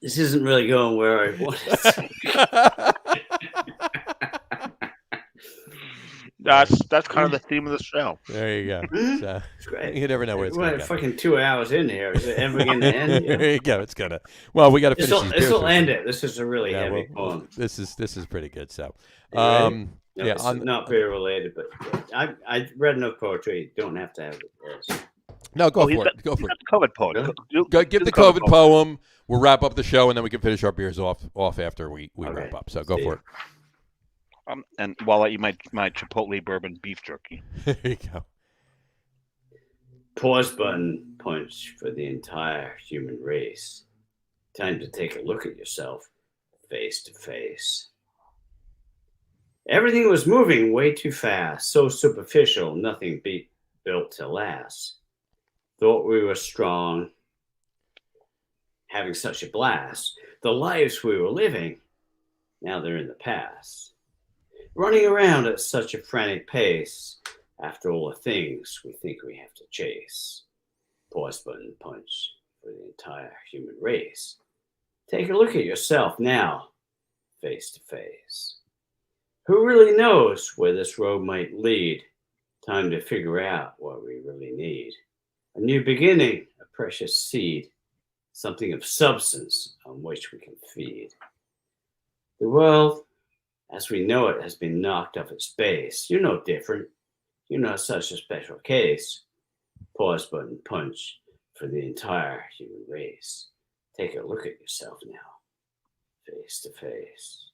This isn't really going where I wanted. That's kind of the theme of the show. There you go. So, it's great. You never know where it's going to go. Fucking 2 hours in here. Is it ever going to end? There you go. It's gonna. Well, we got to finish these beers. This will end it. This is a really heavy poem. This is pretty good. So, it's not beer related, but I read enough poetry. You don't have to have it. No, go for it. Go for it. COVID poem. Go give the COVID poem. We'll wrap up the show, and then we can finish our beers off after we wrap up. So go for it. And while I eat my Chipotle bourbon beef jerky. There you go. Pause button punch for the entire human race. Time to take a look at yourself face to face. Everything was moving way too fast, so superficial, nothing built to last. Thought we were strong, having such a blast. The lives we were living, now they're in the past. running around at such a frantic pace after all the things we think we have to chase. Pause button punch for the entire human race. Take a look at yourself now, face to face. Who really knows where this road might lead? Time to figure out what we really need. A new beginning, a precious seed, something of substance on which we can feed. The world, as we know it, has been knocked off its base. You're no different. You're not such a special case. Pause button punch for the entire human race. Take a look at yourself now, face to face.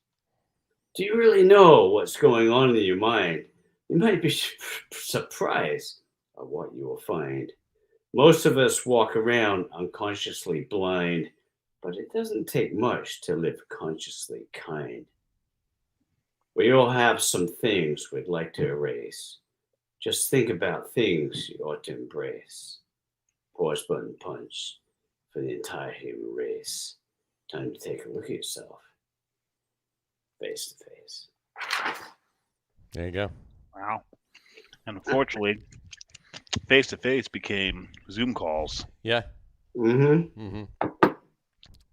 Do you really know what's going on in your mind? You might be surprised at what you will find. Most of us walk around unconsciously blind, but it doesn't take much to live consciously kind. We all have some things we'd like to erase. Just think about things you ought to embrace. Pause button punch for the entire human race. Time to take a look at yourself, face to face. There you go. Wow. And unfortunately, face to face became Zoom calls. Yeah. Mm-hmm. Mm-hmm.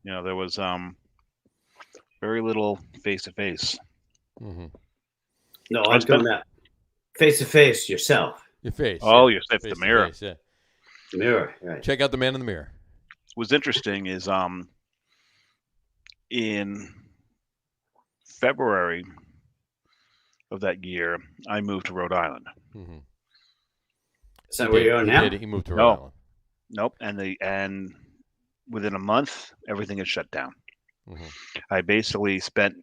You know, there was very little face to face. Mm-hmm. No, I'm talking about face to face yourself. Your face. Oh, yeah. your face, the Face to mirror. face, yeah. Mirror, right. Check out the man in the mirror. What's interesting is in February of that year, I moved to Rhode Island. Mm-hmm. Is that where you are now? He moved to No. Rhode Island. Nope. And within a month, everything is shut down. Mm-hmm. I basically spent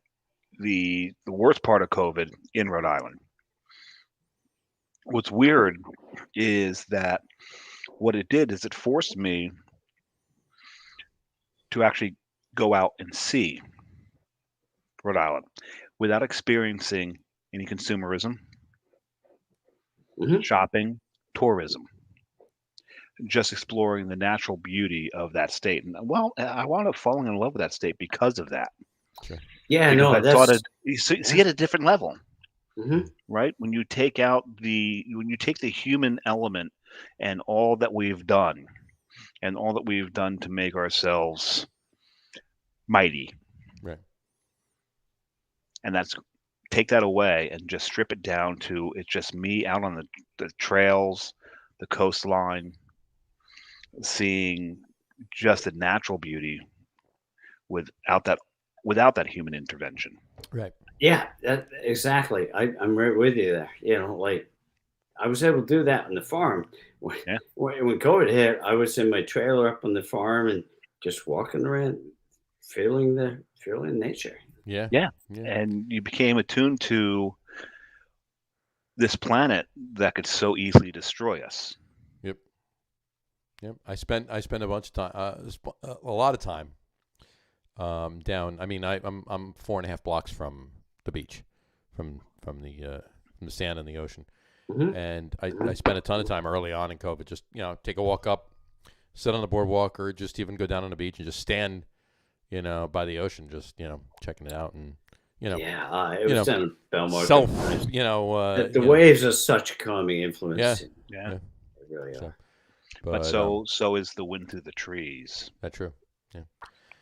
the worst part of COVID in Rhode Island. What's weird is that what it did is it forced me to actually go out and see Rhode Island without experiencing any consumerism, Mhm. shopping, tourism, just exploring the natural beauty of that state. And well, I wound up falling in love with that state because of that. Yeah, Because no, I that's thought you see at a different level, Mhm. right? When you take the human element and all that we've done to make ourselves mighty, Right. and that's take that away and just strip it down to it's just me out on the trails, the coastline, seeing just the natural beauty without that human intervention. Right. Yeah, exactly. I'm right with you there. You know, like I was able to do that on the farm. Yeah. When COVID hit, I was in my trailer up on the farm and just walking around, feeling nature. Yeah. Yeah. Yeah. And you became attuned to this planet that could so easily destroy us. Yep. I spent a bunch of time, a lot of time, down. I mean, I'm 4.5 blocks from the beach, from the sand and the ocean, Mhm. and I spent a ton of time early on in COVID. Just take a walk up, sit on the boardwalk, or just even go down on the beach and just stand, by the ocean, just checking it out, and Yeah, it was down in Belmar. self, The waves are such a calming influence. Yeah. They really So, are. But so is the wind through the trees, that's true.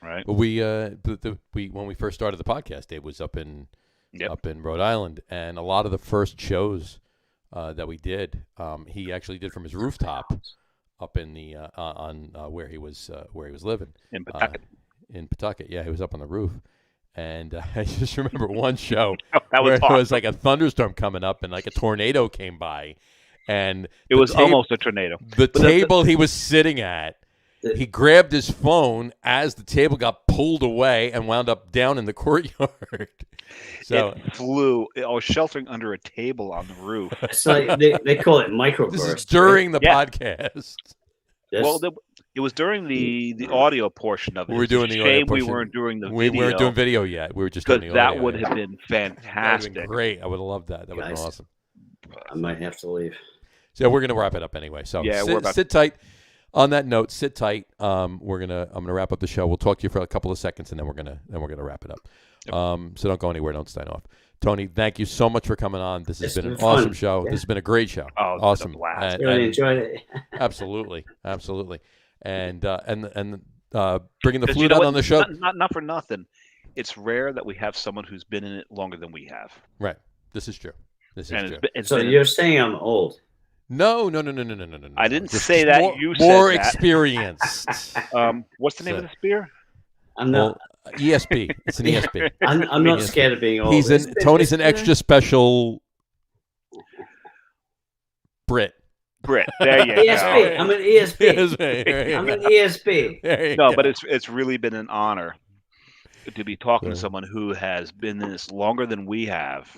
right? But we when we first started the podcast, Dave was up in Rhode Island, and a lot of the first shows that we did, he actually did from his rooftop up in the on where he was living In Pawtucket. In Pawtucket, yeah, he was up on the roof, and I just remember one show That where was it awesome. was like a thunderstorm coming up, and like a tornado came by, and It was almost a tornado. the table he was sitting at. He grabbed his phone as the table got pulled away and wound up down in the courtyard. So It flew. I was sheltering under a table on the roof. It's like they call it microbursts. this is during the Yeah. podcast. Well, it was during the audio portion of it. We were It's a doing the audio shame portion. we weren't doing the We video. weren't doing video yet. We were just doing because the audio. that would yeah. have been That would have fantastic. been great. I would have loved that. That would have been Guys. awesome. I might have to leave. So we're gonna wrap it up anyway. So Yeah, we're about sit tight. On that note, sit tight. I'm gonna wrap up the show. We'll talk to you for a couple of seconds, and then we're gonna wrap it up. So don't go anywhere. Don't sign off. Tony, thank you so much for coming on. This has It's been an been awesome fun. show. Yeah. This has been a great show. Oh, it's awesome. been a blast. Really enjoyed it. Absolutely. And bringing the Because flute out on the show. Not for nothing. It's rare that we have someone who's been in it longer than we have. Right. This is true. So you're saying I'm old? No. I didn't say that. You said more that. experienced. What's the name of the spear? I'm not. ESP. It's an ESP. I'm not scared of being old. Tony's an extra special Brit. There you ESP. go. I'm an ESP. I'm an ESP. No, but it's really been an honor to be talking to someone who has been in this longer than we have.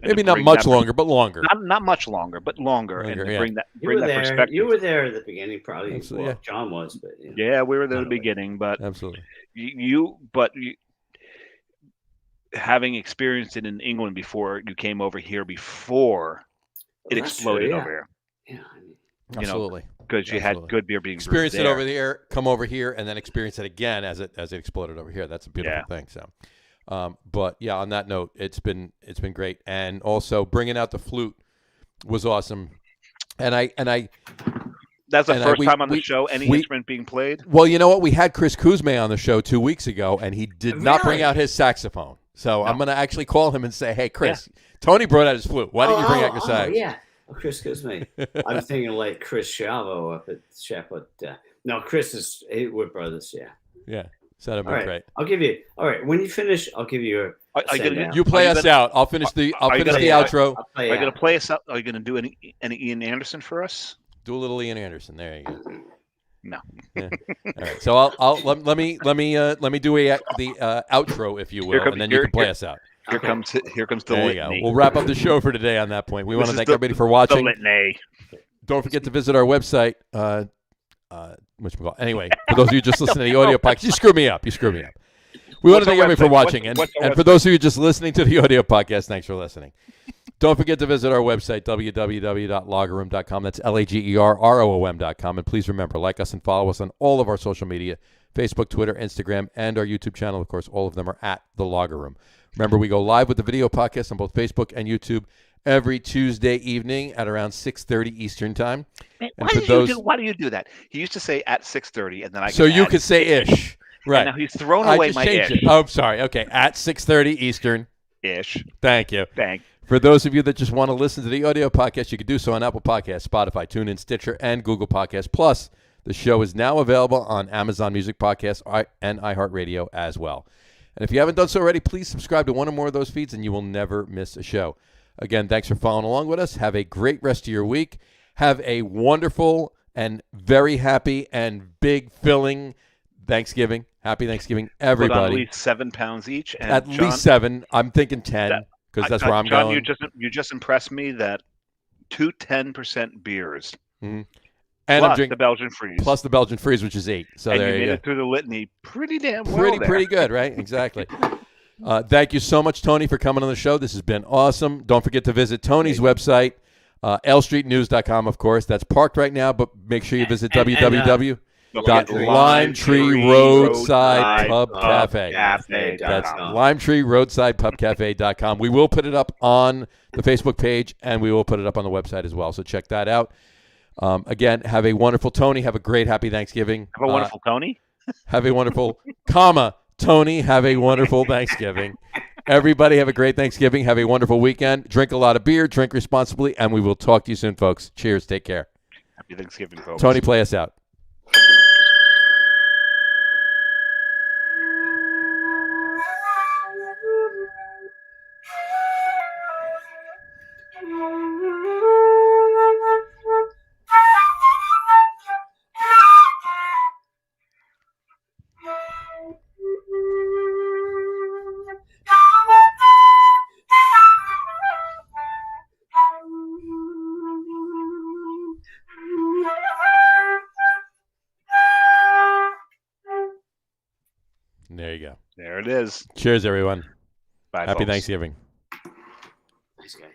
Maybe not much longer, but longer. Not much longer, but longer. And bring that perspective. You were there at the beginning, probably. Absolutely, Well, John was, but yeah, we were there at the beginning. But absolutely, you having experienced it in England before you came over here, before it exploded over here. Yeah, absolutely. Because you had good beer being experienced brewed it over there, come over here, and then experience it again as it exploded over here. That's a beautiful thing. So, but yeah, on that note, it's been great, and also bringing out the flute was awesome. And I that's the first time on the show any instrument being played. Well, you know what? We had Chris Kuzme on the show 2 weeks ago, and he did not bring out his saxophone. So I'm going to actually call him and say, "Hey, Chris, Tony brought out his flute. Why didn't you bring out your sax?" Yeah. Oh, Chris Kuzme. I'm thinking like Chris Chavo up at Shepherd. No, Chris we're brothers. Yeah. Yeah. So that'd be great. I'll give you. All right. When you finish, I'll give you you play us out. I'll finish the outro. Are you going to play us out? Are you going to do any Ian Anderson for us? Do a little Ian Anderson. There you go. No. Yeah. All right. So let me do the outro, if you will, and then you can play us out. Here comes the litany. We'll wrap up the show for today on that point. We want to thank everybody for watching. The litany. Don't forget to visit our website. Anyway, for those of you just listening to the audio podcast, you screw me up. We want to thank everybody for watching. And for those of you just listening to the audio podcast, thanks for listening. Don't forget to visit our website, www.lagerroom.com. That's LAGERROOM.com. And please remember, like us and follow us on all of our social media, Facebook, Twitter, Instagram, and our YouTube channel. Of course, all of them are at The Lager Room. Remember, we go live with the video podcast on both Facebook and YouTube every Tuesday evening at around 6:30 Eastern Time. Man, why do you do that? He used to say at 6:30, and then I. So you could say ish, right? And now he's thrown away my ish. Oh, sorry. Okay, at 6:30 Eastern. Ish. Thank you. Thanks. For those of you that just want to listen to the audio podcast, you can do so on Apple Podcasts, Spotify, TuneIn, Stitcher, and Google Podcasts. Plus, the show is now available on Amazon Music Podcasts and iHeartRadio as well. And if you haven't done so already, please subscribe to one or more of those feeds, and you will never miss a show. Again, thanks for following along with us. Have a great rest of your week. Have a wonderful and very happy and big filling Thanksgiving. Happy Thanksgiving, everybody. Put on at least 7 pounds each. And at least 7. I'm thinking 10 because that's where I'm John, going. You just impressed me that 2 10% beers. Mm-hmm. And plus I'm drinking the Belgian Freeze. Plus the Belgian Freeze, which is 8. So and there you you made go. It through the litany pretty damn well. Pretty good, right? Exactly. Thank you so much, Tony, for coming on the show. This has been awesome. Don't forget to visit Tony's website, lstreetnews.com, of course. That's parked right now, but make sure you visit www.Limetree Roadside Pub Cafe. That's Limetree Roadside Pub Cafe.com. We will put it up on the Facebook page, and we will put it up on the website as well. So check that out. Again, have a wonderful Tony. Have a great, happy Thanksgiving. Have a wonderful Tony. Have a wonderful, Tony. Have a wonderful Thanksgiving. Everybody have a great Thanksgiving. Have a wonderful weekend. Drink a lot of beer. Drink responsibly. And we will talk to you soon, folks. Cheers. Take care. Happy Thanksgiving, folks. Tony, play us out. There you go. There it is. Cheers, everyone. Bye, Happy folks. Thanksgiving. Thanks, guys.